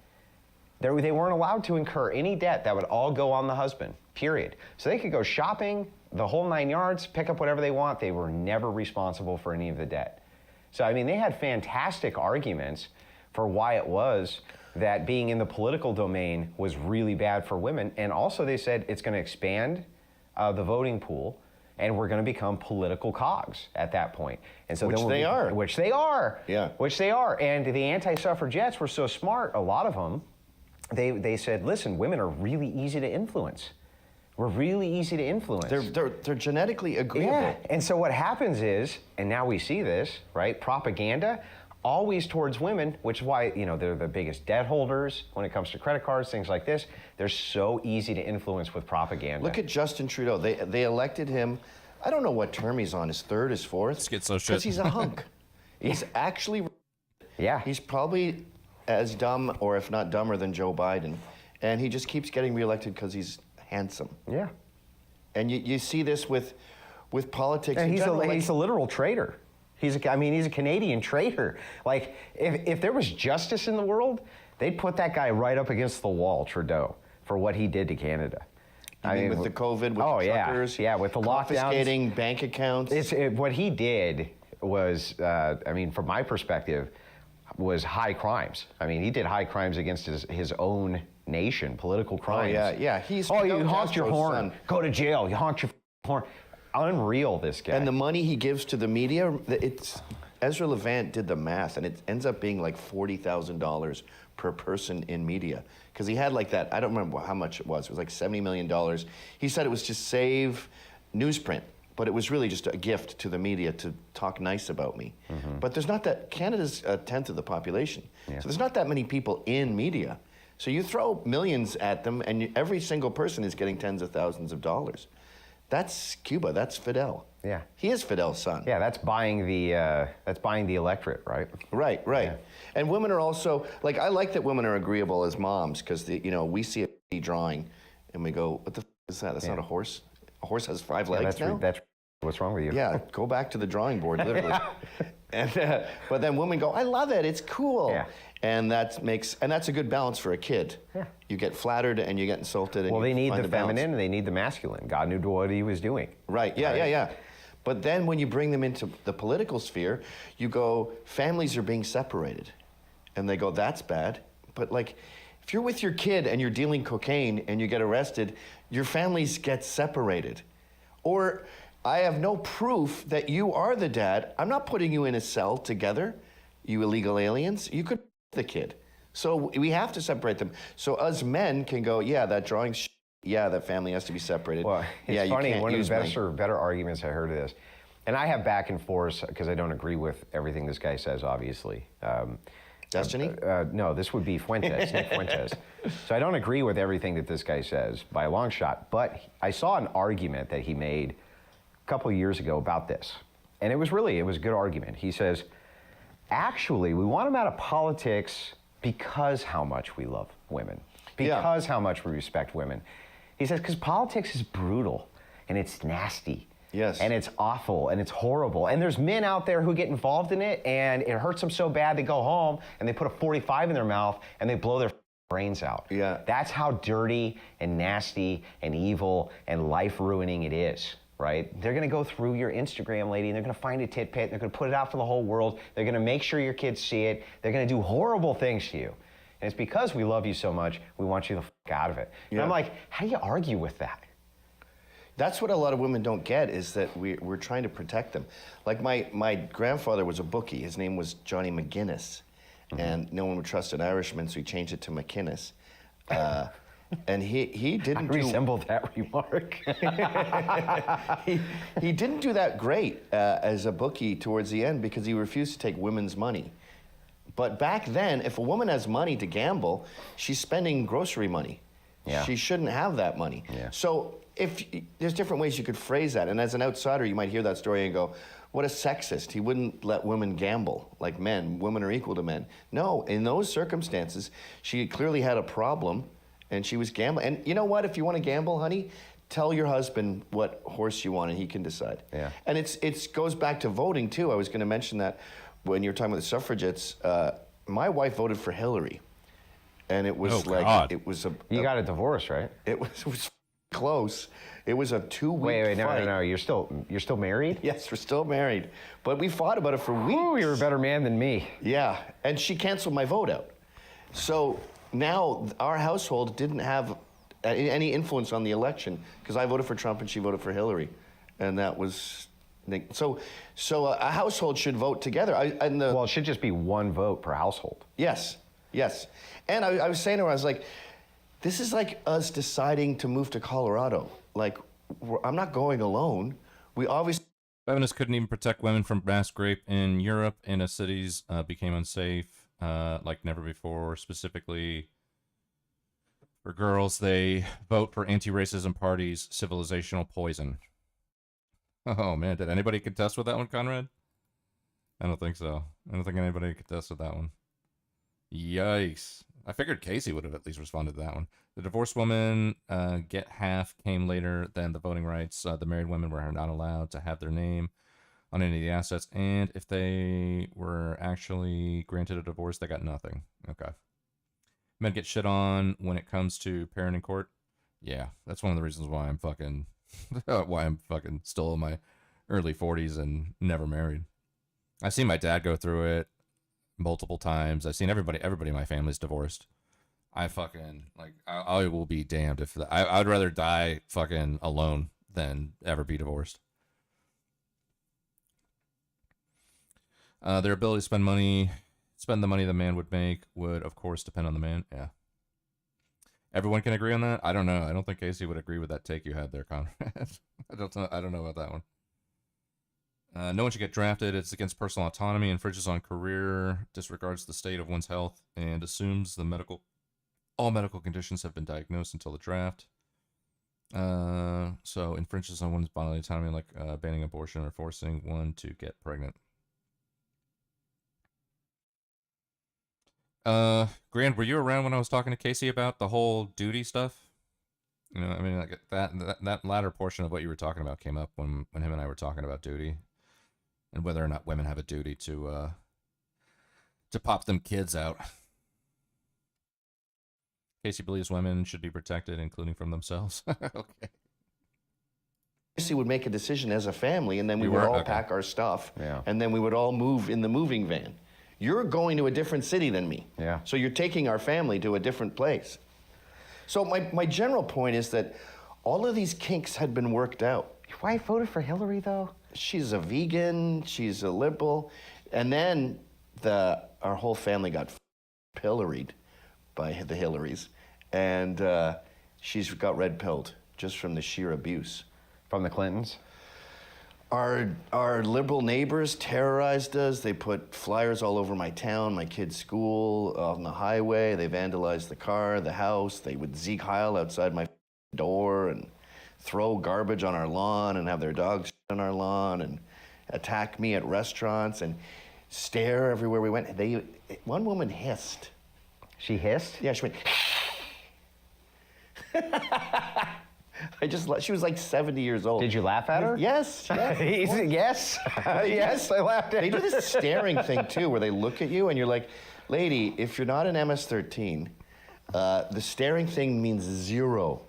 They weren't allowed to incur any debt. That would all go on the husband, period. So they could go shopping, the whole 9 yards, pick up whatever they want. They were never responsible for any of the debt. So, I mean, they had fantastic arguments for why it was that being in the political domain was really bad for women. And also they said it's going to expand the voting pool, and we're going to become political cogs at that point. And so Which they are. Which they are. Yeah. Which they are. And the anti-suffragettes were so smart, a lot of them, they said, listen, women are really easy to influence. We're really easy to influence. They're genetically agreeable. Yeah. And so what happens is, and now we see this, right? Propaganda, always towards women, which is why, they're the biggest debt holders when it comes to credit cards, things like this. They're so easy to influence with propaganda. Look at Justin Trudeau. They elected him, I don't know what term he's on, his third, his fourth? Schizo shit. Because he's a hunk. He's actually... Yeah. He's probably as dumb, or if not dumber, than Joe Biden. And he just keeps getting reelected because he's handsome. Yeah. And you see this with politics And in he's general. he's a literal traitor. He's a Canadian traitor. Like, if there was justice in the world, they'd put that guy right up against the wall, Trudeau, for what he did to Canada. I mean, with the COVID, with the truckers, with the confiscating lockdowns, bank accounts. What he did was, I mean, from my perspective, was high crimes. I mean, he did high crimes against his own nation, political crimes. He's you honked your horn, son. Go to jail. You honked your horn. Unreal, this guy. And the money he gives to the media, Ezra Levant did the math, and it ends up being like $40,000 per person in media. Because he had like that, I don't remember how much it was like $70 million. He said it was to save newsprint, but it was really just a gift to the media to talk nice about me. But there's not that, Canada's a tenth of the population. So there's not that many people in media. So you throw millions at them, and every single person is getting tens of thousands of dollars. That's Cuba, that's Fidel. Yeah. He is Fidel's son. Yeah, that's buying the electorate, right? Right. Yeah. And women are also, like, I like that women are agreeable as moms, because, we see a drawing, and we go, what the f is that? That's not a horse? A horse has 5 legs now? That's what's wrong with you? Yeah, go back to the drawing board, literally. And, but then women go, I love it, it's cool. Yeah. And that's a good balance for a kid. Yeah. You get flattered and you get insulted. And they need find the balance. feminine and they need the masculine. God knew what he was doing. Right, yeah. But then when you bring them into the political sphere, you go, families are being separated. And they go, that's bad. But like, if you're with your kid and you're dealing cocaine and you get arrested, your families get separated. Or, I have no proof that you are the dad. I'm not putting you in a cell together, you illegal aliens. You could the kid. So we have to separate them. So us men can go, yeah, that drawing's that family has to be separated. Well, it's funny, one of the better arguments I heard of this, and I have back and forth because I don't agree with everything this guy says, obviously. Destiny? No, this would be Fuentes, Nick Fuentes. So I don't agree with everything that this guy says by a long shot, but I saw an argument that he made a couple of years ago about this. And it was a good argument. He says, actually, we want them out of politics because how much we love women, because how much we respect women. He says, because politics is brutal and it's nasty. Yes. And it's awful and it's horrible. And there's men out there who get involved in it and it hurts them so bad they go home and they put a 45 in their mouth and they blow their brains out. Yeah. That's how dirty and nasty and evil and life-ruining it is. Right? They're going to go through your Instagram, lady, and they're going to find a tit pit, and they're going to put it out for the whole world. They're going to make sure your kids see it. They're going to do horrible things to you. And it's because we love you so much, we want you the f out of it. And I'm like, how do you argue with that? That's what a lot of women don't get, is that we're trying to protect them. Like my grandfather was a bookie. His name was Johnny McGuinness. And no one would trust an Irishman, so he changed it to McInnes. And he didn't resemble that remark. he didn't do that great as a bookie towards the end because he refused to take women's money. But back then, if a woman has money to gamble, she's spending grocery money. Yeah. She shouldn't have that money. Yeah. So there's different ways you could phrase that. And as an outsider, you might hear that story and go, what a sexist. He wouldn't let women gamble like men. Women are equal to men. No, in those circumstances, she clearly had a problem. And she was gambling. And you know what? If you want to gamble, honey, tell your husband what horse you want and he can decide. Yeah. And it goes back to voting, too. I was going to mention that when you were talking about the suffragettes. My wife voted for Hillary. And it was it was a... You got a divorce, right? It was close. It was a 2-week fight. No. You're still married? Yes, we're still married. But we fought about it for weeks. Ooh, you're a better man than me. Yeah. And she canceled my vote out. So... Now, our household didn't have any influence on the election because I voted for Trump and she voted for Hillary. And that was... So a household should vote together. Well, it should just be one vote per household. Yes. And I was saying to her, I was like, this is like us deciding to move to Colorado. Like, I'm not going alone. We obviously... Feminists couldn't even protect women from mass rape in Europe. Inner cities became unsafe. Like never before. Specifically for girls, they vote for anti-racism parties, civilizational poison. Oh man, did anybody contest with that one, Conrad? I don't think so. I don't think anybody contested that one. Yikes. I figured Casey would have at least responded to that one. The divorced women get half came later than the voting rights. The married women were not allowed to have their name on any of the assets, and if they were actually granted a divorce, they got nothing. Okay. Men get shit on when it comes to parenting court. Yeah, that's one of the reasons why I'm fucking still in my early 40s and never married. I've seen my dad go through it multiple times. I've seen everybody in my family's divorced. I fucking I will be damned if I'd rather die fucking alone than ever be divorced. Their ability to spend the money the man would make would of course depend on the man. Yeah. Everyone can agree on that? I don't know. I don't think Casey would agree with that take you had there, Conrad. I don't know about that one. No one should get drafted. It's against personal autonomy, infringes on career, disregards the state of one's health, and assumes all medical conditions have been diagnosed until the draft. So infringes on one's bodily autonomy, like banning abortion or forcing one to get pregnant. Grand, were you around when I was talking to Casey about the whole duty stuff? You know, I mean, like that latter portion of what you were talking about came up when him and I were talking about duty and whether or not women have a duty to pop them kids out. Casey believes women should be protected, including from themselves. Okay. Casey would make a decision as a family, and then we would all pack our stuff, and then we would all move in the moving van. You're going to a different city than me. Yeah. So you're taking our family to a different place. So my general point is that all of these kinks had been worked out. Your wife voted for Hillary, though? She's a vegan, she's a liberal, and then our whole family got pilloried by the Hillarys, and she's got red-pilled just from the sheer abuse. From the Clintons? Our liberal neighbors terrorized us. They put flyers all over my town, my kid's school, on the highway. They vandalized the car, the house. They would Zeke Heil outside my door and throw garbage on our lawn and have their dogs on our lawn and attack me at restaurants and stare everywhere we went. One woman hissed. She hissed? Yeah, she went. She was like 70 years old. Did you laugh at her? Yes. Yes. Yes, I laughed at her. They do this staring thing, too, where they look at you and you're like, lady, if you're not an MS-13, the staring thing means 0.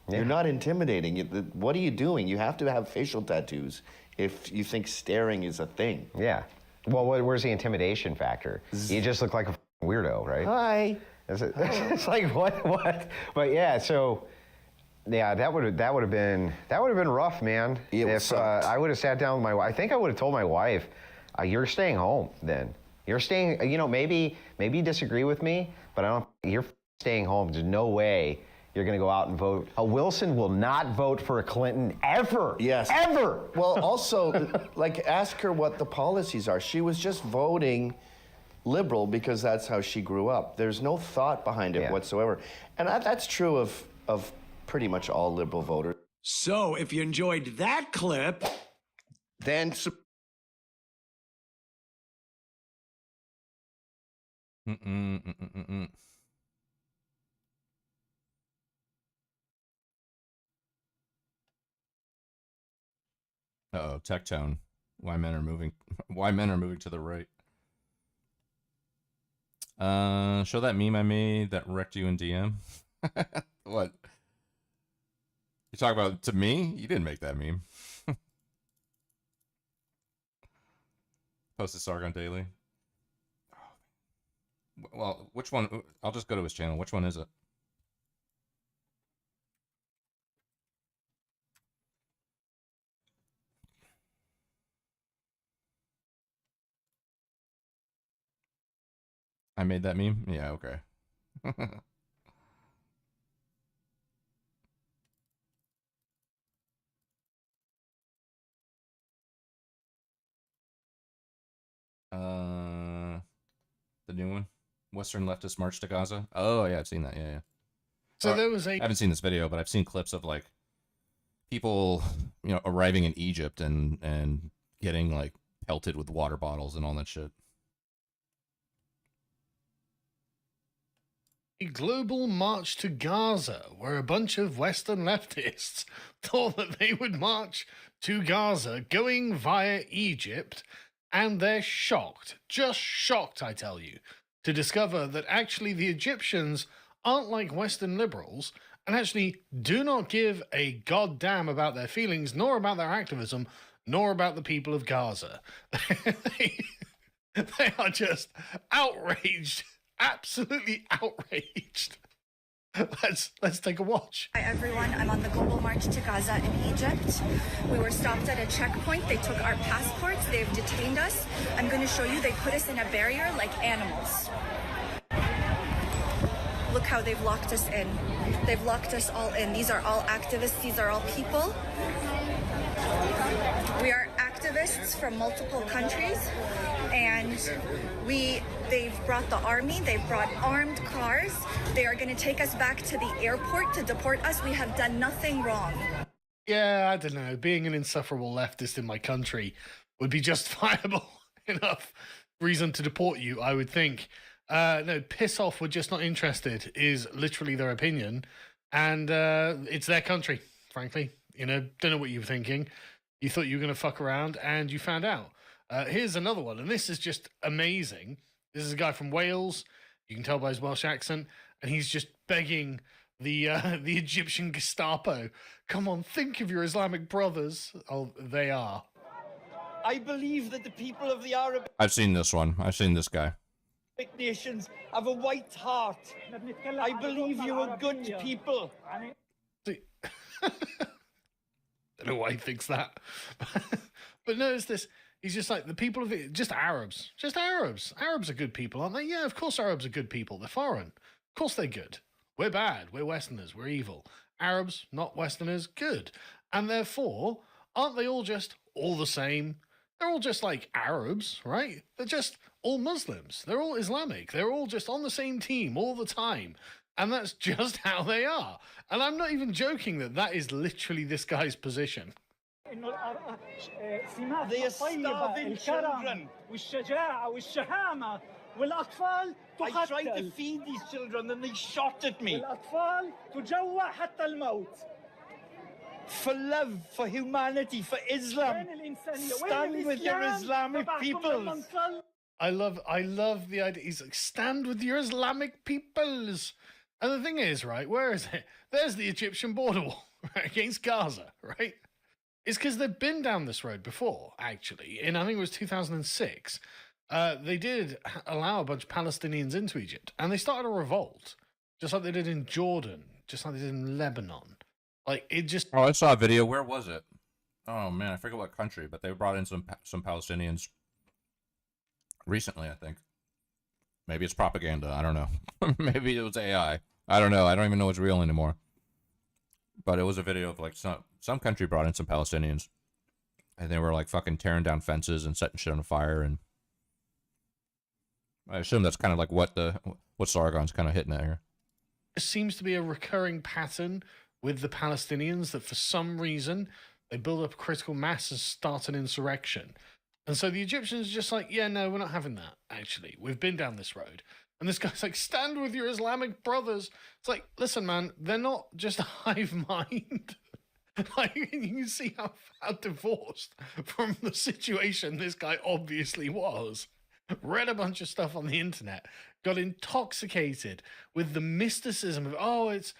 Yeah. You're not intimidating. What are you doing? You have to have facial tattoos if you think staring is a thing. Yeah. Well, where's the intimidation factor? You just look like a weirdo, right? Hi. It's like, what? But yeah, so... Yeah, that would have been rough, man. If I would have sat down with my wife, I think I would have told my wife, "You're staying home. Then you're staying. You know, maybe you disagree with me, but you're staying home. There's no way you're going to go out and vote. A Wilson will not vote for a Clinton ever. Yes, ever. Well, also, ask her what the policies are. She was just voting liberal because that's how she grew up. There's no thought behind it whatsoever, and that's true of pretty much all liberal voters. So, if you enjoyed that clip, then Uh-oh, tech tone. Why men are moving to the right. Show that meme I made that wrecked you in DM. What? You talk about to me? You didn't make that meme. Posted Sargon Daily. Well, which one? I'll just go to his channel. Which one is it? I made that meme? Yeah, okay. The new one, Western leftist march to Gaza. Oh yeah, I've seen that. Yeah. So there was I haven't seen this video, but I've seen clips of like people, arriving in Egypt and getting like pelted with water bottles and all that shit. A global march to Gaza, where a bunch of Western leftists thought that they would march to Gaza going via Egypt. And they're shocked, just shocked, I tell you, to discover that actually the Egyptians aren't like Western liberals and actually do not give a goddamn about their feelings, nor about their activism, nor about the people of Gaza. They are just outraged, absolutely outraged. Let's take a watch. Hi everyone, I'm on the global march to Gaza in Egypt. We were stopped at a checkpoint. They took our passports. They've detained us. I'm going to show you. They put us in a barrier like animals. Look how they've locked us in. They've locked us all in. These are all activists. These are all people. We are activists from multiple countries, and they've brought the army, they've brought armed cars. They are going to take us back to the airport to deport us. We have done nothing wrong. Yeah, I don't know. Being an insufferable leftist in my country would be justifiable enough reason to deport you, I would think. No, piss off, we're just not interested is literally their opinion. And it's their country, frankly. You know, don't know what you were thinking. You thought you were going to fuck around, and you found out. Here's another one, and this is just amazing. This is a guy from Wales. You can tell by his Welsh accent, and he's just begging the Egyptian Gestapo, come on, think of your Islamic brothers. Oh, they are. I believe that the people of the Arab I've seen this one. I've seen this guy. nations have a white heart. I believe you are good people. I don't know why he thinks that. But notice this. He's just like, the people of it, just Arabs. Just Arabs. Arabs are good people, aren't they? Yeah, of course Arabs are good people. They're foreign. Of course they're good. We're bad. We're Westerners. We're evil. Arabs, not Westerners, good. And therefore, aren't they all just all the same? They're all just like Arabs, right? They're just all Muslims. They're all Islamic. They're all just on the same team all the time. And that's just how they are. And I'm not even joking that is literally this guy's position. They are starving children. I tried to feed these children and they shot at me. For love, for humanity, for Islam. Stand with your Islamic peoples. I love the idea. He's like, stand with your Islamic peoples. And the thing is, right, where is it? There's the Egyptian border wall right, against Gaza, right? It's because they've been down this road before, actually. In, I think it was 2006, they did allow a bunch of Palestinians into Egypt, and they started a revolt, just like they did in Jordan, just like they did in Lebanon. Like, it just... Oh, I saw a video. Where was it? Oh, man, I forget what country, but they brought in some Palestinians recently, I think. Maybe it's propaganda. I don't know. Maybe it was AI. I don't know. I don't even know what's real anymore. But it was a video of, like, some country brought in some Palestinians. And they were, like, fucking tearing down fences and setting shit on fire. And I assume that's kind of like what Sargon's kind of hitting at here. There seems to be a recurring pattern with the Palestinians that for some reason they build up critical mass and start an insurrection. And so the Egyptians are just like, yeah, no, we're not having that, actually. We've been down this road. And this guy's like, stand with your Islamic brothers. It's like, listen, man, they're not just a hive mind. Like, you can see how divorced from the situation this guy obviously was. Read a bunch of stuff on the internet, got intoxicated with the mysticism of, oh, it's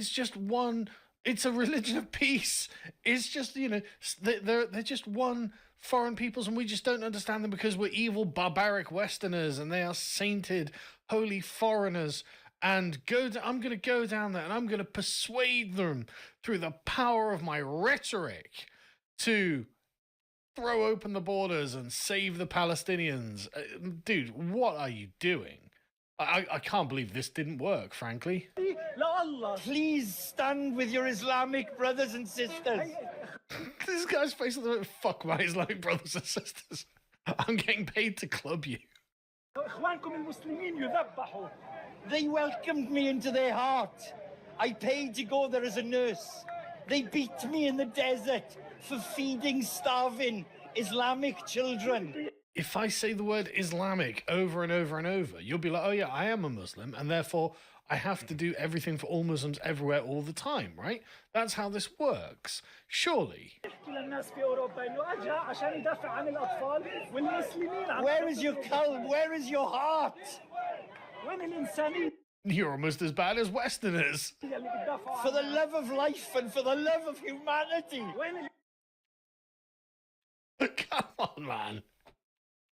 just one, it's a religion of peace. It's just, you know, they're just one foreign peoples, and we just don't understand them because we're evil, barbaric Westerners, and they are sainted, holy foreigners. And I'm going to go down there, and I'm going to persuade them through the power of my rhetoric to throw open the borders and save the Palestinians. Dude, what are you doing? I can't believe this didn't work, frankly. Please stand with your Islamic brothers and sisters. This guy's face of the fuck my Islamic brothers and sisters. I'm getting paid to club you. They welcomed me into their heart. I paid to go there as a nurse. They beat me in the desert for feeding starving Islamic children. If I say the word Islamic over and over and over, you'll be like, oh yeah, I am a Muslim, and therefore I have to do everything for all Muslims everywhere all the time, right? That's how this works. Surely. Where is your qalb? Where is your heart? You're almost as bad as Westerners. For the love of life and for the love of humanity. Come on, man.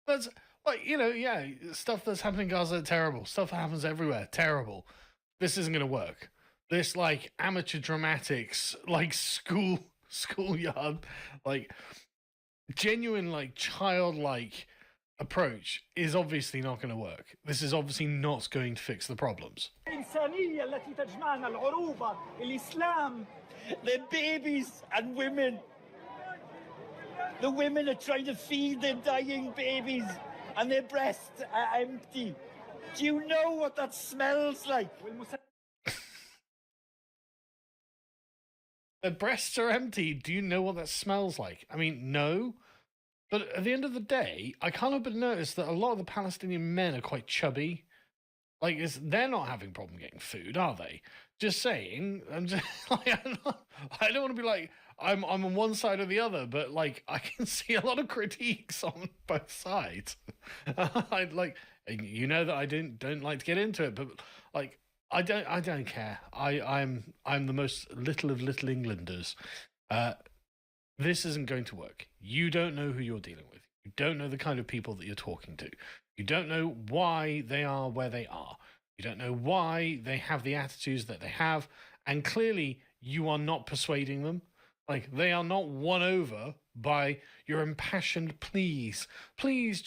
That's like, yeah, stuff that's happening in Gaza, terrible. Stuff that happens everywhere, terrible. This isn't going to work. This, like, amateur dramatics, like, schoolyard, like, genuine, like, childlike approach is obviously not going to work. This is obviously not going to fix the problems. They're babies and women. The women are trying to feed their dying babies and their breasts are empty. Do you know what that smells like? Their breasts are empty. Do you know what that smells like? I mean, no. But at the end of the day, I can't help but notice that a lot of the Palestinian men are quite chubby. Like, they're not having a problem getting food, are they? Just saying. I'm just like, I don't want to be like, I'm on one side or the other, but like, I can see a lot of critiques on both sides. I like, that I don't like to get into it, but like, I don't care. I'm the most little of little Englanders. This isn't going to work. You don't know who you're dealing with. You don't know the kind of people that you're talking to. You don't know why they are where they are. You don't know why they have the attitudes that they have. And clearly, you are not persuading them. Like, they are not won over by your impassioned pleas. Please,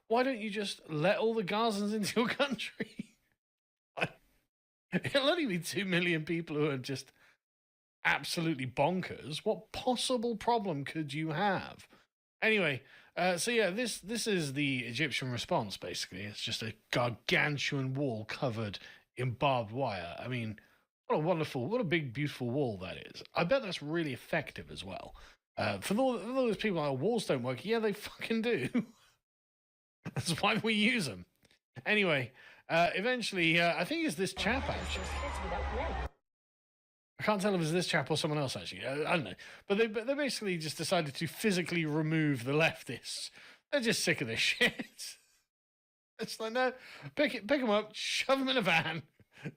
why don't you just let all the Gazans into your country? It'll only be 2 million people who are just absolutely bonkers. What possible problem could you have? Anyway, so yeah, this is the Egyptian response, basically. It's just a gargantuan wall covered in barbed wire. I mean, what a big, beautiful wall that is. I bet that's really effective as well. For all those people like, walls don't work. Yeah, they fucking do. That's why we use them. Anyway, eventually, I think it's this chap, actually. I can't tell if it's this chap or someone else, actually. I don't know. But they basically just decided to physically remove the leftists. They're just sick of this shit. It's like, no, pick them up, shove them in a van,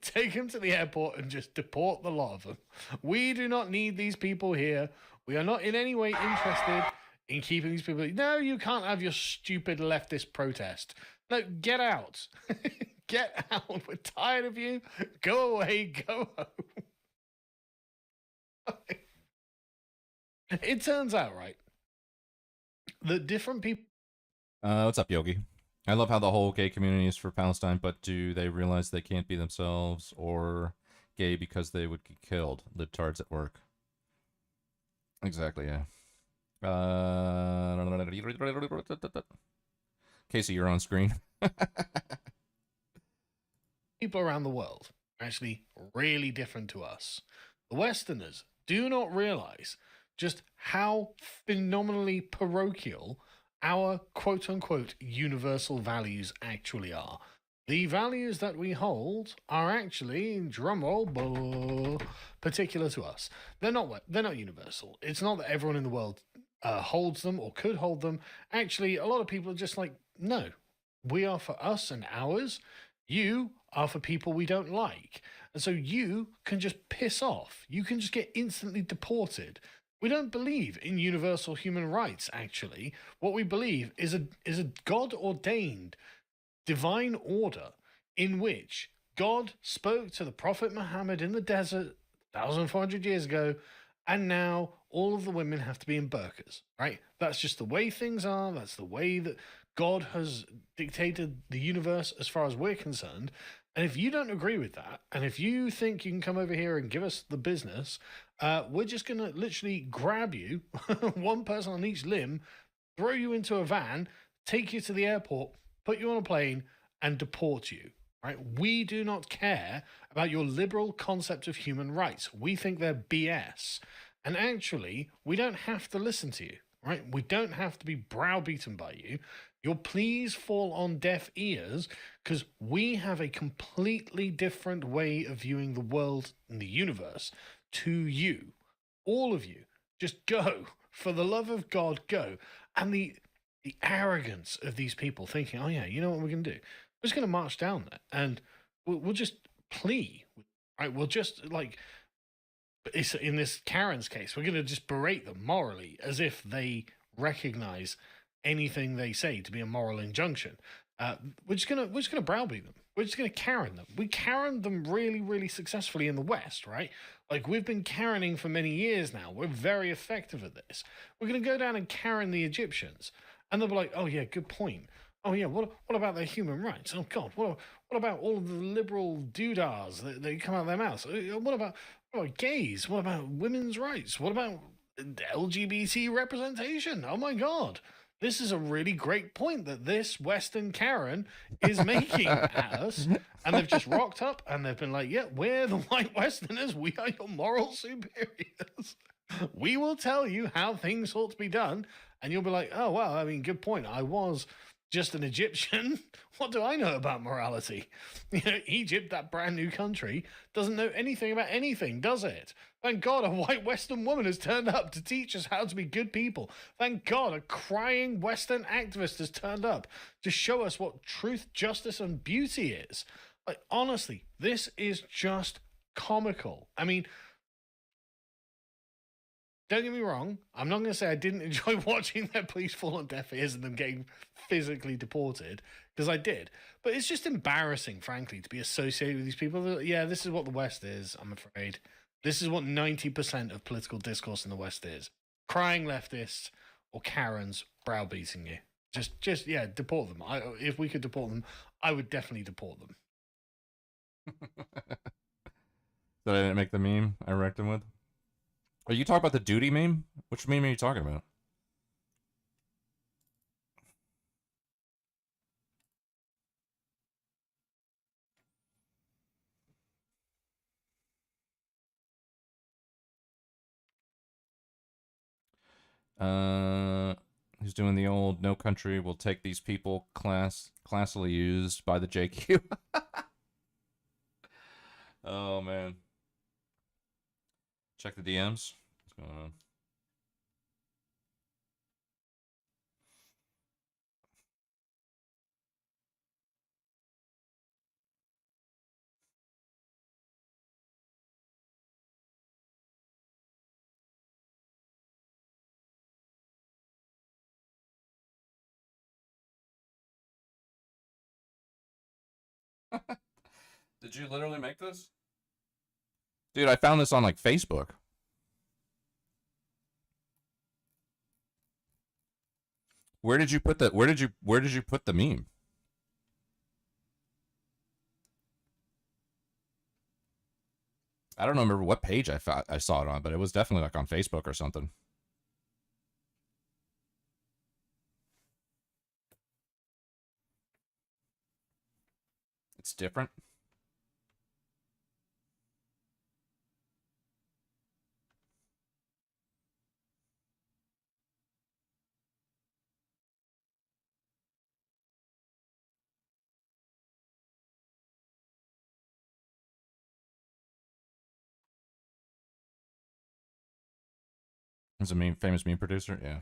take them to the airport, and just deport the lot of them. We do not need these people here. We are not in any way interested in keeping these people. No, you can't have your stupid leftist protest. No, get out. Get out. We're tired of you. Go away. Go home. It turns out, right, that different people... What's up, Yogi? I love how the whole gay community is for Palestine, but do they realize they can't be themselves or gay because they would get killed? Libtards at work. Exactly, yeah. Casey, you're on screen. People around the world are actually really different to us. The Westerners do not realize just how phenomenally parochial our quote-unquote universal values actually are. The values that we hold are actually, drumroll, particular to us. They're not universal. It's not that everyone in the world holds them or could hold them. Actually, a lot of people are just like, no, we are for us and ours. You are for people we don't like. And so you can just piss off. You can just get instantly deported. We don't believe in universal human rights, actually. What we believe is a God-ordained divine order in which God spoke to the Prophet Muhammad in the desert 1,400 years ago, and now all of the women have to be in burqas, right? That's just the way things are. That's the way that God has dictated the universe as far as we're concerned. And if you don't agree with that, and if you think you can come over here and give us the business, we're just going to literally grab you, one person on each limb, throw you into a van, take you to the airport, put you on a plane, and deport you. Right? We do not care about your liberal concept of human rights. We think they're BS. And actually, we don't have to listen to you. Right? We don't have to be browbeaten by you. Your pleas fall on deaf ears because we have a completely different way of viewing the world and the universe to you. All of you. Just go. For the love of God, go. And the arrogance of these people thinking, oh yeah, you know what we're going to do? We're just going to march down there and we'll just plea. Right? We'll just it's in this Karen's case, we're going to just berate them morally as if they recognize anything they say to be a moral injunction. We're just gonna browbeat them. We're just gonna Karen them. We Karen them really, really successfully in the West, right? Like we've been Karening for many years now. We're very effective at this. We're gonna go down and Karen the Egyptians, and they'll be like, "Oh yeah, good point. Oh yeah, what about their human rights? Oh God, what about all of the liberal doodahs that come out of their mouths? What about gays? What about women's rights? What about LGBT representation? Oh my God." This is a really great point that this Western Karen is making at us. And they've just rocked up and they've been like, yeah, we're the white Westerners. We are your moral superiors. We will tell you how things ought to be done. And you'll be like, oh, well, I mean, good point. I was just an Egyptian. What do I know about morality? Egypt, that brand new country, doesn't know anything about anything, does it? Thank God a white Western woman has turned up to teach us how to be good people. Thank God a crying Western activist has turned up to show us what truth, justice, and beauty is. Like, honestly, this is just comical. I mean, don't get me wrong, I'm not going to say I didn't enjoy watching their police fall on deaf ears and them getting physically deported, because I did. But it's just embarrassing, frankly, to be associated with these people. Yeah, this is what the West is, I'm afraid. This is what 90% of political discourse in the West is. Crying leftists or Karens browbeating you. Just yeah, deport them. If we could deport them, I would definitely deport them. That I didn't make the meme I wrecked him with? Are you talking about the duty meme? Which meme are you talking about? He's doing the old "No country will take these people" classily used by the JQ. Oh man. Check the DMs. What's going on? Did you literally make this? Dude, I found this on like Facebook. Where did you put the where did you put the meme? I don't remember what page I saw it on, but it was definitely like on Facebook or something. It's different. Is a famous meme producer? Yeah.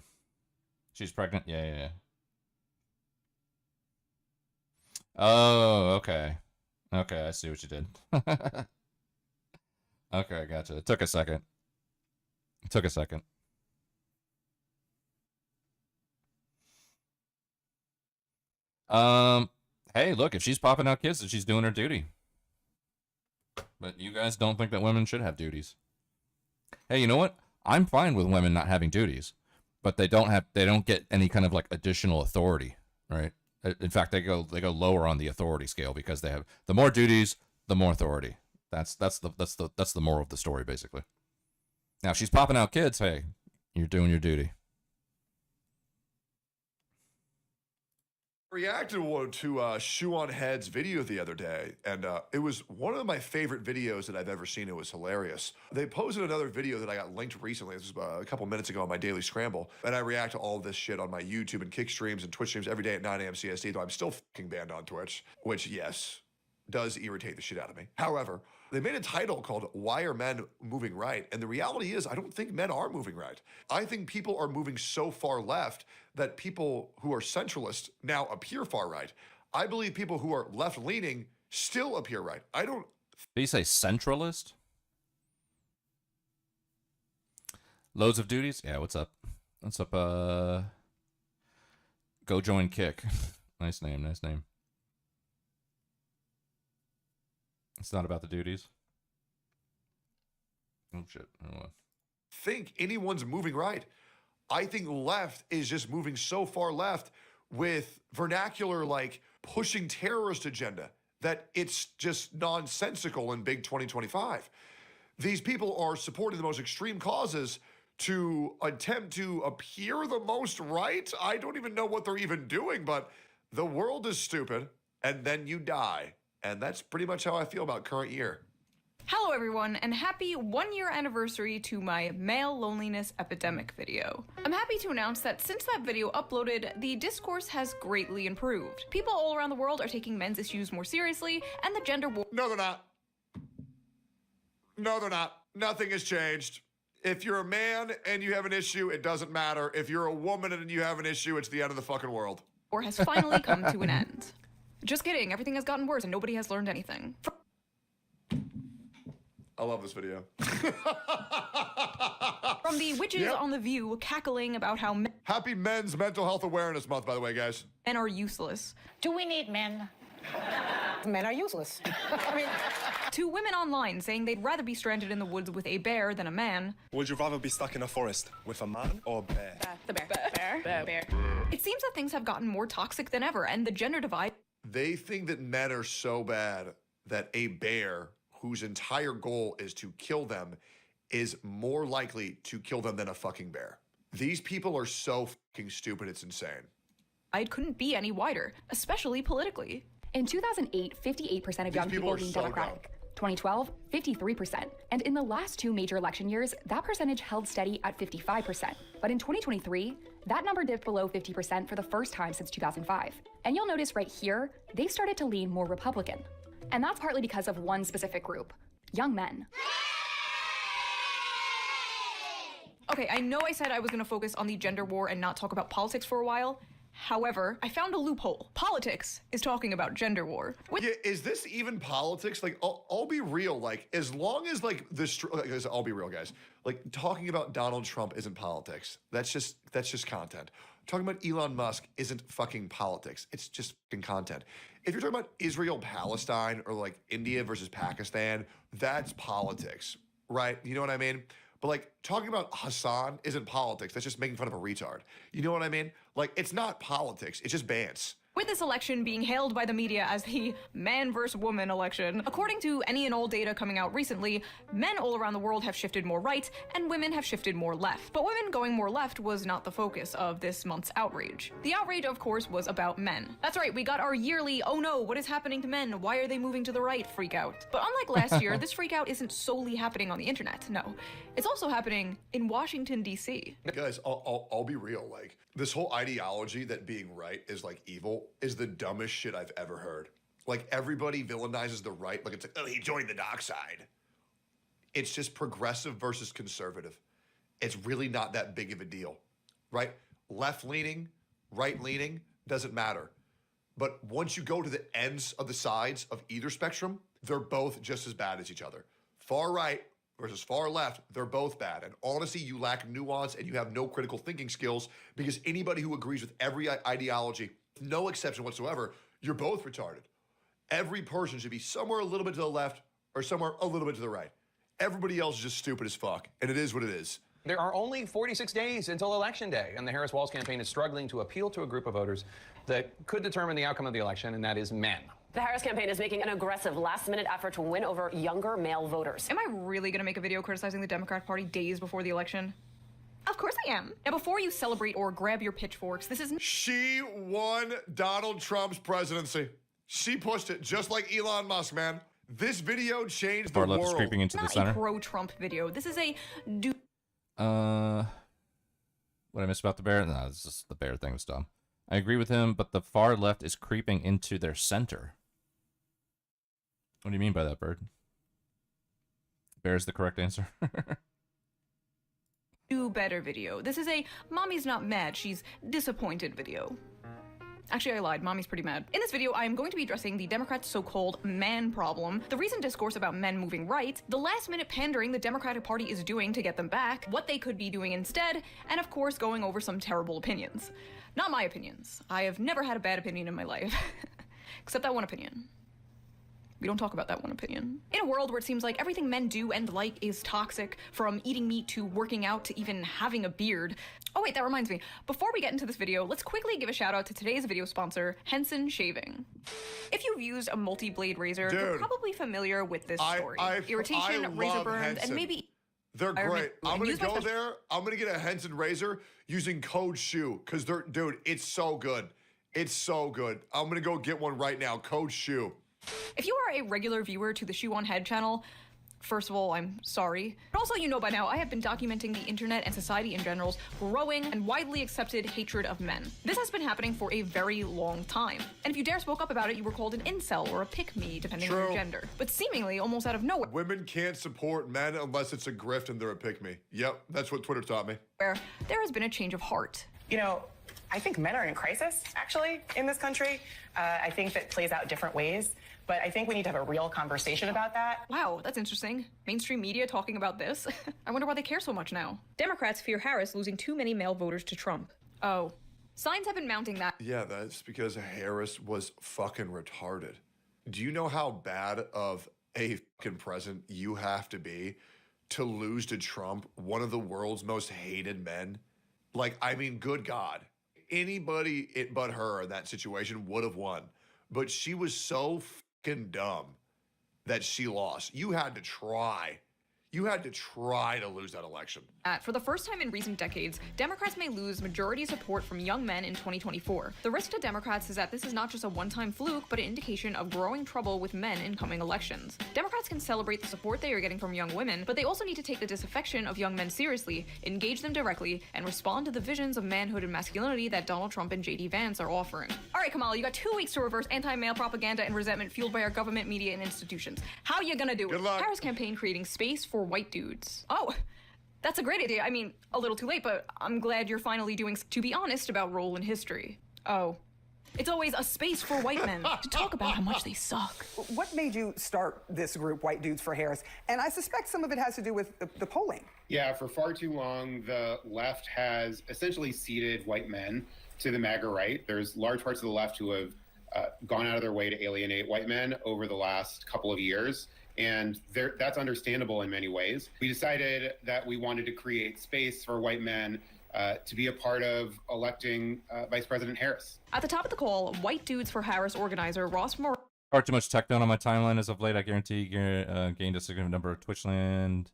She's pregnant? Yeah. Oh, okay. Okay, I see what you did. Okay, gotcha. It took a second. Hey, look, if she's popping out kids, then she's doing her duty. But you guys don't think that women should have duties. Hey, you know what? I'm fine with women not having duties, but they don't get any kind of like additional authority, right? In fact, they go lower on the authority scale because they have the more duties, the more authority. That's the moral of the story, basically. Now, if she's popping out kids, hey, you're doing your duty. Reacted to Shoe on Head's video the other day, and it was one of my favorite videos that I've ever seen. It was hilarious. They posted another video that I got linked recently. This was a couple minutes ago on my Daily Scramble, and I react to all this shit on my YouTube and Kick streams and Twitch streams every day at 9 a.m. CST, though I'm still fucking banned on Twitch, which, yes, does irritate the shit out of me. However, they made a title called "Why Are Men Moving Right?" And the reality is, I don't think men are moving right. I think people are moving so far left that people who are centralist now appear far right. I believe people who are left-leaning still appear right. I don't Did he say centralist? Loads of duties? Yeah, what's up? What's up, Go join Kick. Nice name, nice name. It's not about the duties. Oh, shit. Think anyone's moving right. I think left is just moving so far left with vernacular like pushing terrorist agenda that it's just nonsensical in big 2025. These people are supporting the most extreme causes to attempt to appear the most right. I don't even know what they're even doing, but the world is stupid, and then you die. And that's pretty much how I feel about current year. Hello everyone, and happy 1-year anniversary to my male loneliness epidemic video. I'm happy to announce that since that video uploaded, the discourse has greatly improved. People all around the world are taking men's issues more seriously, and the gender war— No, they're not. No, they're not. Nothing has changed. If you're a man and you have an issue, it doesn't matter. If you're a woman and you have an issue, it's the end of the fucking world. War has finally come to an end. Just kidding, everything has gotten worse and nobody has learned anything. I love this video. From the witches on The View cackling about how Happy Men's Mental Health Awareness Month, by the way, guys. men are useless. Do we need men? Men are useless. I mean, to women online saying they'd rather be stranded in the woods with a bear than a man. Would you rather be stuck in a forest with a man or a bear? The bear. Bear. It seems that things have gotten more toxic than ever, and the gender divide— They think that men are so bad that a bear whose entire goal is to kill them is more likely to kill them than a fucking bear. These people are so fucking stupid, it's insane. It couldn't be any wider, especially politically. In 2008, 58% of young people leaned Democratic. 2012, 53%. And in the last two major election years, that percentage held steady at 55%. But in 2023, that number dipped below 50% for the first time since 2005. And you'll notice right here, they started to lean more Republican. And that's partly because of one specific group, young men. Okay, I know I said I was going to focus on the gender war and not talk about politics for a while. However, I found a loophole. Politics is talking about gender war. Yeah, is this even politics? Like, I'll be real. Like, as long as like this, I'll be real, guys. Like, talking about Donald Trump isn't politics. That's just content. Talking about Elon Musk isn't fucking politics. It's just fucking content. If you're talking about Israel, Palestine, or like India versus Pakistan, that's politics, right? You know what I mean? But like talking about Hassan isn't politics. That's just making fun of a retard. You know what I mean? Like, it's not politics. It's just bants. With this election being hailed by the media as the man versus woman election, according to any and all data coming out recently, men all around the world have shifted more right and women have shifted more left. But women going more left was not the focus of this month's outrage. The outrage, of course, was about men. That's right, we got our yearly, oh no, what is happening to men? Why are they moving to the right freak out? But unlike last year, this freak out isn't solely happening on the internet, no. It's also happening in Washington, D.C. Guys, I'll be real. Like, this whole ideology that being right is like evil is the dumbest shit I've ever heard. Like, everybody villainizes the right. Like, it's like, oh, he joined the dark side. It's just progressive versus conservative. It's really not that big of a deal, right? Left-leaning, right-leaning, doesn't matter. But once you go to the ends of the sides of either spectrum, they're both just as bad as each other. Far right versus far left, they're both bad. And honestly, you lack nuance and you have no critical thinking skills, because anybody who agrees with every ideology, no exception whatsoever, you're both retarded. Every person should be somewhere a little bit to the left or somewhere a little bit to the right. Everybody else is just stupid as fuck, and it is what it is. There are only 46 days until Election Day, and the Harris-Walz campaign is struggling to appeal to a group of voters that could determine the outcome of the election, and that is men. The Harris campaign is making an aggressive last-minute effort to win over younger male voters. Am I really going to make a video criticizing the Democrat Party days before the election? Of course I am. Now, before you celebrate or grab your pitchforks, this is— She won Donald Trump's presidency. She pushed it just like Elon Musk, man. This video changed the Far left world. is creeping into the not center. a pro-Trump video. This is a What I missed about the bear? No, it's just the bear thing was dumb. I agree with him, but the far left is creeping into their center. What do you mean by that, Bird? Bear is the correct answer. do better video. This is a mommy's not mad, she's disappointed video. Actually, I lied. Mommy's pretty mad. In this video, I am going to be addressing the Democrats' so-called man problem, the recent discourse about men moving right, the last-minute pandering the Democratic Party is doing to get them back, what they could be doing instead, and of course, going over some terrible opinions. Not my opinions. I have never had a bad opinion in my life. Except that one opinion. We don't talk about that one opinion. In a world where it seems like everything men do and like is toxic, from eating meat to working out to even having a beard. Oh wait, that reminds me. Before we get into this video, let's quickly give a shout out to today's video sponsor, Henson Shaving. If you've used a multi-blade razor, you're probably familiar with this story. Irritation, razor burns, and maybe... They're great. I'm gonna go there. I'm gonna get a Henson razor using code SHOE, because dude, it's so good. It's so good. I'm gonna go get one right now. Code SHOE. If you are a regular viewer to the Shoe on Head channel, first of all, I'm sorry. But also, you know by now, I have been documenting the internet and society in general's growing and widely accepted hatred of men. This has been happening for a very long time. And if you dare spoke up about it, you were called an incel or a pick-me, depending on your gender. But seemingly, almost out of nowhere. Women can't support men unless it's a grift and they're a pick-me. Yep, that's what Twitter taught me. Where there has been a change of heart. You know, I think men are in crisis, actually, in this country. I think that plays out different ways. But I think we need to have a real conversation about that. Wow, that's interesting. Mainstream media talking about this? I wonder why they care so much now. Democrats fear Harris losing too many male voters to Trump. Oh. Signs have been mounting that. Yeah, that's because Harris was fucking retarded. Do you know how bad of a fucking president you have to be to lose to Trump, one of the world's most hated men? Like, I mean, good God. Anybody but her in that situation would have won. But she was so fucking dumb that she lost. You had to try. You had to try to lose that election. For the first time in recent decades, Democrats may lose majority support from young men in 2024. The risk to Democrats is that this is not just a one-time fluke, but an indication of growing trouble with men in coming elections. Democrats can celebrate the support they are getting from young women, but they also need to take the disaffection of young men seriously, engage them directly, and respond to the visions of manhood and masculinity that Donald Trump and J.D. Vance are offering. All right, Kamala, you got 2 weeks to reverse anti-male propaganda and resentment fueled by our government, media, and institutions. How are you gonna do it? Good luck. Harris campaign creating space for white dudes. Oh, that's a great idea. I mean, a little too late, but I'm glad you're finally doing to be honest about role in history. Oh. It's always a space for white men to talk about how much they suck. What made you start this group, White Dudes for Harris? And I suspect some of it has to do with the polling. Yeah, for far too long, the left has essentially ceded white men to the MAGA right. There's large parts of the left who have gone out of their way to alienate white men over the last couple of years. And that's understandable in many ways. We decided that we wanted to create space for white men to be a part of electing Vice President Harris. At the top of the call, White Dudes for Harris organizer Ross Moore. Far too much tech down on my timeline as of late. I guarantee you gained a significant number of Twitch and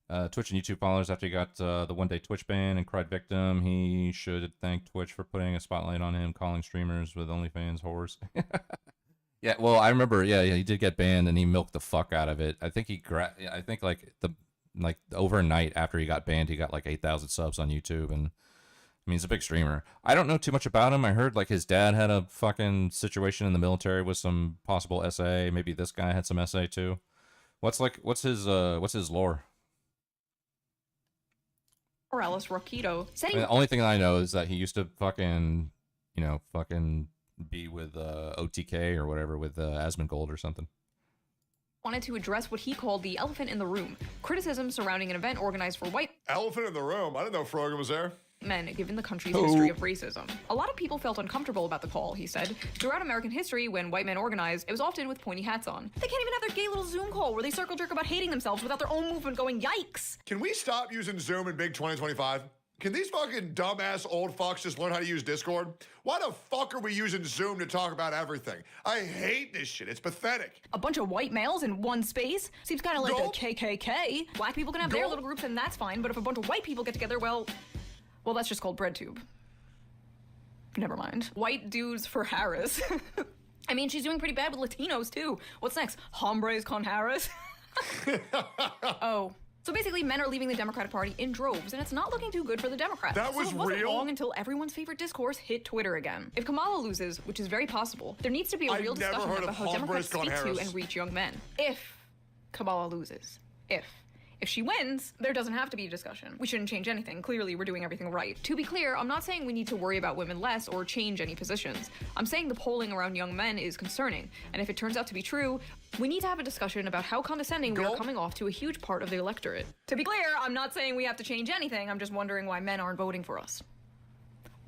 YouTube followers after he got the one-day Twitch ban and cried victim. He should thank Twitch for putting a spotlight on him, calling streamers with OnlyFans whores. Yeah, well, I remember. Yeah, he did get banned, and he milked the fuck out of it. I think I think like overnight after he got banned, he got like 8,000 subs on YouTube, and I mean, he's a big streamer. I don't know too much about him. I heard like his dad had a fucking situation in the military with some possible SA. Maybe this guy had some SA too. What's his lore? Morales Roquito said The only thing I know is that he used to fucking be with OTK or whatever with Asmongold or something. Wanted to address what he called the elephant in the room, criticism surrounding an event organized for white Elephant in the room? I didn't know Frogan was there. men given the country's history of racism. A lot of people felt uncomfortable about the call, he said. Throughout American history, when white men organized, it was often with pointy hats on. They can't even have their gay little Zoom call where they circle jerk about hating themselves without their own movement going, yikes! Can we stop using Zoom in big 2025? Can these fucking dumbass old fucks just learn how to use Discord? Why the fuck are we using Zoom to talk about everything? I hate this shit. It's pathetic. A bunch of white males in one space? Seems kind of like the KKK. Black people can have their little groups and that's fine, but if a bunch of white people get together, well, that's just called BreadTube. Never mind. White dudes for Harris. I mean, she's doing pretty bad with Latinos, too. What's next? Hombres con Harris? Oh. So basically, men are leaving the Democratic Party in droves, and it's not looking too good for the Democrats. That was so it wasn't real? long until everyone's favorite discourse hit Twitter again. If Kamala loses, which is very possible, there needs to be a real discussion about how Democrats speak to and reach young men. If Kamala loses. If. If she wins, there doesn't have to be a discussion. We shouldn't change anything. Clearly, we're doing everything right. To be clear, I'm not saying we need to worry about women less or change any positions. I'm saying the polling around young men is concerning, and if it turns out to be true, we need to have a discussion about how condescending we are coming off to a huge part of the electorate. To be clear, I'm not saying we have to change anything. I'm just wondering why men aren't voting for us.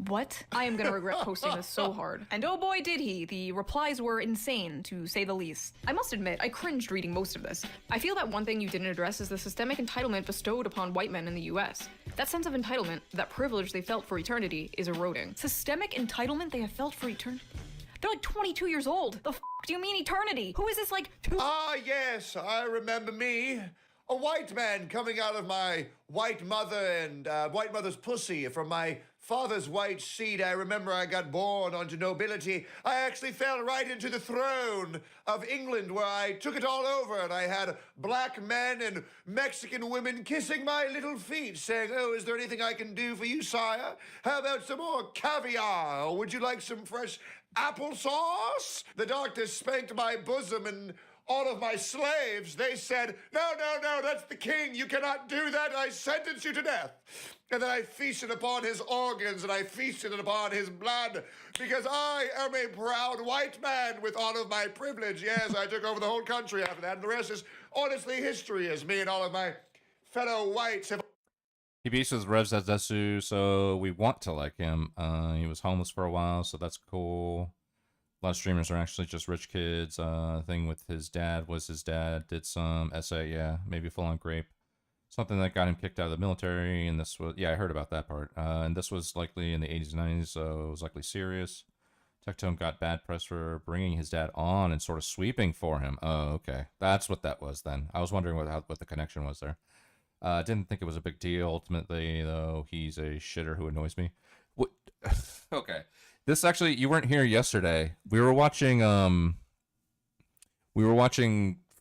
What? I am gonna regret posting this so hard. And oh boy did he. The replies were insane, to say the least. I must admit, I cringed reading most of this. I feel that one thing you didn't address is the systemic entitlement bestowed upon white men in the US. That sense of entitlement, that privilege they felt for eternity, is eroding. Systemic entitlement they have felt for eternity? They're like 22 years old. The f*** do you mean eternity? Who is this like Ah, yes, I remember me. A white man coming out of my white mother and white mother's pussy from my father's white seed. I remember I got born onto nobility. I actually fell right into the throne of England where I took it all over, and I had black men and Mexican women kissing my little feet saying, "Oh, is there anything I can do for you, sire? How about some more caviar? Or would you like some fresh applesauce?" The doctor spanked my bosom, and all of my slaves, they said, "No, no, no, that's the king. You cannot do that. I sentence you to death." And then I feasted upon his organs, and I feasted upon his blood, because I am a proud white man with all of my privilege. Yes, I took over the whole country after that, and the rest is honestly history, as me and all of my fellow whites have... He beats with Rev Zazetsu, so we want to like him. He was homeless for a while, so that's cool. A lot of streamers are actually just rich kids. Thing with his dad was his dad did some essay, yeah, maybe full on grape. Something that got him kicked out of the military, and this was, yeah, I heard about that part. And this was likely in the 80s and 90s, so it was likely serious. Tectone got bad press for bringing his dad on and sort of sweeping for him. Oh, okay. That's what that was then. I was wondering what the connection was there. Didn't think it was a big deal. Ultimately, though, he's a shitter who annoys me. What? Okay. This actually, you weren't here yesterday. We were watching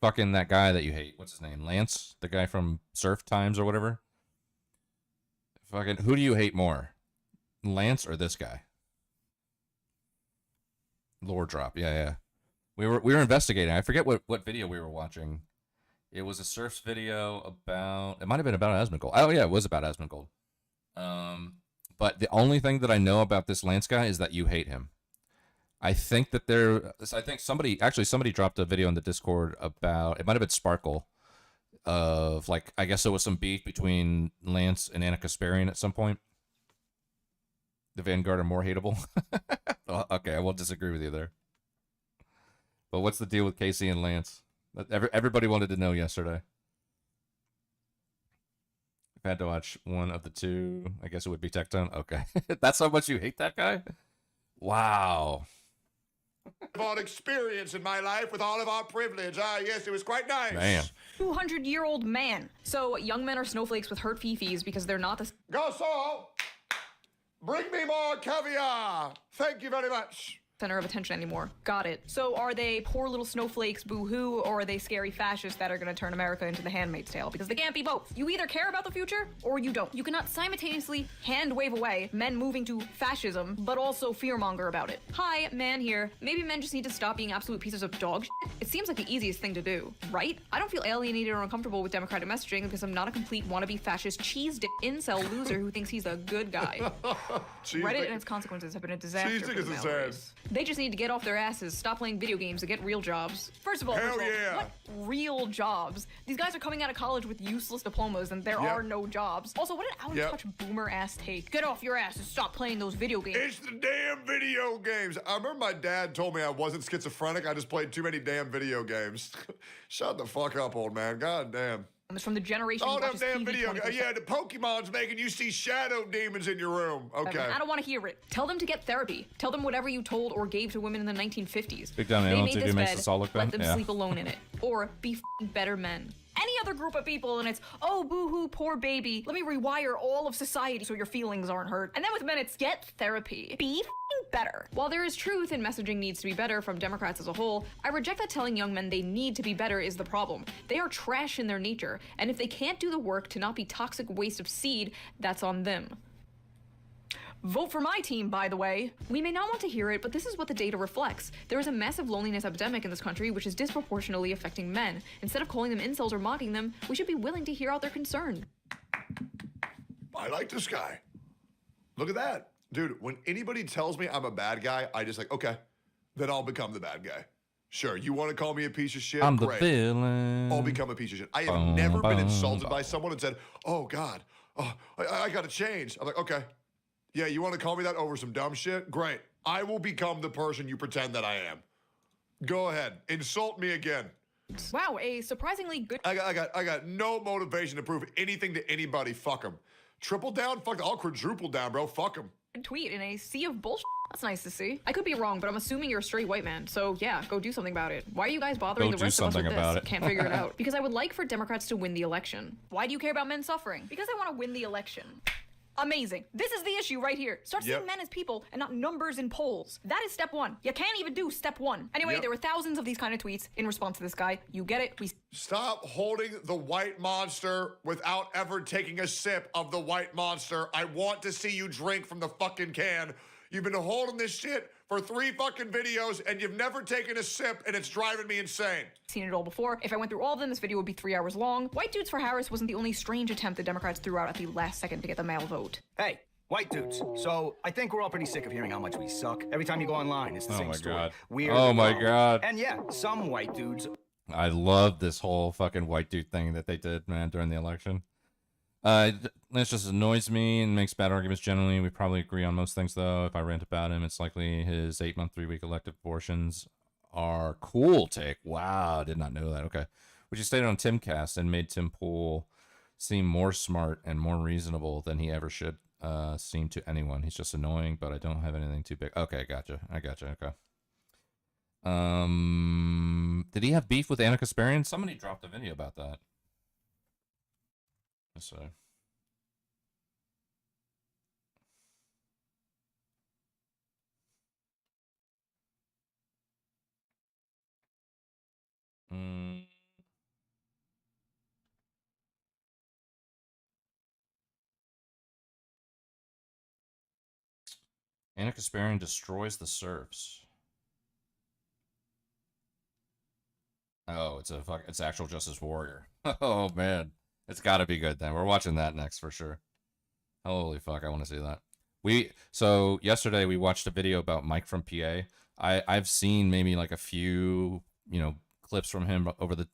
fucking that guy that you hate. What's his name? Lance? The guy from Surf Times or whatever? Fucking, who do you hate more? Lance or this guy? Lore drop. Yeah, yeah. We were investigating. I forget what video we were watching. It was a Surf's video about, it might have been about Asmongold. Oh yeah, it was about Asmongold. But the only thing that I know about this Lance guy is that you hate him. I think that somebody dropped a video in the Discord about, it might have been Sparkle, of like, I guess there was some beef between Lance and Anna Kasparian at some point. The Vanguard are more hateable. Okay, I won't disagree with you there. But what's the deal with Casey and Lance? Everybody wanted to know yesterday. If I had to watch one of the two, I guess it would be Tectone. Okay. That's how much you hate that guy? Wow. All experience in my life with all of our privilege. Ah, yes, it was quite nice. Man. 200-year-old man. So young men are snowflakes with hurt fifis because they're not the... Garçon, bring me more caviar. Thank you very much. Center of attention anymore. Got it. So are they poor little snowflakes, boo-hoo, or are they scary fascists that are gonna turn America into the Handmaid's Tale? Because they can't be both. You either care about the future, or you don't. You cannot simultaneously hand-wave away men moving to fascism, but also fearmonger about it. Hi, man here. Maybe men just need to stop being absolute pieces of dog shit. It seems like the easiest thing to do, right? I don't feel alienated or uncomfortable with democratic messaging because I'm not a complete wannabe fascist cheese-dick incel loser who thinks he's a good guy. Reddit and its consequences have been a disaster for the male race. They just need to get off their asses, stop playing video games, and get real jobs. First of all, what real jobs? These guys are coming out of college with useless diplomas, and there are no jobs. Also, what an out-of-touch boomer-ass take. Get off your ass and stop playing those video games. It's the damn video games. I remember my dad told me I wasn't schizophrenic. I just played too many damn video games. Shut the fuck up, old man. God damn. It's from the generation all who them watches damn TV video 24/7. Yeah, the Pokemon's making you see shadow demons in your room. Okay. I don't want to hear it. Tell them to get therapy. Tell them whatever you told or gave to women in the 1950s. Big Down They Animal made TV this makes bed, us all look let bad. them Yeah. sleep alone in it. Or be f***ing better men. Any other group of people and it's, oh, boo-hoo, poor baby. Let me rewire all of society so your feelings aren't hurt. And then with men, it's get therapy. Be f***ing better. While there is truth in messaging needs to be better from Democrats as a whole, I reject that telling young men they need to be better is the problem. They are trash in their nature, and if they can't do the work to not be toxic waste of seed, that's on them. Vote for my team, by the way. We may not want to hear it, but this is what the data reflects. There is a massive loneliness epidemic in this country, which is disproportionately affecting men. Instead of calling them incels or mocking them, we should be willing to hear out their concern. I like this guy. Look at that. Dude, when anybody tells me I'm a bad guy, I just like, okay, then I'll become the bad guy. Sure, you want to call me a piece of shit? I'm the Great. villain. I'll become a piece of shit. I have never been insulted by someone and said, oh, God, I got to change. I'm like, okay. Yeah, you want to call me that over some dumb shit? Great. I will become the person you pretend that I am. Go ahead. Insult me again. Wow, a surprisingly good... I got no motivation to prove anything to anybody. Fuck them. Triple down? Fuck, I'll quadruple down, bro. Fuck them. tweet in a sea of bullshit. That's nice to see. I could be wrong, but I'm assuming you're a straight white man. So yeah, go do something about it. Why are you guys bothering the rest of us with this? Can't figure it out. Because I would like for Democrats to win the election. Why do you care about men suffering? Because I want to win the election. Amazing. This is the issue right here. Start seeing men as people and not numbers in polls. That is step one. You can't even do step one. Anyway, there were thousands of these kind of tweets in response to this guy. You get it? Stop holding the white monster without ever taking a sip of the white monster. I want to see you drink from the fucking can. You've been holding this shit for 3 fucking videos and you've never taken a sip and it's driving me insane. Seen it all before. If I went through all of them, this video would be 3 hours long. White dudes for Harris wasn't the only strange attempt the Democrats threw out at the last second to get the male vote. Hey, white dudes. So I think we're all pretty sick of hearing how much we suck. Every time you go online, it's the same story. God. We're oh my god. And yeah, some white dudes. I love this whole fucking white dude thing that they did, man, during the election. This just annoys me and makes bad arguments generally. We probably agree on most things, though. If I rant about him, it's likely his 8-month, 3-week elective abortions are cool take. Wow, I did not know that. Okay. Which he stated on Timcast and made Tim Pool seem more smart and more reasonable than he ever should seem to anyone. He's just annoying, but I don't have anything too big. Okay, gotcha. I gotcha. Okay. Did he have beef with Anna Kasparian? Somebody dropped a video about that. So. Anna Kasparian destroys the serfs. Oh, it's actual Justice Warrior. Oh man. It's got to be good then. We're watching that next for sure. Holy fuck, I want to see that. So yesterday we watched a video about Mike from PA. I've seen maybe like a few, clips from him over the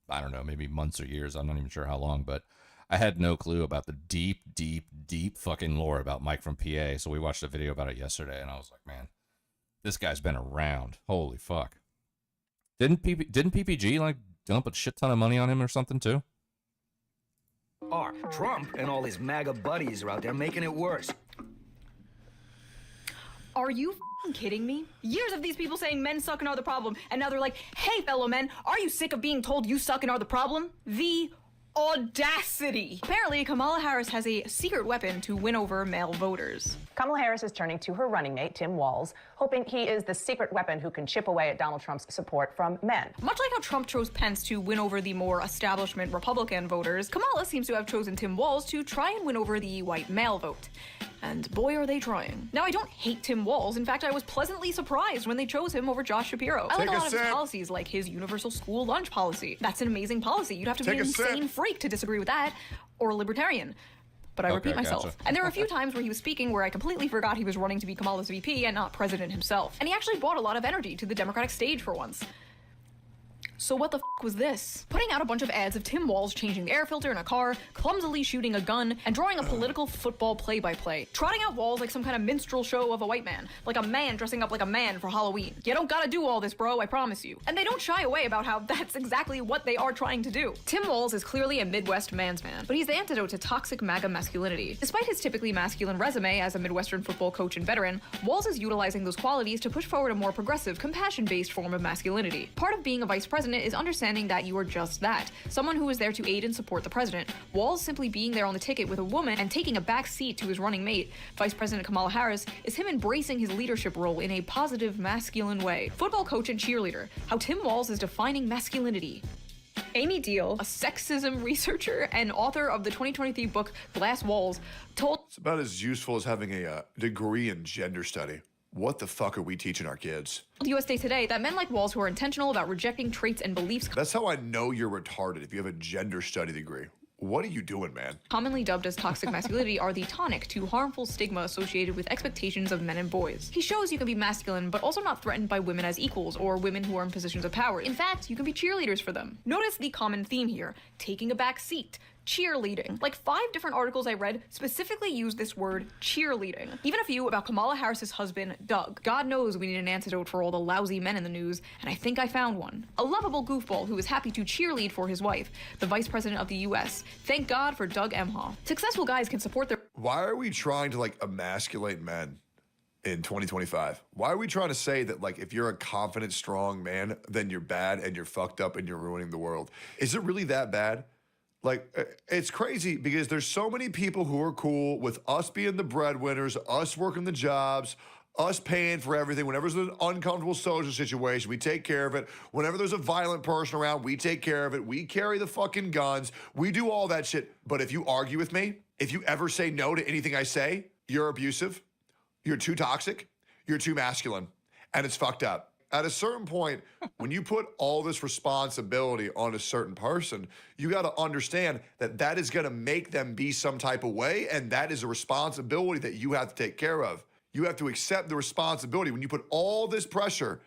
I don't know, maybe months or years. I'm not even sure how long, but I had no clue about the deep fucking lore about Mike from PA. So we watched a video about it yesterday and I was like, man, this guy's been around. Holy fuck. Didn't PPG like dump a shit ton of money on him or something too? Trump and all his MAGA buddies are out there making it worse. Are you f***ing kidding me? Years of these people saying men suck and are the problem, and now they're like, hey, fellow men, are you sick of being told you suck and are the problem? The audacity. Apparently, Kamala Harris has a secret weapon to win over male voters. Kamala Harris is turning to her running mate, Tim Walz, hoping he is the secret weapon who can chip away at Donald Trump's support from men. Much like how Trump chose Pence to win over the more establishment Republican voters, Kamala seems to have chosen Tim Walz to try and win over the white male vote. And boy, are they trying. Now, I don't hate Tim Walz. In fact, I was pleasantly surprised when they chose him over Josh Shapiro. I like a lot of his policies, like his universal school lunch policy. That's an amazing policy. You'd have to be an insane freak to disagree with that, or a libertarian. But I repeat myself. Gotcha. And there were a few times where he was speaking where I completely forgot he was running to be Kamala's VP and not president himself. And he actually brought a lot of energy to the Democratic stage for once. So what the f*** was this? Putting out a bunch of ads of Tim Walz changing the air filter in a car, clumsily shooting a gun, and drawing a political football play-by-play. Trotting out Walz like some kind of minstrel show of a white man. Like a man dressing up like a man for Halloween. You don't gotta do all this, bro, I promise you. And they don't shy away about how that's exactly what they are trying to do. Tim Walz is clearly a Midwest man's man, but he's the antidote to toxic MAGA masculinity. Despite his typically masculine resume as a Midwestern football coach and veteran, Walz is utilizing those qualities to push forward a more progressive, compassion-based form of masculinity. Part of being a vice president is understanding that you are just that, someone who is there to aid and support the president. Walz simply being there on the ticket with a woman and taking a back seat to his running mate, Vice President Kamala Harris, is him embracing his leadership role in a positive, masculine way. Football coach and cheerleader, how Tim Walz is defining masculinity. Amy Deal, a sexism researcher and author of the 2023 book Glass Walls, told It's about as useful as having a degree in gender study. What the fuck are we teaching our kids? USA Today that men like Walls who are intentional about rejecting traits and beliefs That's how I know you're retarded if you have a gender study degree. What are you doing, man? commonly dubbed as toxic masculinity are the tonic to harmful stigma associated with expectations of men and boys. He shows you can be masculine, but also not threatened by women as equals or women who are in positions of power. In fact, you can be cheerleaders for them. Notice the common theme here, taking a back seat. Cheerleading. Like 5 different articles I read specifically use this word cheerleading. Even a few about Kamala Harris's husband, Doug. God knows we need an antidote for all the lousy men in the news, and I think I found one. A lovable goofball who is happy to cheerlead for his wife, the vice president of the US. Thank God for Doug Emhoff. Successful guys can support their— Why are we trying to like emasculate men in 2025? Why are we trying to say that like if you're a confident, strong man, then you're bad and you're fucked up and you're ruining the world? Is it really that bad? Like, it's crazy because there's so many people who are cool with us being the breadwinners, us working the jobs, us paying for everything. Whenever there's an uncomfortable social situation, we take care of it. Whenever there's a violent person around, we take care of it. We carry the fucking guns. We do all that shit. But if you argue with me, if you ever say no to anything I say, you're abusive, you're too toxic, you're too masculine, and it's fucked up. At a certain point, when you put all this responsibility on a certain person, you got to understand that that is going to make them be some type of way, and that is a responsibility that you have to take care of. You have to accept the responsibility when you put all this pressure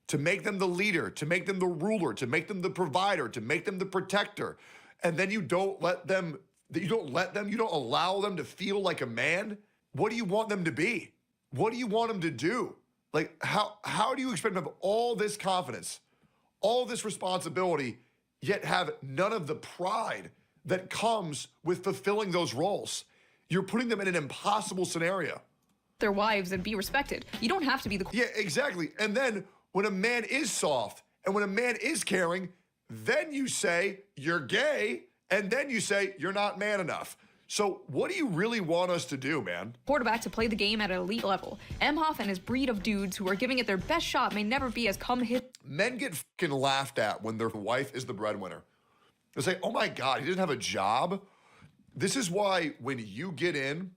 to make them the leader, to make them the ruler, to make them the provider, to make them the protector, and then you don't allow them to feel like a man. What do you want them to be? What do you want them to do? Like, how do you expect them to have all this confidence, all this responsibility, yet have none of the pride that comes with fulfilling those roles? You're putting them in an impossible scenario. their wives and be respected. You don't have to be the— Yeah, exactly. And then when a man is soft and when a man is caring, then you say you're gay, and then you say you're not man enough. So what do you really want us to do, man? Quarterback to play the game at an elite level. Emhoff and his breed of dudes who are giving it their best shot may never be as come-hit. Men get fucking laughed at when their wife is the breadwinner. They say, oh my God, he doesn't have a job. This is why when you get in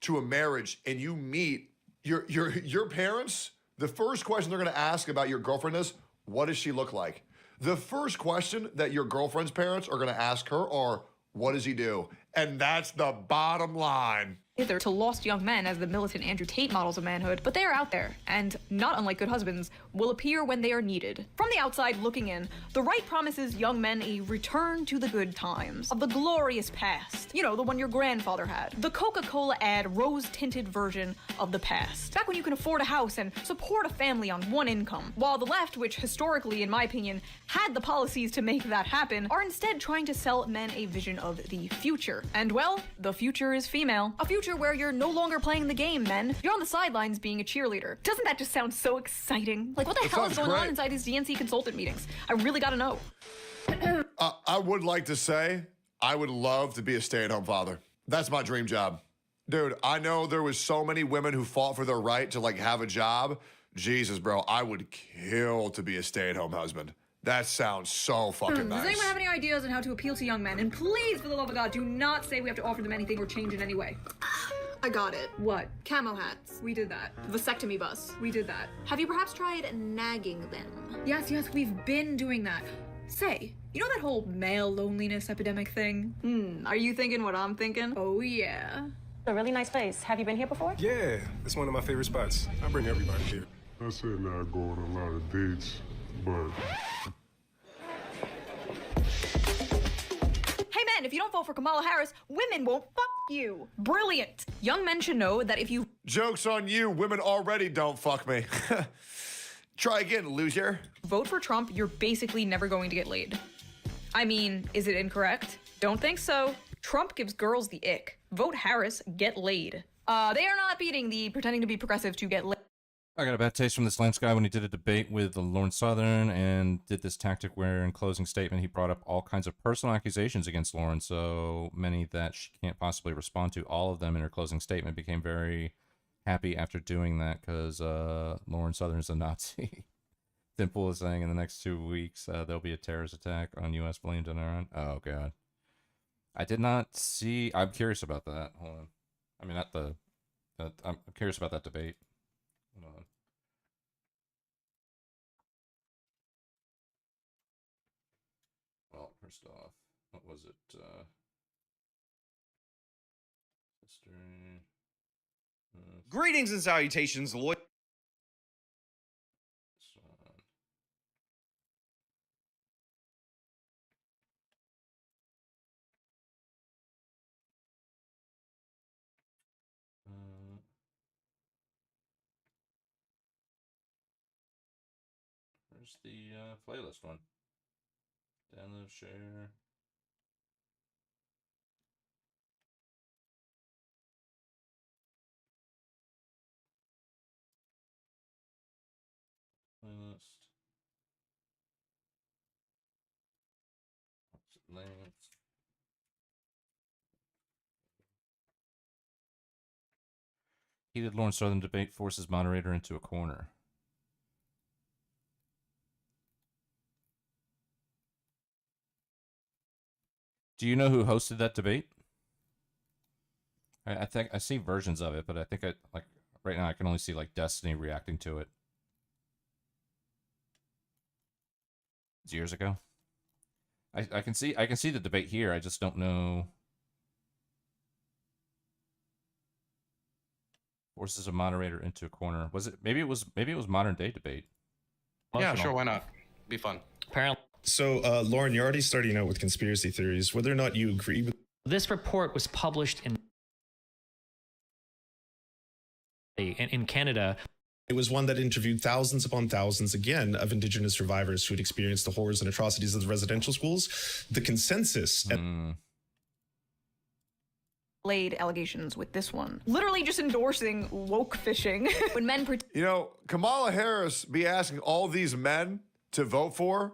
to a marriage and you meet your parents, the first question they're gonna ask about your girlfriend is, what does she look like? The first question that your girlfriend's parents are gonna ask her are, what does he do? And that's the bottom line. Hither to lost young men as the militant Andrew Tate models of manhood, but they are out there, and, not unlike good husbands, will appear when they are needed. From the outside looking in, the right promises young men a return to the good times, of the glorious past. You know, the one your grandfather had. The Coca-Cola ad rose-tinted version of the past. Back when you can afford a house and support a family on one income. While the left, which historically, in my opinion, had the policies to make that happen, are instead trying to sell men a vision of the future. And well, the future is female. A future where you're no longer playing the game, men. You're on the sidelines being a cheerleader. Doesn't that just sound so exciting? Like, what the hell is going on inside these DNC consultant meetings? I really gotta know. I would like to say I would love to be a stay-at-home father. That's my dream job. Dude, I know there was so many women who fought for their right to, like, have a job. Jesus, bro, I would kill to be a stay-at-home husband. That sounds so fucking nice. Does anyone have any ideas on how to appeal to young men? And please, for the love of God, do not say we have to offer them anything or change in any way. I got it. What? Camo hats. We did that. Vasectomy bus. We did that. Have you perhaps tried nagging them? Yes, we've been doing that. Say, you know that whole male loneliness epidemic thing? Are you thinking what I'm thinking? Oh, yeah. A really nice place. Have you been here before? Yeah, it's one of my favorite spots. I bring everybody here. I said not go on a lot of dates, but... Hey men, if you don't vote for Kamala Harris, women won't fuck you. Brilliant. Young men should know that if you— Joke's on you, women already don't fuck me. Try again, loser. Vote for Trump, you're basically never going to get laid. I mean, is it incorrect? Don't think so. Trump gives girls the ick. Vote Harris, get laid. They are not beating the pretending to be progressive to get laid. I got a bad taste from this Lance guy when he did a debate with Lauren Southern and did this tactic where in closing statement he brought up all kinds of personal accusations against Lauren, so many that she can't possibly respond to all of them in her closing statement. Became very happy after doing that because Lauren Southern is a Nazi. Dimple is saying in the next 2 weeks there'll be a terrorist attack on U.S. blamed on Iran. Oh God, I did not see. I'm curious about that. Hold on. I mean, not the. I'm curious about that debate. Hold on. Well, first off, what was it? History. Greetings and salutations, Lloyd. Where's the playlist one? Download, share. Playlist. Links. Heated Lawrence Southern debate forces moderator into a corner. Do you know who hosted that debate? I think I see versions of it, but I think right now I can only see like Destiny reacting to it. It's years ago. I can see the debate here. I just don't know. Forces a moderator into a corner. Was it maybe it was modern day debate? Yeah, sure, why not? Be fun. Apparently. So, Lauren, you're already starting out with conspiracy theories. Whether or not you agree with This report was published in Canada. It was one that interviewed thousands upon thousands, again, of Indigenous survivors who had experienced the horrors and atrocities of the residential schools. The consensus... Laid allegations with this one. Literally just endorsing woke fishing. When men You know, Kamala Harris be asking all these men to vote for.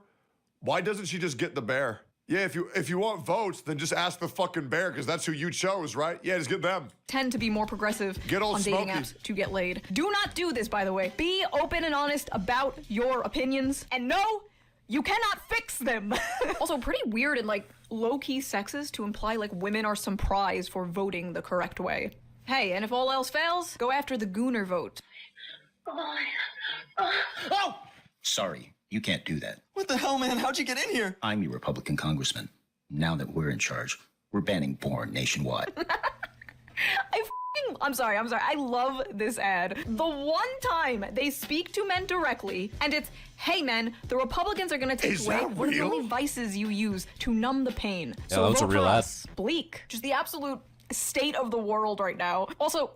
Why doesn't she just get the bear? Yeah, if you want votes, then just ask the fucking bear, because that's who you chose, right? Yeah, just get them. Tend to be more progressive on dating apps to get laid. Do not do this, by the way. Be open and honest about your opinions. And no, you cannot fix them. Also, pretty weird and like low-key sexist to imply like women are some prize for voting the correct way. Hey, and if all else fails, go after the Gooner vote. Oh! Sorry, you can't do that. What the hell, man? How'd you get in here? I'm your Republican congressman. Now that we're in charge, we're banning porn nationwide. I'm sorry. I love this ad. The one time they speak to men directly, and it's, hey men, the Republicans are gonna take away one of the only vices you use to numb the pain. Yeah, So that was a vote real for ad. us. Bleak. Just the absolute state of the world right now. Also,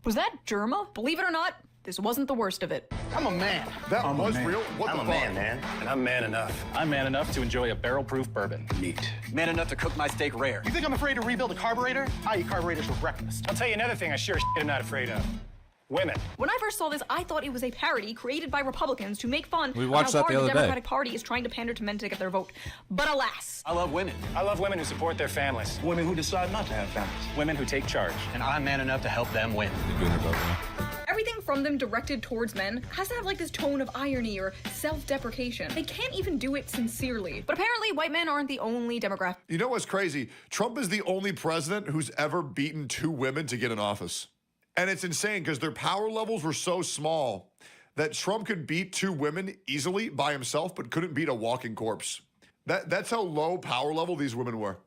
was that Germa? Believe it or not, this wasn't the worst of it. I'm a man. That was real? What I'm the a fuck? man, man. And I'm man enough. I'm man enough to enjoy a barrel-proof bourbon. Neat. Man enough to cook my steak rare. You think I'm afraid to rebuild a carburetor? I eat carburetors for breakfast. I'll tell you another thing I sure as shit am not afraid of. Women. When I first saw this, I thought it was a parody created by Republicans to make fun We of watched how that the hard other the day. Democratic Party is trying to pander to men to get their vote. But alas, I love women. I love women who support their families. Women who decide not to have families. Women who take charge. And I'm man enough to help them win. The Gooner vote. Yeah. everything from them directed towards men has to have like this tone of irony or self-deprecation. They can't even do it sincerely. But apparently white men aren't the only demographic. You know what's crazy? Trump is the only president who's ever beaten 2 women to get in office. And it's insane because their power levels were so small that Trump could beat 2 women easily by himself, but couldn't beat a walking corpse. That's how low power level these women were.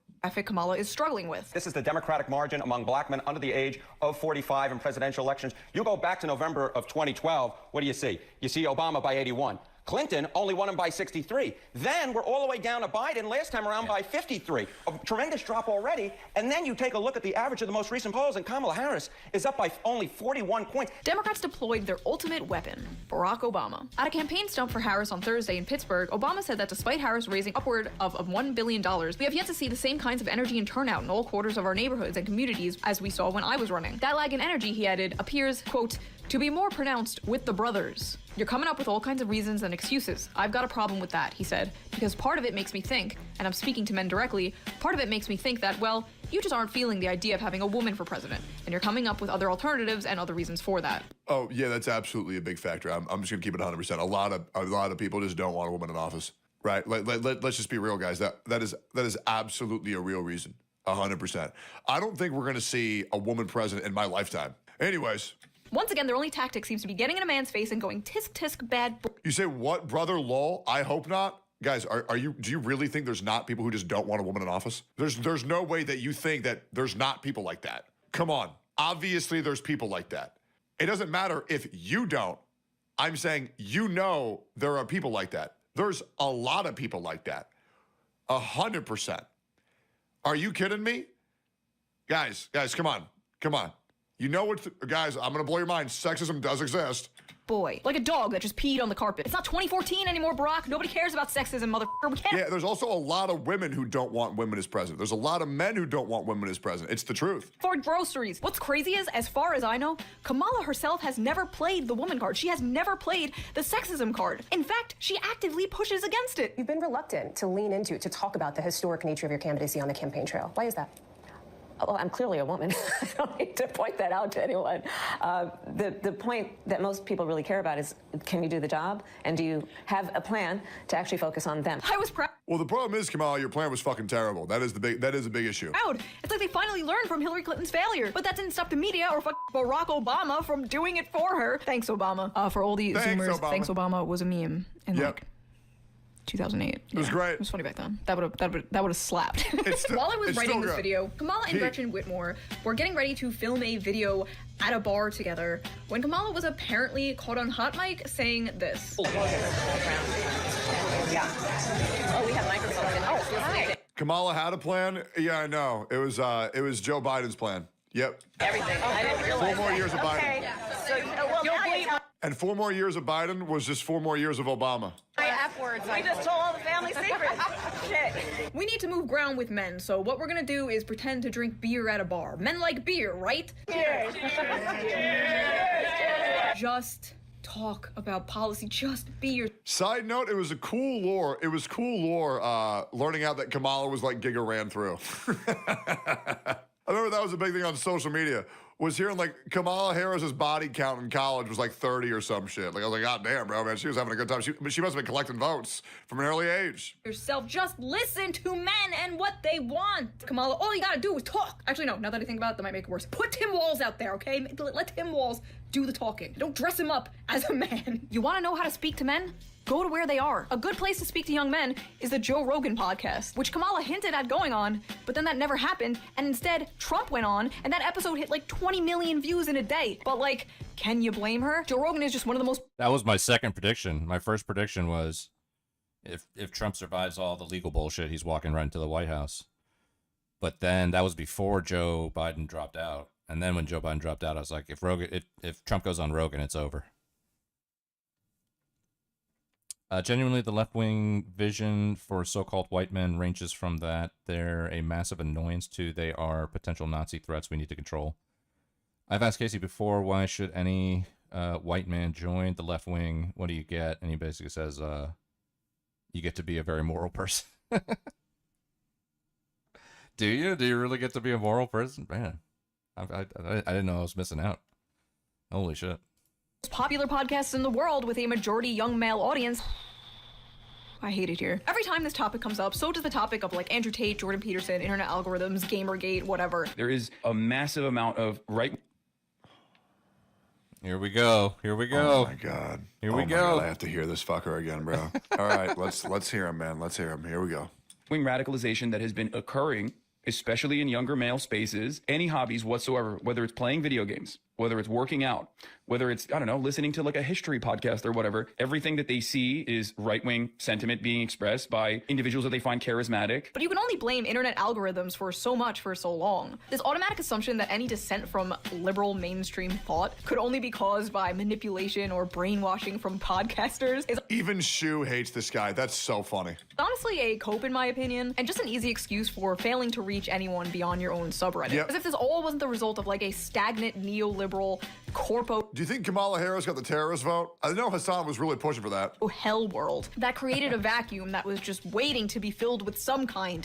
Kamala is struggling with. This is the Democratic margin among black men under the age of 45 in presidential elections. You go back to November of 2012, what do you see? You see Obama by 81. Clinton only won him by 63. Then we're all the way down to Biden last time around by 53. A tremendous drop already. And then you take a look at the average of the most recent polls, and Kamala Harris is up by only 41 points. Democrats deployed their ultimate weapon, Barack Obama. At a campaign stump for Harris on Thursday in Pittsburgh, Obama said that despite Harris raising upward of $1 billion, we have yet to see the same kinds of energy and turnout in all quarters of our neighborhoods and communities as we saw when I was running. That lag in energy, he added, appears, quote, to be more pronounced with the brothers. You're coming up with all kinds of reasons and excuses. I've got a problem with that, he said, because part of it makes me think, and I'm speaking to men directly, part of it makes me think that, well, You just aren't feeling the idea of having a woman for president, and you're coming up with other alternatives and other reasons for that. Oh yeah, that's absolutely a big factor. I'm just gonna keep it 100%. A lot of people just don't want a woman in office, right? Let's just be real, guys. That is absolutely a real reason. 100%. I don't think we're gonna see a woman president in my lifetime. Anyways. Once again, their only tactic seems to be getting in a man's face and going tisk tisk bad. You say what, brother? Lol. I hope not. Guys, do you really think there's not people who just don't want a woman in office? There's no way that you think that there's not people like that. Come on. Obviously, there's people like that. It doesn't matter if you don't. I'm saying there are people like that. There's a lot of people like that. 100%. Are you kidding me? Guys, come on. You know what, guys, I'm gonna blow your mind. Sexism does exist. Boy, like a dog that just peed on the carpet. It's not 2014 anymore, Barack. Nobody cares about sexism, motherfucker. We can't. Yeah, there's also a lot of women who don't want women as president. There's a lot of men who don't want women as president. It's the truth. For groceries. What's crazy is, as far as I know, Kamala herself has never played the woman card. She has never played the sexism card. In fact, she actively pushes against it. You've been reluctant to lean into, to talk about the historic nature of your candidacy on the campaign trail. Why is that? Well, I'm clearly a woman. I don't need to point that out to anyone. The point that most people really care about is, can you do the job? And do you have a plan to actually focus on them? I was proud. Well, the problem is, Kamala, your plan was fucking terrible. That is a big issue. It's like they finally learned from Hillary Clinton's failure. But that didn't stop the media or Barack Obama from doing it for her. Thanks, Obama. For all the Zoomers, Thanks, Obama was a meme. And like 2008. It was great. It was funny back then. That would have slapped. While I was writing this video, Kamala and Gretchen Whitmer were getting ready to film a video at a bar together when Kamala was apparently caught on hot mic saying this. Yeah. Oh, we have microphones in here. Oh, hi. Kamala had a plan. Yeah, I know. It was Joe Biden's plan. Yep. Everything. I didn't realize 4 more years of Biden. Okay. So, And 4 more years of Biden was just 4 more years of Obama. F-words. We just told all the family secrets. Shit. We need to move ground with men, so what we're gonna do is pretend to drink beer at a bar. Men like beer, right? Cheers. Just talk about policy. Just be your. Side note: it was cool lore. Learning out that Kamala was like Giga ran through. I remember that was a big thing on social media. Was hearing like Kamala Harris's body count in college was like 30 or some shit. Like I was like, God damn, bro, man, she was having a good time. She must have been collecting votes from an early age. Yourself, just listen to men and what they want. Kamala, all you gotta do is talk. Actually, no, now that I think about it, that might make it worse. Put Tim Walz out there, okay? Let Tim Walz do the talking. Don't dress him up as a man. You wanna know how to speak to men? Go to where they are. A good place to speak to young men is the Joe Rogan podcast, which Kamala hinted at going on, but then that never happened, and instead Trump went on, and that episode hit like 20 million views in a day. But like, can you blame her? Joe Rogan is just one of the most— That was my second prediction. My first prediction was if Trump survives all the legal bullshit, he's walking right into the White House. But then that was before Joe Biden dropped out. And then when Joe Biden dropped out, I was like, if Trump goes on Rogan, it's over. Genuinely, the left-wing vision for so-called white men ranges from that they're a massive annoyance to they are potential Nazi threats we need to control. I've asked Casey before, why should any white man join the left wing? What do you get? And he basically says, you get to be a very moral person. Do you? Do you really get to be a moral person? Man, I didn't know I was missing out. Holy shit. popular podcasts in the world with a majority young male audience. I hate it here. Every time this topic comes up, so does the topic of like Andrew Tate, Jordan Peterson, internet algorithms, Gamergate, whatever. There is a massive amount of Here we go. Here we go. Oh my God. Here we go. God, I have to hear this fucker again, bro. All right, let's hear him, man. Let's hear him. Here we go. wing radicalization that has been occurring, especially in younger male spaces, any hobbies whatsoever, whether it's playing video games, whether it's working out, whether it's, I don't know, listening to like a history podcast or whatever, everything that they see is right-wing sentiment being expressed by individuals that they find charismatic. But you can only blame internet algorithms for so much for so long. This automatic assumption that any dissent from liberal mainstream thought could only be caused by manipulation or brainwashing from podcasters is even Shu hates this guy. That's so funny. Honestly a cope, in my opinion, and just an easy excuse for failing to reach anyone beyond your own subreddit. Yep. As if this all wasn't the result of like a stagnant neoliberal neoliberal corpo. Do you think Kamala Harris got the terrorist vote? I know Hassan was really pushing for that. Hell world that created a vacuum that was just waiting to be filled with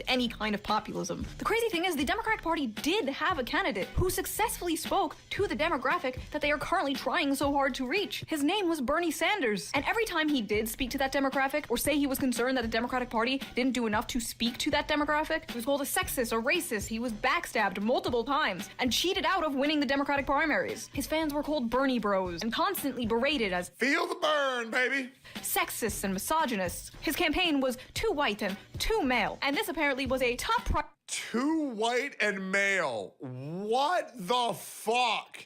any kind of populism. The crazy thing is the Democratic Party did have a candidate who successfully spoke to the demographic that they are currently trying so hard to reach. His name was Bernie Sanders. And every time he did speak to that demographic or say he was concerned that the Democratic Party didn't do enough to speak to that demographic, he was called a sexist, a racist, he was backstabbed multiple times and cheated out of winning the Democratic primaries. His fans were called Bernie bros and constantly berated as feel the burn, baby, sexist and misogynist. His campaign was too white and too male, and this apparently was a top priority. Too white and male. What the fuck?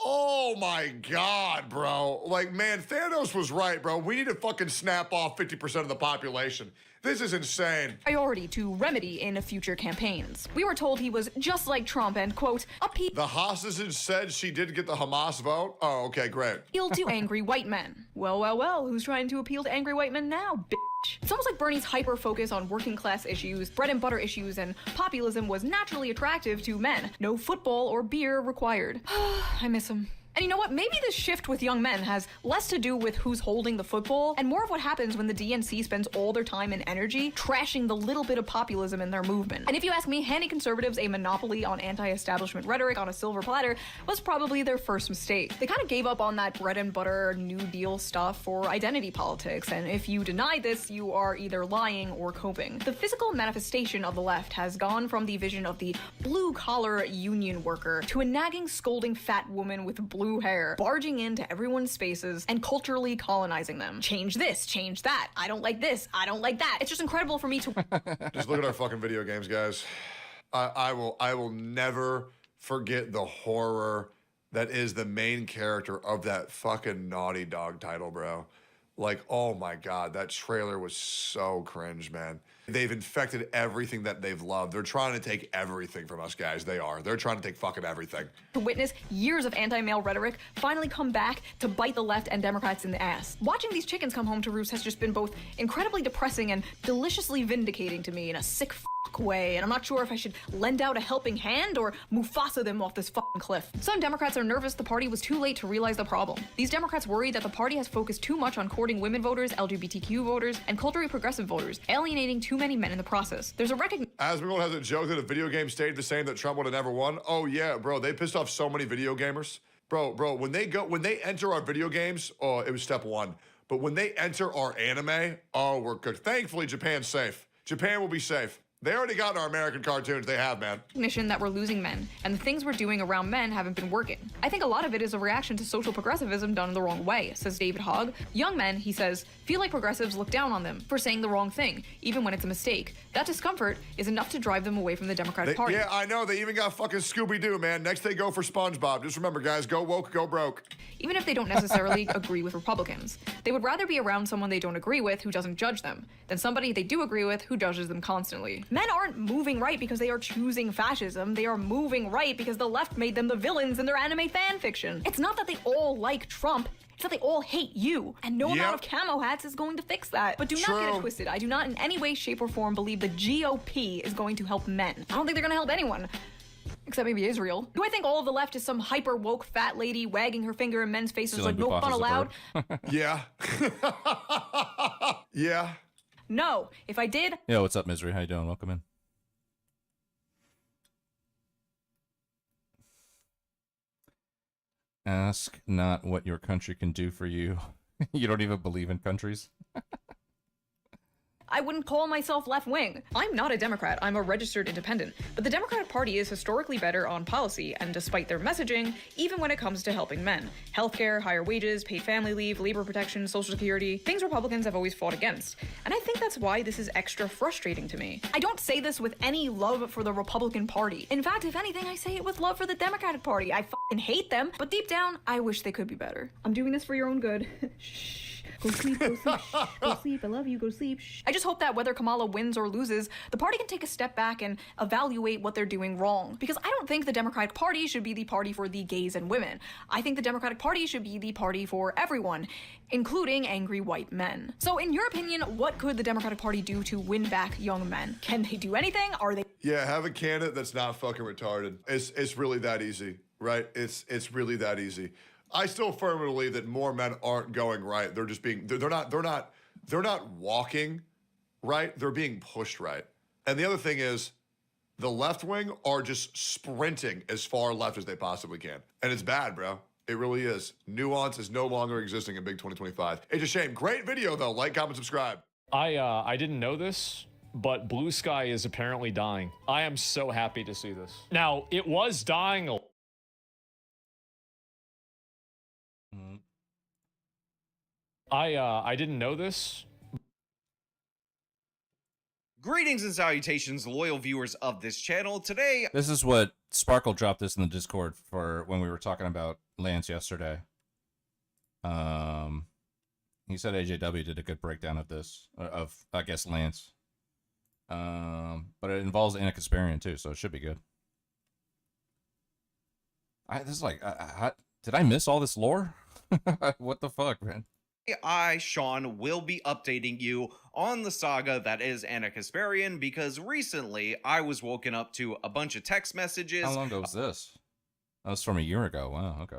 Oh my God, bro. Like, man, Thanos was right, bro. We need to fucking snap off 50% of the population. This is insane. Priority to remedy in future campaigns. We were told he was just like Trump and, quote, the hostage said she did get the Hamas vote? Oh, okay, great. Appeal to angry white men. Well, who's trying to appeal to angry white men now, bitch? It's almost like Bernie's hyper-focus on working-class issues, bread-and-butter issues, and populism was naturally attractive to men. No football or beer required. I miss him. And you know what? Maybe this shift with young men has less to do with who's holding the football and more of what happens when the DNC spends all their time and energy trashing the little bit of populism in their movement. And if you ask me, handing conservatives a monopoly on anti-establishment rhetoric on a silver platter was probably their first mistake. They kind of gave up on that bread and butter New Deal stuff for identity politics, and if you deny this, you are either lying or coping. The physical manifestation of the left has gone from the vision of the blue-collar union worker to a nagging, scolding fat woman with blue hair, barging into everyone's spaces and culturally colonizing them. Change this, change that. I don't like this, I don't like that. It's just incredible for me to just look at our fucking video games, guys. I will never forget the horror that is the main character of that fucking Naughty Dog title, bro. Like, oh my God, that trailer was so cringe, man. They've infected everything that they've loved. They're trying to take everything from us, guys. They are. They're trying to take fucking everything. To witness years of anti-male rhetoric finally come back to bite the left and Democrats in the ass. Watching these chickens come home to roost has just been both incredibly depressing and deliciously vindicating to me in a sick way, and I'm not sure if I should lend out a helping hand or Mufasa them off this fucking cliff. Some Democrats are nervous the party was too late to realize the problem. These Democrats worry that the party has focused too much on courting women voters, LGBTQ voters, and culturally progressive voters, alienating too many men in the process. There's a recognition. Asmongold has a joke that a video game stayed the same that Trump would have never won. Oh yeah, bro, they pissed off so many video gamers. Bro, when they enter our video games, oh, it was step one. But when they enter our anime, oh, we're good. Thankfully, Japan's safe. Japan will be safe. They already got our American cartoons. They have, man. Recognition that we're losing men, and the things we're doing around men haven't been working. I think a lot of it is a reaction to social progressivism done the wrong way, says David Hogg. Young men, he says, feel like progressives look down on them for saying the wrong thing, even when it's a mistake. That discomfort is enough to drive them away from the Democratic Party. Yeah, I know. They even got fucking Scooby-Doo, man. Next they go for SpongeBob. Just remember, guys, go woke, go broke. Even if they don't necessarily agree with Republicans. They would rather be around someone they don't agree with who doesn't judge them than somebody they do agree with who judges them constantly. Men aren't moving right because they are choosing fascism. They are moving right because the left made them the villains in their anime fan fiction. It's not that they all like Trump. It's that they all hate you, and no amount of camo hats is going to fix that. But do not get it twisted. I do not in any way, shape, or form believe the GOP is going to help men. I don't think they're going to help anyone. Except maybe Israel. Do I think all of the left is some hyper-woke fat lady wagging her finger in men's faces like no fun allowed? Yeah. Yeah. No. If I did... Yo, what's up, Misery? How you doing? Welcome in. Ask not what your country can do for you. You don't even believe in countries? I wouldn't call myself left-wing. I'm not a Democrat, I'm a registered independent. But the Democratic Party is historically better on policy, and despite their messaging, even when it comes to helping men. Healthcare, higher wages, paid family leave, labor protection, Social Security, things Republicans have always fought against. And I think that's why this is extra frustrating to me. I don't say this with any love for the Republican Party. In fact, if anything, I say it with love for the Democratic Party. I fucking hate them, but deep down, I wish they could be better. I'm doing this for your own good. Shh. Go sleep, go sleep, shh, go sleep, I love you, go sleep, shh. I just hope that whether Kamala wins or loses, the party can take a step back and evaluate what they're doing wrong. Because I don't think the Democratic Party should be the party for the gays and women. I think the Democratic Party should be the party for everyone, including angry white men. So in your opinion, what could the Democratic Party do to win back young men? Can they do anything? Are they... Yeah, have a candidate that's not fucking retarded. It's really that easy. right? It's really that easy. I still firmly believe that more men aren't going right. They're just being, they're not walking right. They're being pushed right. And the other thing is, the left wing are just sprinting as far left as they possibly can. And it's bad, bro. It really is. Nuance is no longer existing in Big 2025. It's a shame. Great video, though. Like, comment, subscribe. I didn't know this, but Blue Sky is apparently dying. I am so happy to see this. Now, it was dying a I didn't know this. Greetings and salutations, loyal viewers of this channel. Today, This is what Sparkle dropped this in the Discord for when we were talking about Lance yesterday. He said AJW did a good breakdown of this, of I guess Lance. But it involves Anna Kasparian too, so it should be good. This is like, did I miss all this lore? What the fuck, man? I, Sean, will be updating you on the saga that is Anna Kasparian, because recently I was woken up to a bunch of text messages. How long ago was this? That was from a year ago. Wow, okay.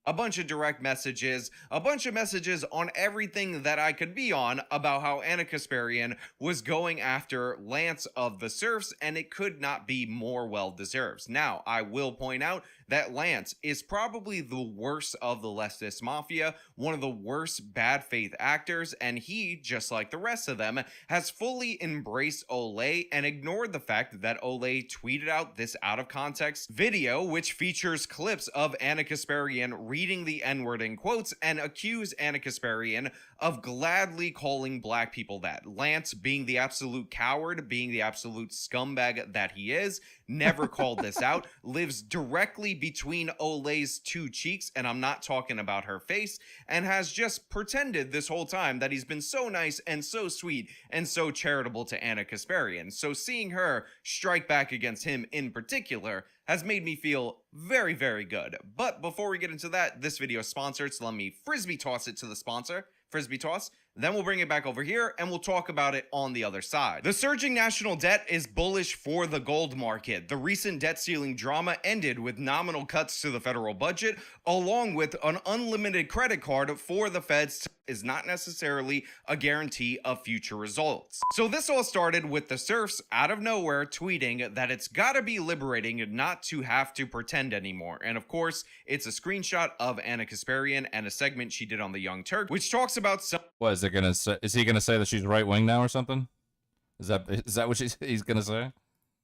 A bunch of direct messages, a bunch of messages on everything that I could be on about how Anna Kasparian was going after Lance of the Serfs, and it could not be more well-deserved. Now, I will point out that Lance is probably the worst of the leftist mafia, one of the worst bad faith actors, and he, just like the rest of them, has fully embraced Olay and ignored the fact that Olay tweeted out this out-of-context video, which features clips of Anna Kasparian reading the N-word in quotes and accuse Anna Kasparian of gladly calling black people that. Lance, being the absolute coward, being the absolute scumbag that he is, never called this out, lives directly between Olay's two cheeks, and I'm not talking about her face, and has just pretended this whole time that he's been so nice and so sweet and so charitable to Anna Kasparian. So seeing her strike back against him in particular has made me feel very, very good. But before we get into that, this video is sponsored, so let me frisbee toss it to the sponsor. Frisbee toss. Then we'll bring it back over here and we'll talk about it on the other side. The surging national debt is bullish for the gold market. The recent debt ceiling drama ended with nominal cuts to the federal budget, along with an unlimited credit card for the feds is not necessarily a guarantee of future results. So this all started with the serfs out of nowhere tweeting that it's gotta be liberating not to have to pretend anymore. And of course, it's a screenshot of Anna Kasparian and a segment she did on The Young Turk, which talks about some— What is it gonna say? Is he gonna say that she's right wing now or something? Is that what he's gonna say?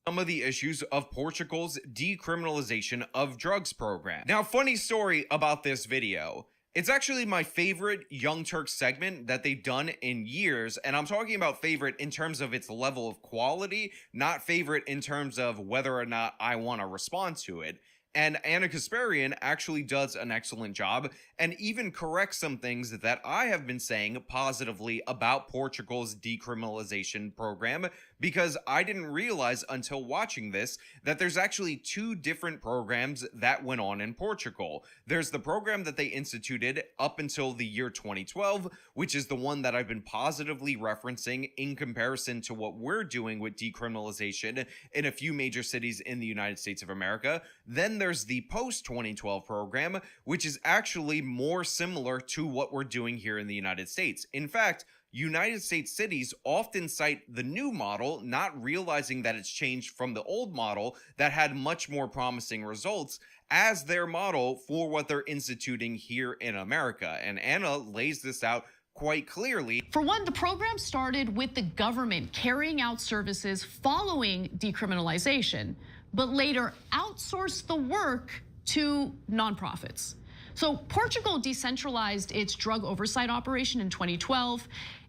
Some of the issues of Portugal's decriminalization of drugs program. Now, funny story about this video. It's actually my favorite Young Turks segment that they've done in years, and I'm talking about favorite in terms of its level of quality, not favorite in terms of whether or not I want to respond to it. And Anna Kasparian actually does an excellent job and even corrects some things that I have been saying positively about Portugal's decriminalization program, because I didn't realize until watching this that there's actually two different programs that went on in Portugal. There's the program that they instituted up until the year 2012, which is the one that I've been positively referencing in comparison to what we're doing with decriminalization in a few major cities in the United States of America. Then there's the post-2012 program, which is actually more similar to what we're doing here in the United States. In fact, United States cities often cite the new model, not realizing that it's changed from the old model that had much more promising results, as their model for what they're instituting here in America. And Anna lays this out quite clearly. For one, the program started with the government carrying out services following decriminalization, but later outsourced the work to nonprofits. So Portugal decentralized its drug oversight operation in 2012.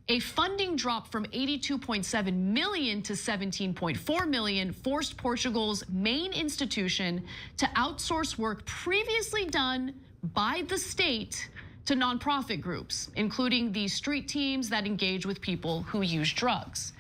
A funding drop from 82.7 million to 17.4 million forced Portugal's main institution to outsource work previously done by the state to nonprofit groups, including the street teams that engage with people who use drugs.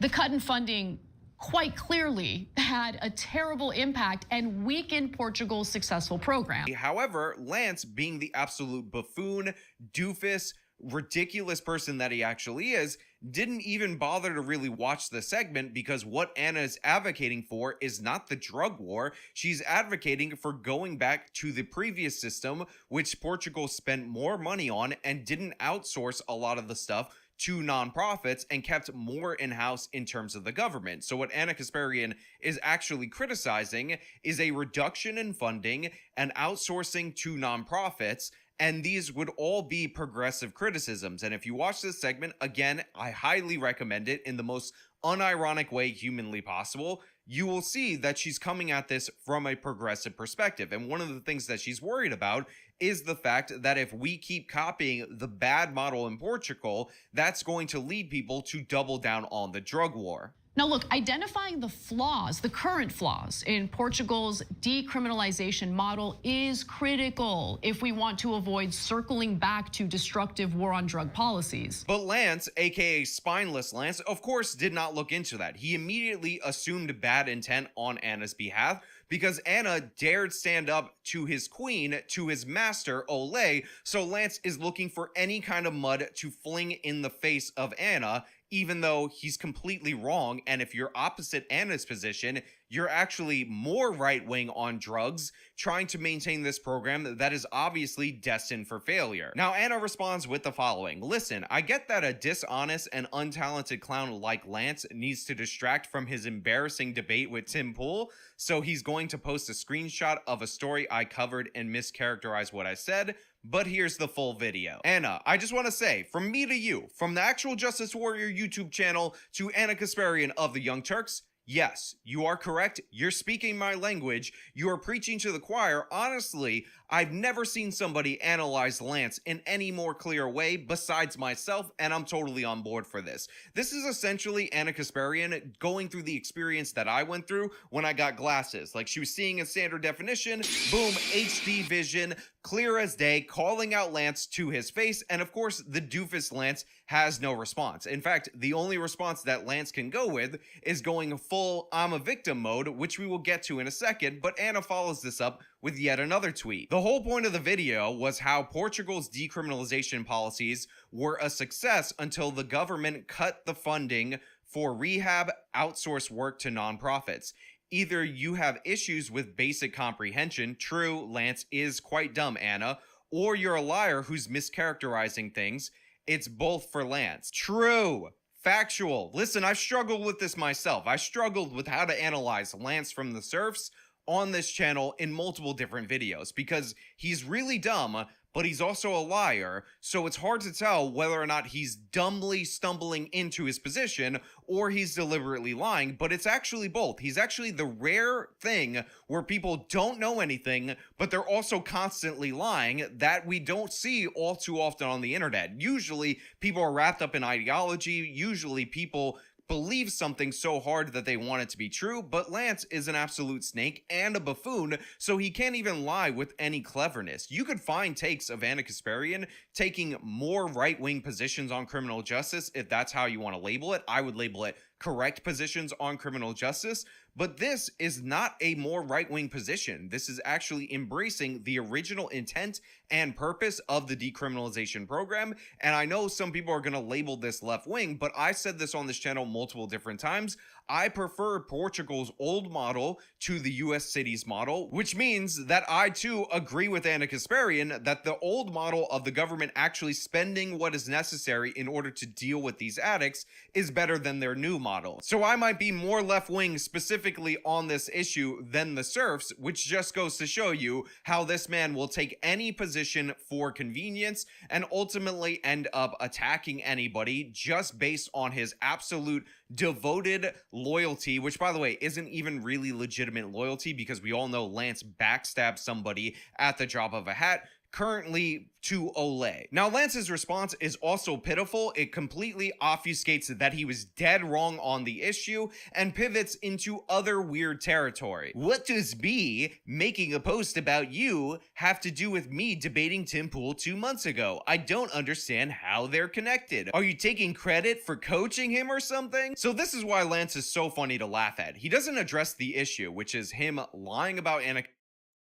The cut in funding quite clearly had a terrible impact and weakened Portugal's successful program. However, Lance, being the absolute buffoon, doofus, ridiculous person that he actually is, didn't even bother to really watch the segment, because what Anna is advocating for is not the drug war. She's advocating for going back to the previous system, which Portugal spent more money on and didn't outsource a lot of the stuff to nonprofits and kept more in-house in terms of the government. So what Anna Kasparian is actually criticizing is a reduction in funding and outsourcing to nonprofits, and these would all be progressive criticisms. And if you watch this segment, again, I highly recommend it in the most unironic way humanly possible. You will see that she's coming at this from a progressive perspective. And one of the things that she's worried about is the fact that if we keep copying the bad model in Portugal, that's going to lead people to double down on the drug war. Now, look, identifying the flaws, the current flaws in Portugal's decriminalization model is critical if we want to avoid circling back to destructive war on drug policies. But Lance, aka Spineless Lance, of course did not look into that. He immediately assumed bad intent on Anna's behalf, because Anna dared stand up to his queen, to his master, Olay, so Lance is looking for any kind of mud to fling in the face of Anna, even though he's completely wrong. And if you're opposite Anna's position, you're actually more right-wing on drugs, trying to maintain this program that is obviously destined for failure. Now, Anna responds with the following: listen, I get that a dishonest and untalented clown like Lance needs to distract from his embarrassing debate with Tim Pool, so he's going to post a screenshot of a story I covered and mischaracterize what I said. But here's the full video. Anna, I just want to say, from me to you, from the actual Justice Warrior YouTube channel to Anna Kasparian of the Young Turks, yes, you are correct. You're speaking my language. You are preaching to the choir. Honestly, I've never seen somebody analyze Lance in any more clear way besides myself, and I'm totally on board for this. This is essentially Anna Kasparian going through the experience that I went through when I got glasses. Like, she was seeing in standard definition, boom, HD vision, clear as day, calling out Lance to his face, and of course, the doofus Lance has no response. In fact, the only response that Lance can go with is going full I'm a victim mode, which we will get to in a second, but Anna follows this up with yet another tweet. The whole point of the video was how Portugal's decriminalization policies were a success until the government cut the funding for rehab outsource work to nonprofits. Either you have issues with basic comprehension, true, Lance is quite dumb, Anna, or you're a liar who's mischaracterizing things. It's both for Lance. True. Factual. Listen, I've struggled with this myself. I struggled with how to analyze Lance from the Serfs on this channel in multiple different videos, because he's really dumb, but he's also a liar, so it's hard to tell whether or not he's dumbly stumbling into his position or he's deliberately lying, but it's actually both. He's actually the rare thing where people don't know anything, but they're also constantly lying, that we don't see all too often on the internet. Usually, people are wrapped up in ideology. Usually, people believe something so hard that they want it to be true, but Lance is an absolute snake and a buffoon, so he can't even lie with any cleverness. You could find takes of Anna Kasparian taking more right-wing positions on criminal justice, if that's how you want to label it. I would label it correct positions on criminal justice, but this is not a more right-wing position. This is actually embracing the original intent and purpose of the decriminalization program, and I know some people are going to label this left-wing, but I said this on this channel multiple different times. I prefer Portugal's old model to the US cities model, which means that I too agree with Anna Kasparian that the old model of the government actually spending what is necessary in order to deal with these addicts is better than their new model. So I might be more left-wing specifically on this issue than the serfs, which just goes to show you how this man will take any position for convenience and ultimately end up attacking anybody just based on his absolute devoted loyalty, which by the way isn't even really legitimate loyalty, because we all know Lance backstabbed somebody at the drop of a hat, currently to Olay. Now, Lance's response is also pitiful. It completely obfuscates that he was dead wrong on the issue and pivots into other weird territory. What does me making a post about you have to do with me debating Tim Pool 2 months ago? I don't understand how they're connected. Are you taking credit for coaching him or something? So this is why Lance is so funny to laugh at. He doesn't address the issue, which is him lying about Anna. Is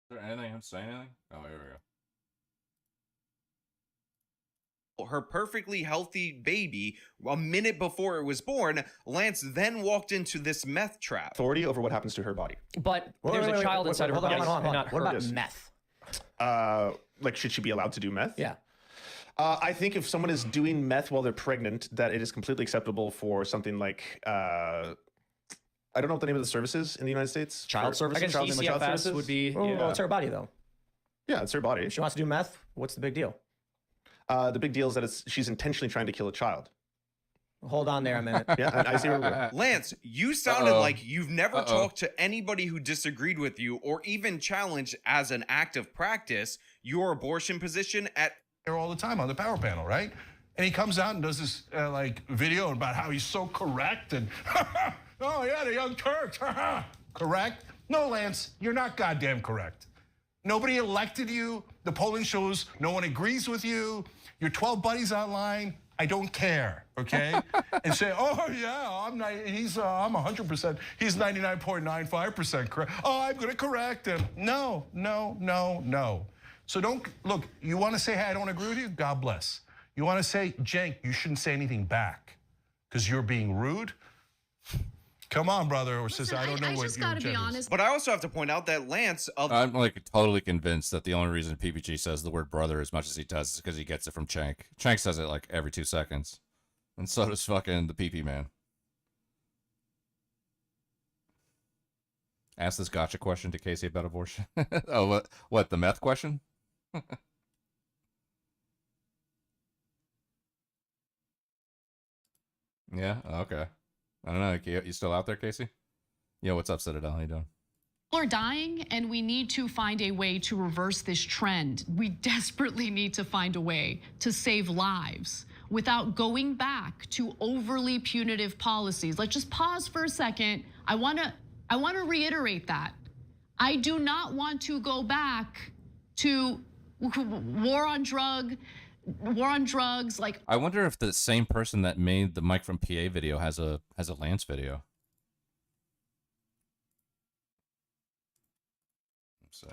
there anything I'm saying anything? Oh, here we go. her perfectly healthy baby a minute before it was born, Lance then walked into this meth trap. Authority over what happens to her body. But there's a child inside her body, and not What her. about Meth. Like, should she be allowed to do meth? Yeah. I think if someone is doing meth while they're pregnant, that it is completely acceptable for something like, I don't know what the name of the service is in the United States. Child services. I guess Child DCFS services would be. Oh, Well, it's her body, though. Yeah, it's her body. If she wants to do meth, what's the big deal? The big deal is that she's intentionally trying to kill a child. Hold on there a minute. Yeah, I see where we're going. Lance, you sounded like you've never talked to anybody who disagreed with you or even challenged as an act of practice your abortion position at all the time on the power panel, right? And he comes out and does this like video about how he's so correct and oh yeah, the Young Turks, correct? No, Lance, you're not goddamn correct. Nobody elected you. The polling shows no one agrees with you. Your 12 buddies online. I don't care, okay? And say, oh yeah, I'm 100%. He's 99.95% correct. Oh, I'm gonna correct him. No. So don't, look, you wanna say, hey, I don't agree with you? God bless. You wanna say, Cenk, you shouldn't say anything back because you're being rude? Come on, brother or sister, I don't know what your agenda is. But I also have to point out that Lance... I'm like totally convinced that the only reason PPG says the word brother as much as he does is because he gets it from Cenk. Cenk says it like every 2 seconds. And so does fucking the PP man. Ask this gotcha question to Casey about abortion. Oh, what, the meth question? Yeah, okay. I don't know. You still out there, Casey? Yo, what's up, Citadel? How you doing? People are dying, and we need to find a way to reverse this trend. We desperately need to find a way to save lives without going back to overly punitive policies. Let's just pause for a second. I want to reiterate that. I do not want to go back to war on drugs. Like, I wonder if the same person that made the Mike from PA video has a Lance video. So.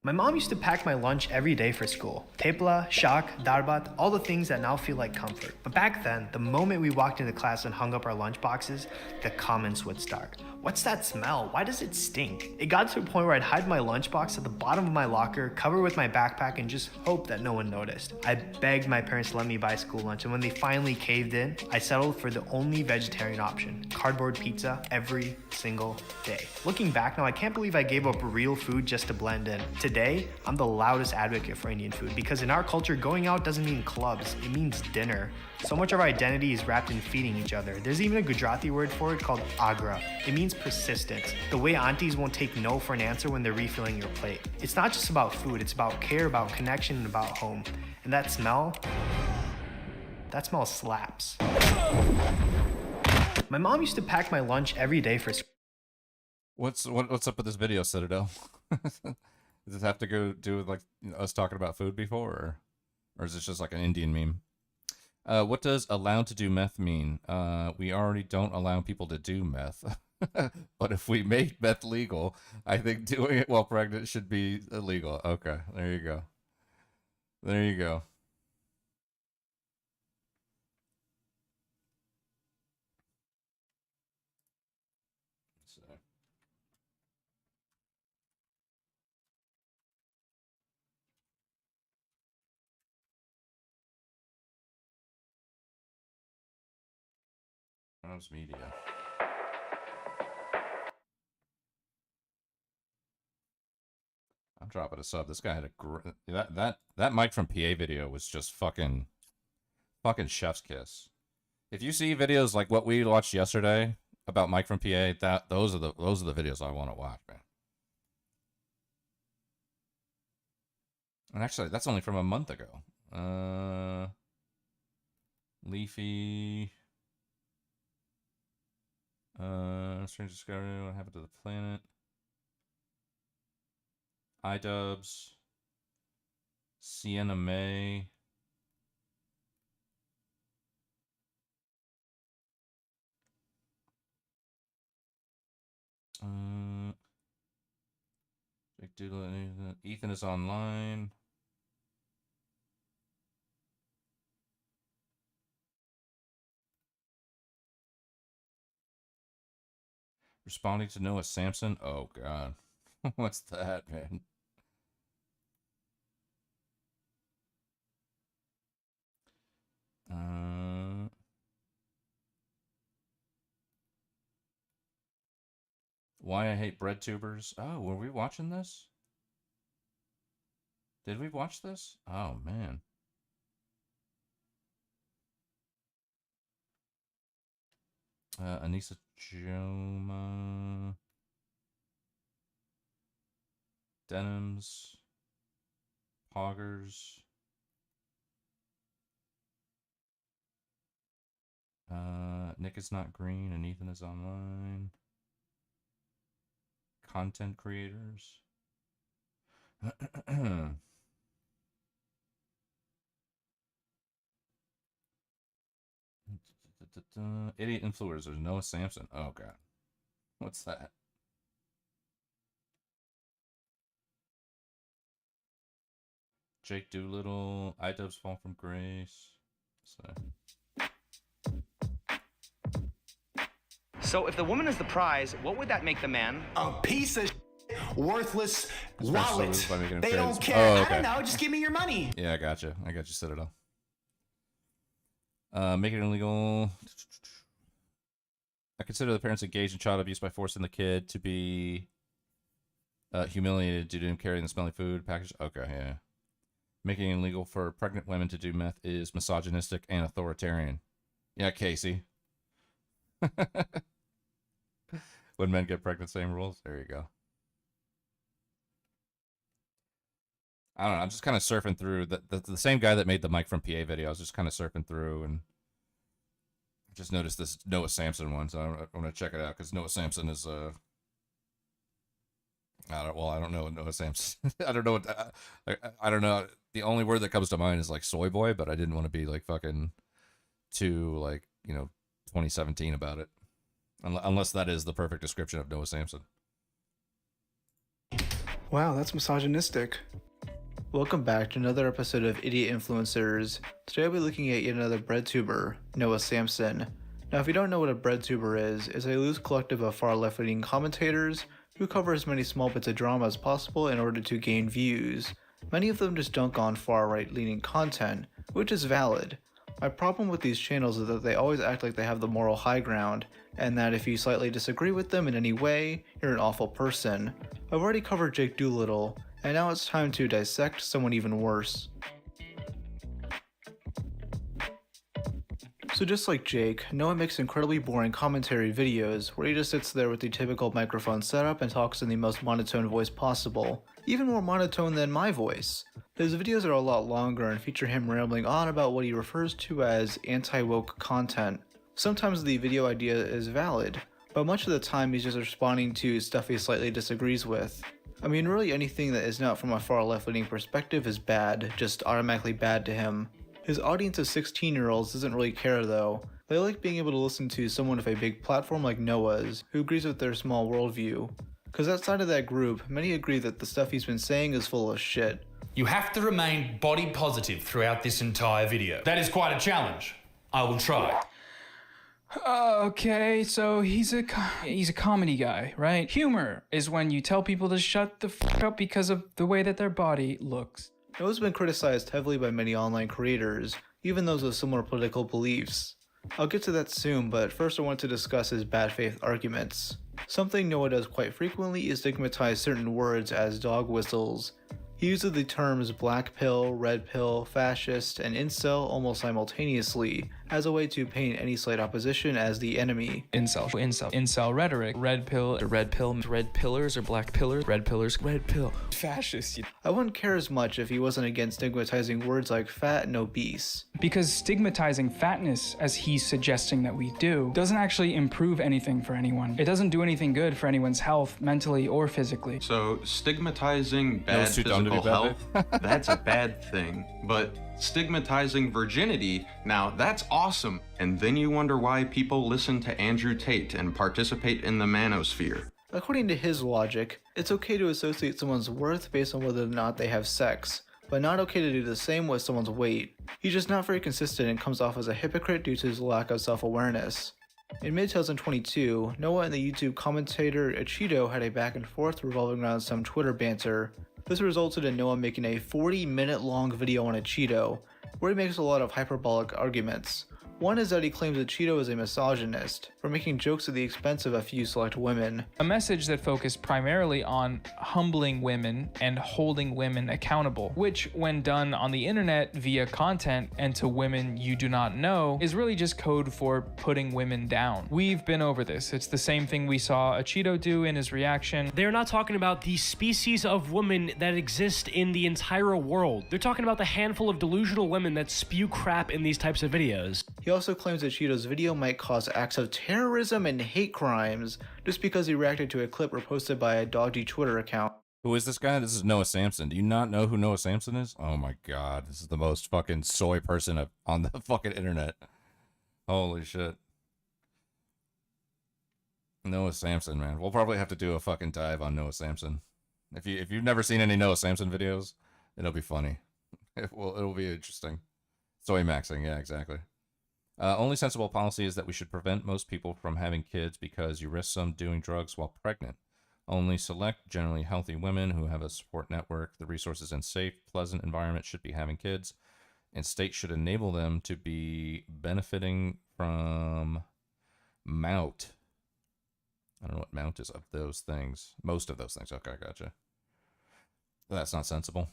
My mom used to pack my lunch every day for school. Tepla, shak, darbat, all the things that now feel like comfort. But back then, the moment we walked into class and hung up our lunch boxes, the comments would start. What's that smell? Why does it stink? It got to a point where I'd hide my lunchbox at the bottom of my locker, cover with my backpack, and just hope that no one noticed. I begged my parents to let me buy school lunch, and when they finally caved in, I settled for the only vegetarian option, cardboard pizza every single day. Looking back now, I can't believe I gave up real food just to blend in. Today, I'm the loudest advocate for Indian food because in our culture, going out doesn't mean clubs, it means dinner. So much of our identity is wrapped in feeding each other. There's even a Gujarati word for it called agra. It means persistence. The way aunties won't take no for an answer when they're refilling your plate. It's not just about food, it's about care, about connection, and about home. And that smell slaps. My mom used to pack my lunch every day for school. What's up with this video, Citadel? Does it have to do with like us talking about food before, or is it just like an Indian meme? What does allowed to do meth mean? We already don't allow people to do meth. But if we made meth legal, I think doing it while pregnant should be illegal. Okay, there you go. There you go. How's media? I'm dropping a sub. This guy had a that Mike from PA video was just fucking chef's kiss. If you see videos like what we watched yesterday about Mike from PA, those are the videos I want to watch, man. And actually, that's only from a month ago. Leafy. Strange Discovery, What Happened to the Planet? iDubbbz. Sienna May. Jake Doodle, Ethan is online. Responding to Noah Samson? Oh, God. What's that, man? Why I Hate Bread Tubers. Oh, were we watching this? Did we watch this? Oh, man. Anissa Joma. Denims. Poggers. Nick is not green and Ethan is online. Content creators. Idiot influencers. Noah Samson. Oh, God. What's that? Jake Doolittle. iDubbbz Fall from Grace. So if the woman is the prize, what would that make the man? A piece of worthless wallet. They They don't care. Oh, I okay. don't know. Just give me your money. Yeah, I gotcha. I got you, Citadel. Make it illegal. I consider the parents engaged in child abuse by forcing the kid to be humiliated due to him carrying the smelly food package. Okay, yeah. Making it illegal for pregnant women to do meth is misogynistic and authoritarian. Yeah, Casey. When men get pregnant, same rules. There you go. I don't know. I'm just kind of surfing through the same guy that made the Mike from PA video. I was just kind of surfing through and just noticed this Noah Samson one, so I want to check it out because Noah Samson is I don't know what Noah Samson. I don't know what I don't know. The only word that comes to mind is like soy boy, but I didn't want to be like fucking too like 2017 about it, unless that is the perfect description of Noah Samson. Wow, that's misogynistic. Welcome back to another episode of Idiot Influencers. Today I'll be looking at yet another bread tuber, Noah Samson. Now if you don't know what a bread tuber is a loose collective of far left-leaning commentators who cover as many small bits of drama as possible in order to gain views. Many of them just dunk on far right-leaning content, which is valid. My problem with these channels is that they always act like they have the moral high ground, and that if you slightly disagree with them in any way, you're an awful person. I've already covered Jake Doolittle, and now it's time to dissect someone even worse. So just like Jake, Noah makes incredibly boring commentary videos where he just sits there with the typical microphone setup and talks in the most monotone voice possible, even more monotone than my voice. His videos are a lot longer and feature him rambling on about what he refers to as anti-woke content. Sometimes the video idea is valid, but much of the time he's just responding to stuff he slightly disagrees with. I mean, really anything that is not from a far left-leaning perspective is bad, just automatically bad to him. His audience of 16-year-olds doesn't really care though. They like being able to listen to someone with a big platform like Noah's, who agrees with their small worldview. Cause outside of that group, many agree that the stuff he's been saying is full of shit. You have to remain body positive throughout this entire video. That is quite a challenge. I will try. Okay, so he's a comedy guy, right? Humor is when you tell people to shut the fuck up because of the way that their body looks. Noah's been criticized heavily by many online creators, even those with similar political beliefs. I'll get to that soon, but first I want to discuss his bad faith arguments. Something Noah does quite frequently is stigmatize certain words as dog whistles. He uses the terms black pill, red pill, fascist, and incel almost simultaneously, as a way to paint any slight opposition as the enemy. Incel rhetoric, red pill, red pillars or black pillars, red pillars, red pill, fascist. I wouldn't care as much if he wasn't against stigmatizing words like fat and obese. Because stigmatizing fatness, as he's suggesting that we do, doesn't actually improve anything for anyone. It doesn't do anything good for anyone's health, mentally or physically. So stigmatizing bad physical health, that's a bad thing. But stigmatizing virginity, now that's awesome. And then you wonder why people listen to Andrew Tate and participate in the manosphere. According to his logic, it's okay to associate someone's worth based on whether or not they have sex, but not okay to do the same with someone's weight. He's just not very consistent and comes off as a hypocrite due to his lack of self-awareness. In mid-2022, Noah and the YouTube commentator Cheeto had a back and forth revolving around some Twitter banter. This resulted in Noah making a 40-minute long video on Cheeto, where he makes a lot of hyperbolic arguments. One is that he claims that Cheeto is a misogynist for making jokes at the expense of a few select women. A message that focused primarily on humbling women and holding women accountable, which when done on the internet via content and to women you do not know, is really just code for putting women down. We've been over this. It's the same thing we saw Cheeto do in his reaction. They're not talking about the species of women that exist in the entire world. They're talking about the handful of delusional women that spew crap in these types of videos. He also claims that Cheeto's video might cause acts of terrorism and hate crimes just because he reacted to a clip reposted by a dodgy Twitter account. Who is this guy? This is Noah Samson. Do you not know who Noah Samson is? Oh my god, this is the most fucking soy person on the fucking internet. Holy shit. Noah Samson, man. We'll probably have to do a fucking dive on Noah Samson. If you've never seen any Noah Samson videos, it'll be funny. It'll be interesting. Soy maxing, yeah, exactly. Only sensible policy is that we should prevent most people from having kids because you risk some doing drugs while pregnant. Only select generally healthy women who have a support network, the resources and safe, pleasant environment should be having kids, and states should enable them to be benefiting from MOUT. I don't know what MOUT is of those things. Most of those things. Okay, gotcha. That's not sensible.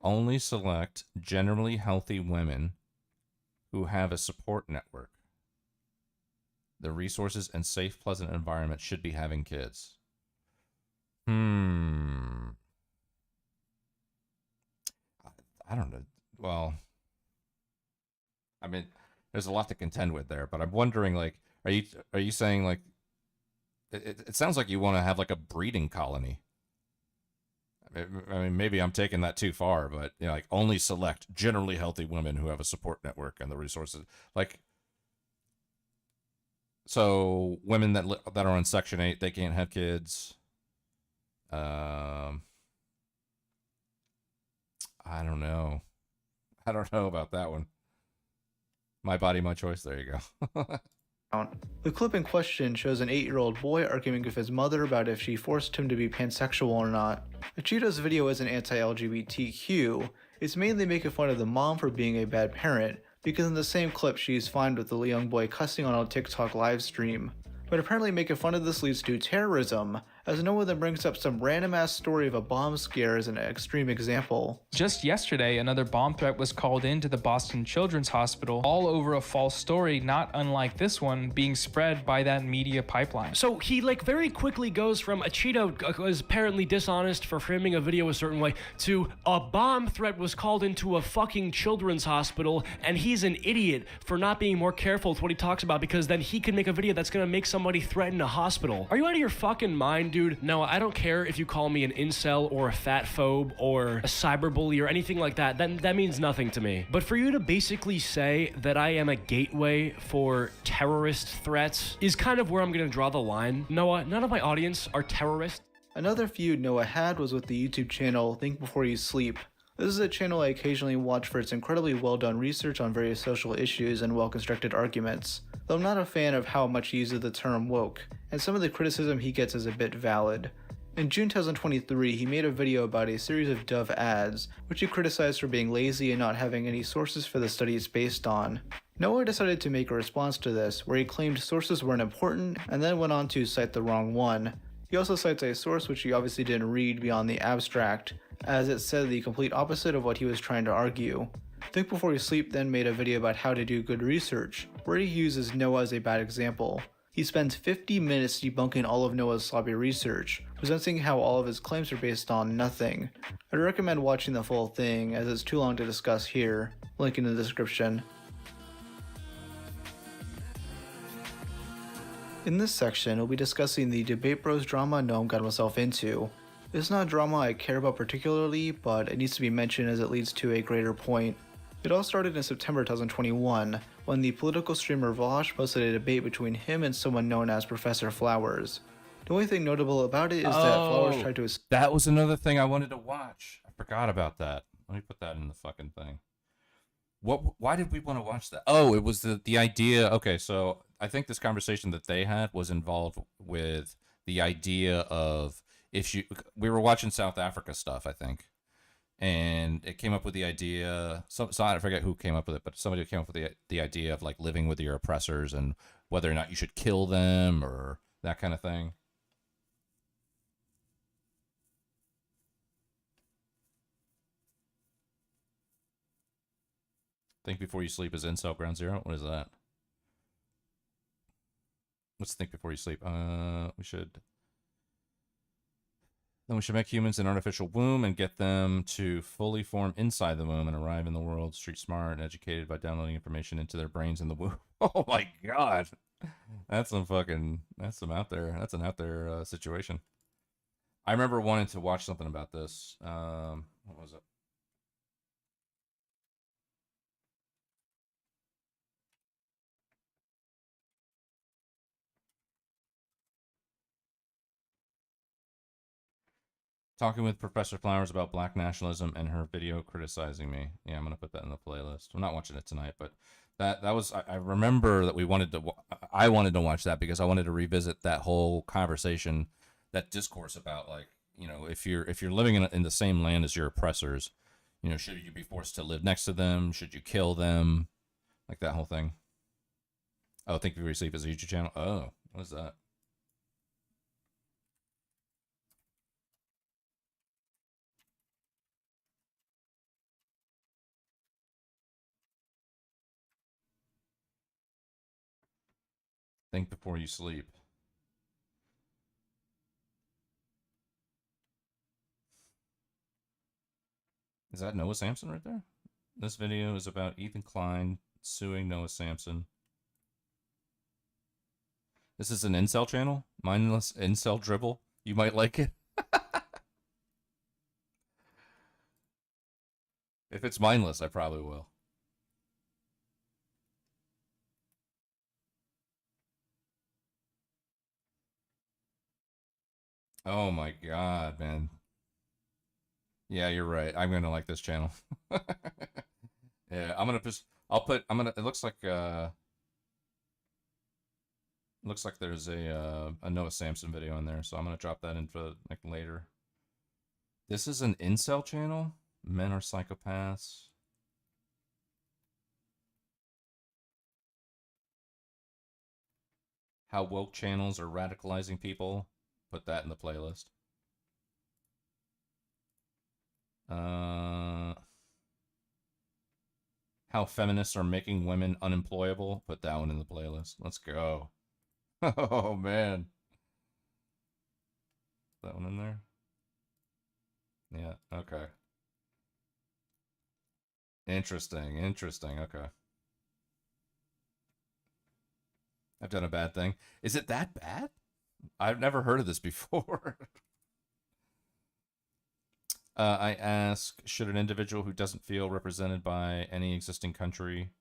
Only select generally healthy women who have a support network. The resources and safe, pleasant environment should be having kids. I don't know. Well, I mean, there's a lot to contend with there, but I'm wondering, like, are you saying, like, it sounds like you want to have, like, a breeding colony. I mean, maybe I'm taking that too far, but, you know, like, only select generally healthy women who have a support network and the resources. Like, so women that are on Section 8, they can't have kids. I don't know. I don't know about that one. My body, my choice. There you go. The clip in question shows an 8-year-old boy arguing with his mother about if she forced him to be pansexual or not. Cheeto's video isn't anti-LGBTQ, it's mainly making fun of the mom for being a bad parent, because in the same clip she's fine with the young boy cussing on a TikTok live stream. But apparently making fun of this leads to terrorism, as Noah then brings up some random-ass story of a bomb scare as an extreme example. Just yesterday, another bomb threat was called into the Boston Children's Hospital, all over a false story not unlike this one being spread by that media pipeline. So he like very quickly goes from a Cheeto was apparently dishonest for framing a video a certain way to a bomb threat was called into a fucking children's hospital and he's an idiot for not being more careful with what he talks about because then he can make a video that's gonna make somebody threaten a hospital. Are you out of your fucking mind, dude? No, I don't care if you call me an incel or a fat phobe or a cyberbully or anything like that. That means nothing to me. But for you to basically say that I am a gateway for terrorist threats is kind of where I'm gonna draw the line. Noah, none of my audience are terrorists. Another feud Noah had was with the YouTube channel Think Before You Sleep. This is a channel I occasionally watch for its incredibly well done research on various social issues and well constructed arguments, though I'm not a fan of how much he uses the term woke, and some of the criticism he gets is a bit valid. In June 2023, he made a video about a series of Dove ads, which he criticized for being lazy and not having any sources for the studies based on. Noah decided to make a response to this, where he claimed sources weren't important, and then went on to cite the wrong one. He also cites a source which he obviously didn't read beyond the abstract, as it said the complete opposite of what he was trying to argue. Think Before You Sleep then made a video about how to do good research, where he uses Noah as a bad example. He spends 50 minutes debunking all of Noah's sloppy research, presenting how all of his claims are based on nothing. I'd recommend watching the full thing, as it's too long to discuss here. Link in the description. In this section, we'll be discussing the Debate Bros drama Noam got himself into. It's not drama I care about particularly, but it needs to be mentioned as it leads to a greater point. It all started in September 2021, when the political streamer Vosh posted a debate between him and someone known as Professor Flowers. The only thing notable about it is that Flowers tried to... That was another thing I wanted to watch. I forgot about that. Let me put that in the fucking thing. Why did we want to watch that? Oh, it was the idea. Okay, so I think this conversation that they had was involved with the idea of we were watching South Africa stuff, I think, and it came up with the idea. So I forget who came up with it, but somebody came up with the idea of like living with your oppressors and whether or not you should kill them or that kind of thing. Think Before You Sleep is Incel Ground Zero. What is that? Let's think before you sleep. We should make humans an artificial womb and get them to fully form inside the womb and arrive in the world street smart and educated by downloading information into their brains in the womb. Oh my god, that's some out there. That's an out there situation. I remember wanting to watch something about this. What was it? Talking with Professor Flowers about black nationalism and her video criticizing me. Yeah, I'm gonna put that in the playlist. I'm not watching it tonight, but that was I remember that I wanted to watch that because I wanted to revisit that whole conversation, that discourse about like, you know, if you're living in the same land as your oppressors, you know, should you be forced to live next to them? Should you kill them? Like that whole thing. Oh, Think Before You Sleep is a YouTube channel. Oh, what is that? Think Before You Sleep. Is that Noah Samson right there? This video is about Ethan Klein suing Noah Samson. This is an incel channel? Mindless incel dribble? You might like it. If it's mindless, I probably will. Oh my god, man. Yeah, you're right. I'm gonna like this channel. Yeah, it looks like there's a Noah Samson video in there, so I'm gonna drop that in for like later. This is an incel channel? Men are psychopaths. How woke channels are radicalizing people. Put that in the playlist. How feminists are making women unemployable. Put that one in the playlist. Let's go. Oh, man. That one in there? Yeah, okay. Interesting, okay. I've done a bad thing. Is it that bad? I've never heard of this before. I ask, should an individual who doesn't feel represented by any existing country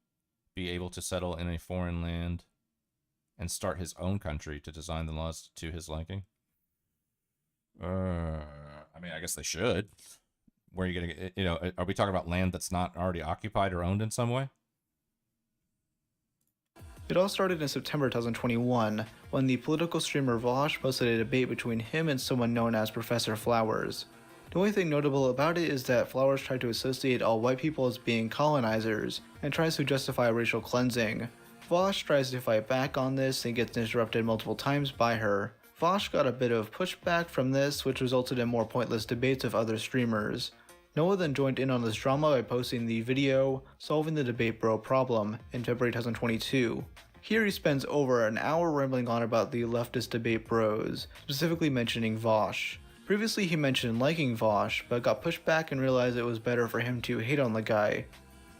be able to settle in a foreign land and start his own country to design the laws to his liking? I mean, I guess they should. Where are you going to get, you know, are we talking about land that's not already occupied or owned in some way? It all started in September 2021, when the political streamer Vosh posted a debate between him and someone known as Professor Flowers. The only thing notable about it is that Flowers tried to associate all white people as being colonizers, and tries to justify racial cleansing. Vosh tries to fight back on this and gets interrupted multiple times by her. Vosh got a bit of pushback from this, which resulted in more pointless debates of other streamers. Noah then joined in on this drama by posting the video, Solving the Debate Bro Problem, in February 2022. Here he spends over an hour rambling on about the leftist debate bros, specifically mentioning Vosh. Previously he mentioned liking Vosh, but got pushed back and realized it was better for him to hate on the guy.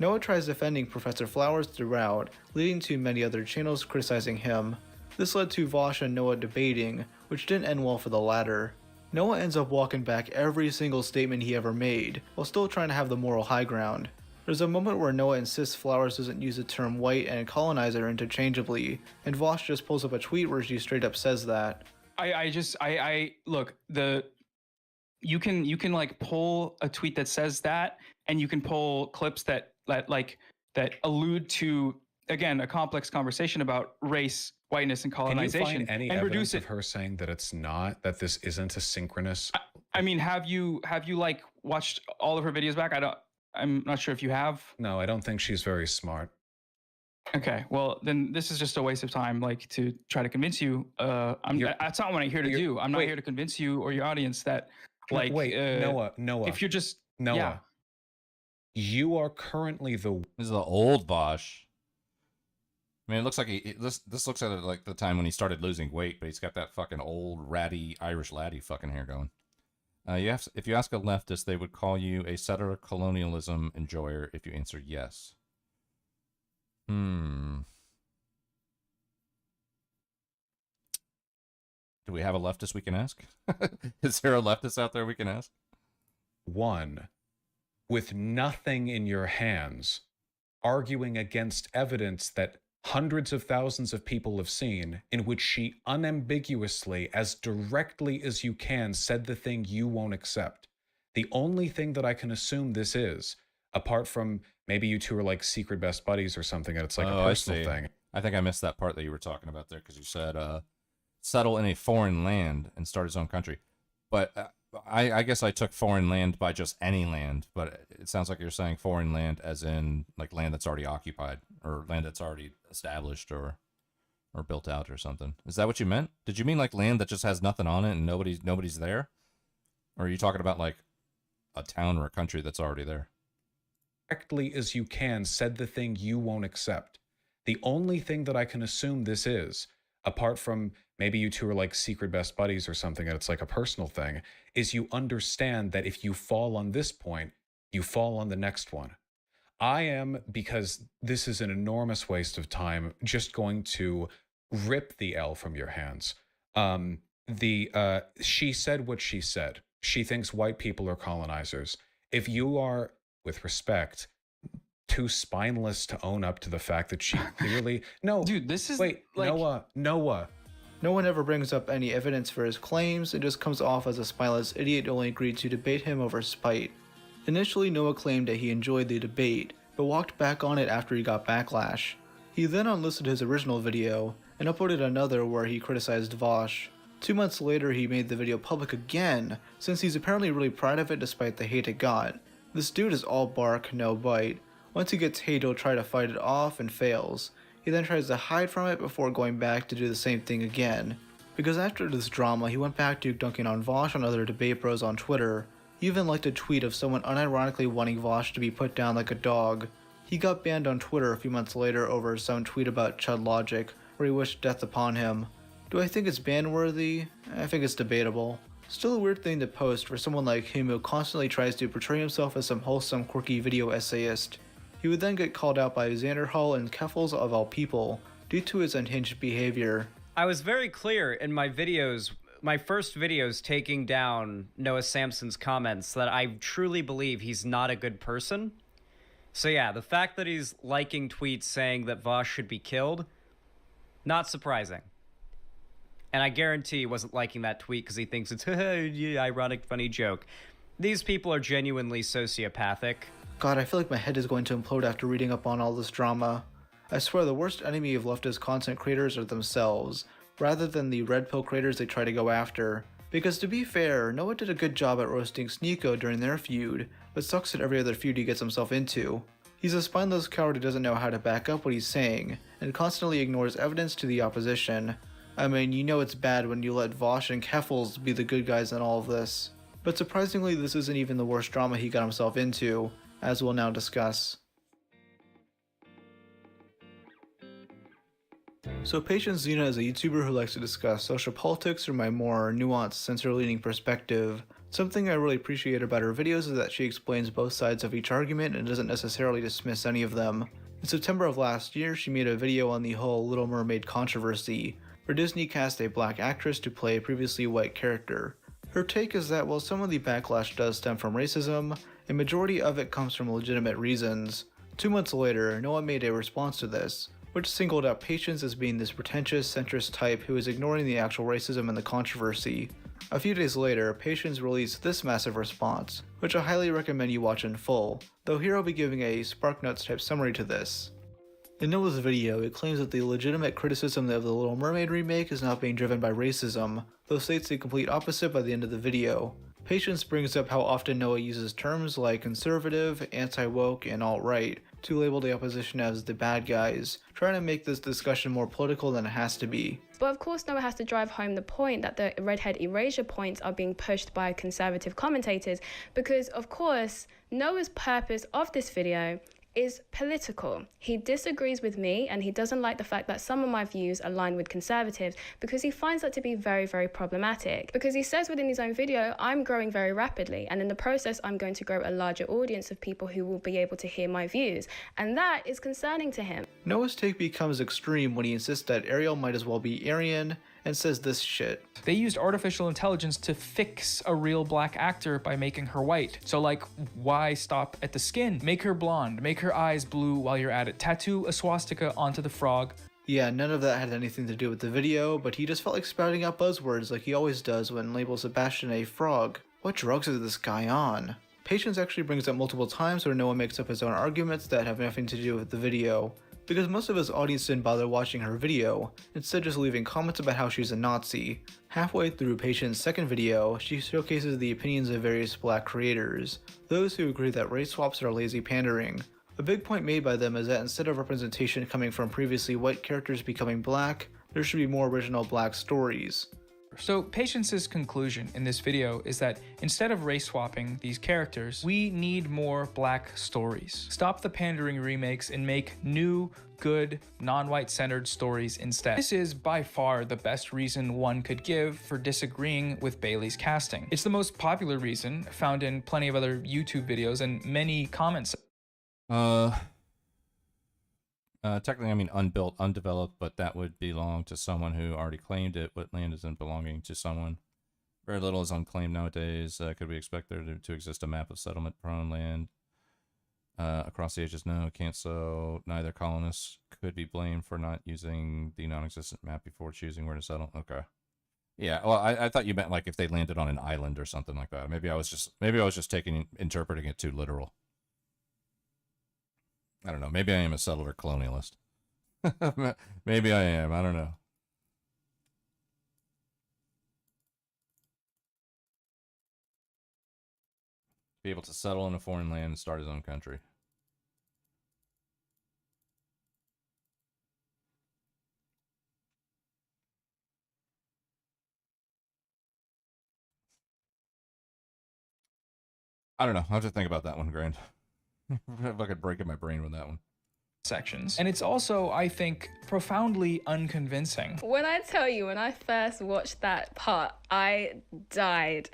Noah tries defending Professor Flowers throughout, leading to many other channels criticizing him. This led to Vosh and Noah debating, which didn't end well for the latter. Noah ends up walking back every single statement he ever made, while still trying to have the moral high ground. There's a moment where Noah insists Flowers doesn't use the term white and colonizer interchangeably, and Vosh just pulls up a tweet where she straight up says that. Look, you can like pull a tweet that says that, and you can pull clips that like that allude to, again, a complex conversation about race, whiteness, and Can you colonization, find any and evidence reduce of it. her saying that it's not, that this isn't asynchronous? I mean, have you like watched all of her videos back? I'm not sure if you have. No, I don't think she's very smart. Okay, well then this is just a waste of time, like to try to convince you. That's not what I'm here to do. I'm not here to convince you or your audience that, like, Noah. If you're just Noah, yeah. you are currently the. This is the old Vosh. I mean, it looks like this looks at it like the time when he started losing weight, but he's got that fucking old ratty Irish laddie fucking hair going. If you ask a leftist, they would call you a settler colonialism enjoyer if you answer yes. Do we have a leftist we can ask? Is there a leftist out there we can ask? One, with nothing in your hands, arguing against evidence that hundreds of thousands of people have seen, in which she unambiguously, as directly as you can, said the thing you won't accept. The only thing that I can assume this is, apart from maybe you two are like secret best buddies or something, and it's like a personal thing. I think I missed that part that you were talking about there, because you said settle in a foreign land and start his own country. But I guess I took foreign land by just any land, but it sounds like you're saying foreign land as in like land that's already occupied or land that's already established or built out or something. Is that what you meant? Did you mean like land that just has nothing on it and nobody's there? Or are you talking about like a town or a country that's already there? Directly as you can, said the thing you won't accept. The only thing that I can assume this is, apart from maybe you two are like secret best buddies or something, and it's like a personal thing, is you understand that if you fall on this point, you fall on the next one. I am, because this is an enormous waste of time, just going to rip the L from your hands. She said what she said. She thinks white people are colonizers. If you are, with respect, too spineless to own up to the fact that she clearly dude, this is wait, like... Noah. No one ever brings up any evidence for his claims. It just comes off as a spineless idiot who only agreed to debate him over spite. Initially, Noah claimed that he enjoyed the debate, but walked back on it after he got backlash. He then unlisted his original video and uploaded another where he criticized Vosh. 2 months later, he made the video public again, since he's apparently really proud of it despite the hate it got. This dude is all bark, no bite. Once he gets hate, he'll try to fight it off and fails. He then tries to hide from it before going back to do the same thing again. Because after this drama, he went back to dunking on Vosh and other debate bros on Twitter. He even liked a tweet of someone unironically wanting Vosh to be put down like a dog. He got banned on Twitter a few months later over some tweet about Chud Logic, where he wished death upon him. Do I think it's ban-worthy? I think it's debatable. Still a weird thing to post for someone like him who constantly tries to portray himself as some wholesome, quirky video essayist. He would then get called out by Xander Hall and Keffels of all people, due to his unhinged behavior. I was very clear in my videos, my first videos taking down Noah Samson's comments, that I truly believe he's not a good person. So yeah, the fact that he's liking tweets saying that Vosh should be killed, not surprising. And I guarantee he wasn't liking that tweet because he thinks it's a ironic, funny joke. These people are genuinely sociopathic. God, I feel like my head is going to implode after reading up on all this drama. I swear the worst enemy of leftist content creators are themselves, rather than the red pill creators they try to go after. Because to be fair, Noah did a good job at roasting Sneeko during their feud, but sucks at every other feud he gets himself into. He's a spineless coward who doesn't know how to back up what he's saying, and constantly ignores evidence to the opposition. I mean, you know it's bad when you let Vosh and Keffels be the good guys in all of this. But surprisingly, this isn't even the worst drama he got himself into, as we'll now discuss. So Patience Xena is a YouTuber who likes to discuss social politics from my more nuanced, censor-leaning perspective. Something I really appreciate about her videos is that she explains both sides of each argument and doesn't necessarily dismiss any of them. In September of last year, she made a video on the whole Little Mermaid controversy, where Disney cast a black actress to play a previously white character. Her take is that while some of the backlash does stem from racism, a majority of it comes from legitimate reasons. 2 months later, Noah made a response to this, which singled out Patience as being this pretentious, centrist type who is ignoring the actual racism in the controversy. A few days later, Patience released this massive response, which I highly recommend you watch in full, though here I'll be giving a SparkNotes type summary to this. In Noah's video, it claims that the legitimate criticism of the Little Mermaid remake is not being driven by racism, though states the complete opposite by the end of the video. Patience brings up how often Noah uses terms like conservative, anti-woke, and alt-right to label the opposition as the bad guys, trying to make this discussion more political than it has to be. But of course Noah has to drive home the point that the redhead erasure points are being pushed by conservative commentators, because of course Noah's purpose of this video is political. He disagrees with me and he doesn't like the fact that some of my views align with conservatives because he finds that to be very, very problematic. Because he says within his own video, I'm growing very rapidly and in the process I'm going to grow a larger audience of people who will be able to hear my views, and that is concerning to him. Noah's take becomes extreme when he insists that Ariel might as well be Aryan and says this shit. They used artificial intelligence to fix a real black actor by making her white. So like, why stop at the skin? Make her blonde, make her eyes blue while you're at it. Tattoo a swastika onto the frog. Yeah, none of that had anything to do with the video, but he just felt like spouting out buzzwords like he always does when labels Sebastian a frog. What drugs is this guy on? Patience actually brings up multiple times where Noah makes up his own arguments that have nothing to do with the video, because most of his audience didn't bother watching her video, instead just leaving comments about how she's a Nazi. Halfway through Patience's second video, she showcases the opinions of various black creators, those who agree that race swaps are lazy pandering. A big point made by them is that instead of representation coming from previously white characters becoming black, there should be more original black stories. So Patience's conclusion in this video is that instead of race swapping these characters, we need more black stories. Stop the pandering remakes and make new, good, non-white centered stories instead. This is by far the best reason one could give for disagreeing with Bailey's casting. It's the most popular reason, found in plenty of other YouTube videos and many comments. Technically, I mean unbuilt, undeveloped, but that would belong to someone who already claimed it. What land isn't belonging to someone? Very little is unclaimed nowadays. Could we expect there to exist a map of settlement-prone land across the ages? No, can't so. Neither colonists could be blamed for not using the non-existent map before choosing where to settle. Okay. Yeah, well, I thought you meant like if they landed on an island or something like that. Maybe I was just interpreting it too literal. I don't know. Maybe I am a settler colonialist. Maybe I am. I don't know. Be able to settle in a foreign land and start his own country. I don't know. I'll have to think about that one, Grand. If I could break in my brain with that one. Sections. And it's also, I think, profoundly unconvincing. When I tell you, when I first watched that part, I died.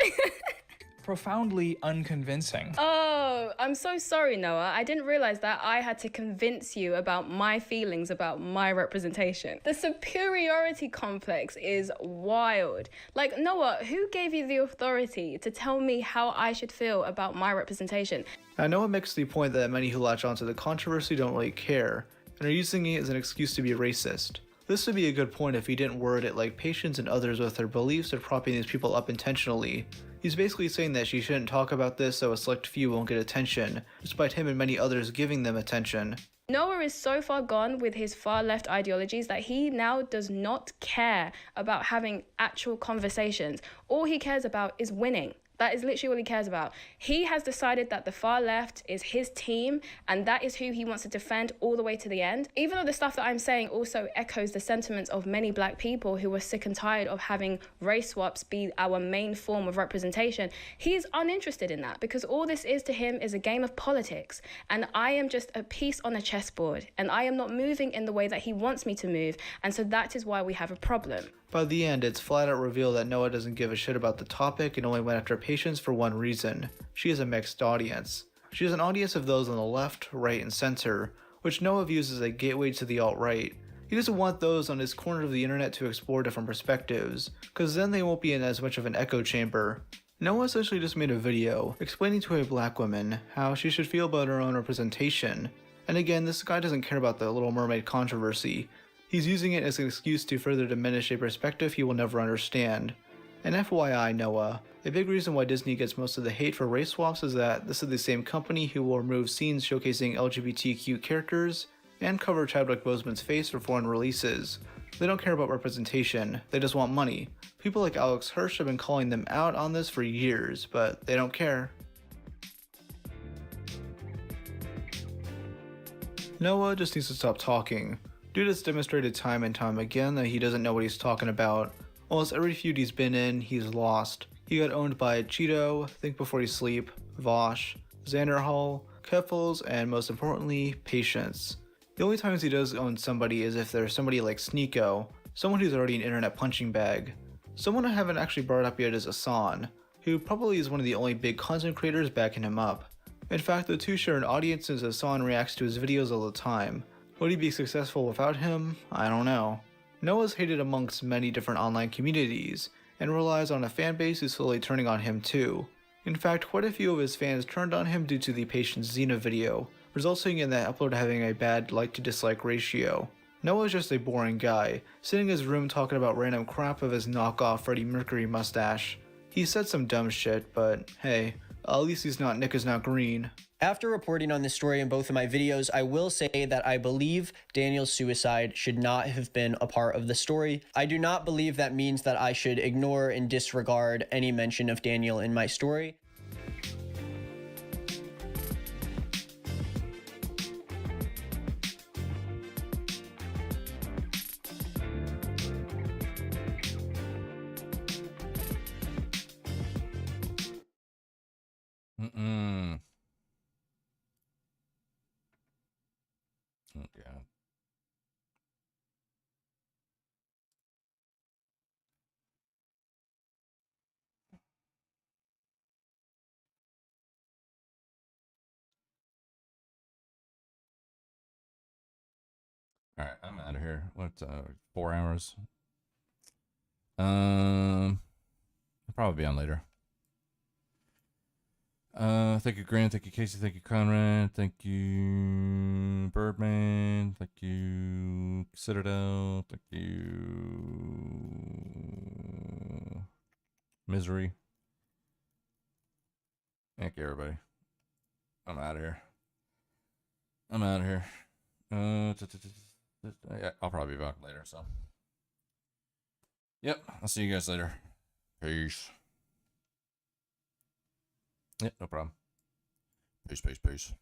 Profoundly unconvincing. Oh, I'm so sorry, Noah. I didn't realize that I had to convince you about my feelings about my representation. The superiority complex is wild. Like, Noah, who gave you the authority to tell me how I should feel about my representation? Now, Noah makes the point that many who latch onto the controversy don't really care, and are using it as an excuse to be racist. This would be a good point if he didn't word it like Patience and others with their beliefs of propping these people up intentionally. He's basically saying that she shouldn't talk about this so a select few won't get attention, despite him and many others giving them attention. Noah is so far gone with his far left ideologies that he now does not care about having actual conversations. All he cares about is winning. That is literally what he cares about. He has decided that the far left is his team, and that is who he wants to defend all the way to the end. Even though the stuff that I'm saying also echoes the sentiments of many black people who are sick and tired of having race swaps be our main form of representation, he's uninterested in that because all this is to him is a game of politics. And I am just a piece on a chessboard, and I am not moving in the way that he wants me to move. And so that is why we have a problem. By the end, it's flat out revealed that Noah doesn't give a shit about the topic and only went after Patience for one reason. She has a mixed audience. She has an audience of those on the left, right, and center, which Noah views as a gateway to the alt-right. He doesn't want those on his corner of the internet to explore different perspectives, because then they won't be in as much of an echo chamber. Noah essentially just made a video explaining to a black woman how she should feel about her own representation. And again, this guy doesn't care about the Little Mermaid controversy. He's using it as an excuse to further diminish a perspective he will never understand. And FYI, Noah, a big reason why Disney gets most of the hate for race swaps is that this is the same company who will remove scenes showcasing LGBTQ characters and cover Chadwick Boseman's face for foreign releases. They don't care about representation, they just want money. People like Alex Hirsch have been calling them out on this for years, but they don't care. Noah just needs to stop talking. Dude has demonstrated time and time again that he doesn't know what he's talking about. Almost every feud he's been in, he's lost. He got owned by Cheeto, Think Before You Sleep, Vosh, Xander Hall, Keffels, and most importantly, Patience. The only times he does own somebody is if there's somebody like Sneeko, someone who's already an internet punching bag. Someone I haven't actually brought up yet is Asan, who probably is one of the only big content creators backing him up. In fact, the two share an audience since Asan reacts to his videos all the time. Would he be successful without him? I don't know. Noah's hated amongst many different online communities, and relies on a fanbase who's slowly turning on him too. In fact, quite a few of his fans turned on him due to the Patience Xena video, resulting in that upload having a bad like to dislike ratio. Noah's just a boring guy, sitting in his room talking about random crap of his knockoff Freddie Mercury mustache. He said some dumb shit, but hey, at least he's not Nick is not green. After reporting on this story in both of my videos, I will say that I believe Daniel's suicide should not have been a part of the story. I do not believe that means that I should ignore and disregard any mention of Daniel in my story. Oh, God. All right, I'm out of here. What, 4 hours? I'll probably be on later. Thank you, Grant. Thank you, Casey. Thank you, Conrad. Thank you, Birdman. Thank you, Citadel. Thank you, Misery. Thank you, everybody. I'm out of here. Yeah, I'll probably be back later, so. Yep, I'll see you guys later. Peace. Yep, no problem. Peace, peace, peace.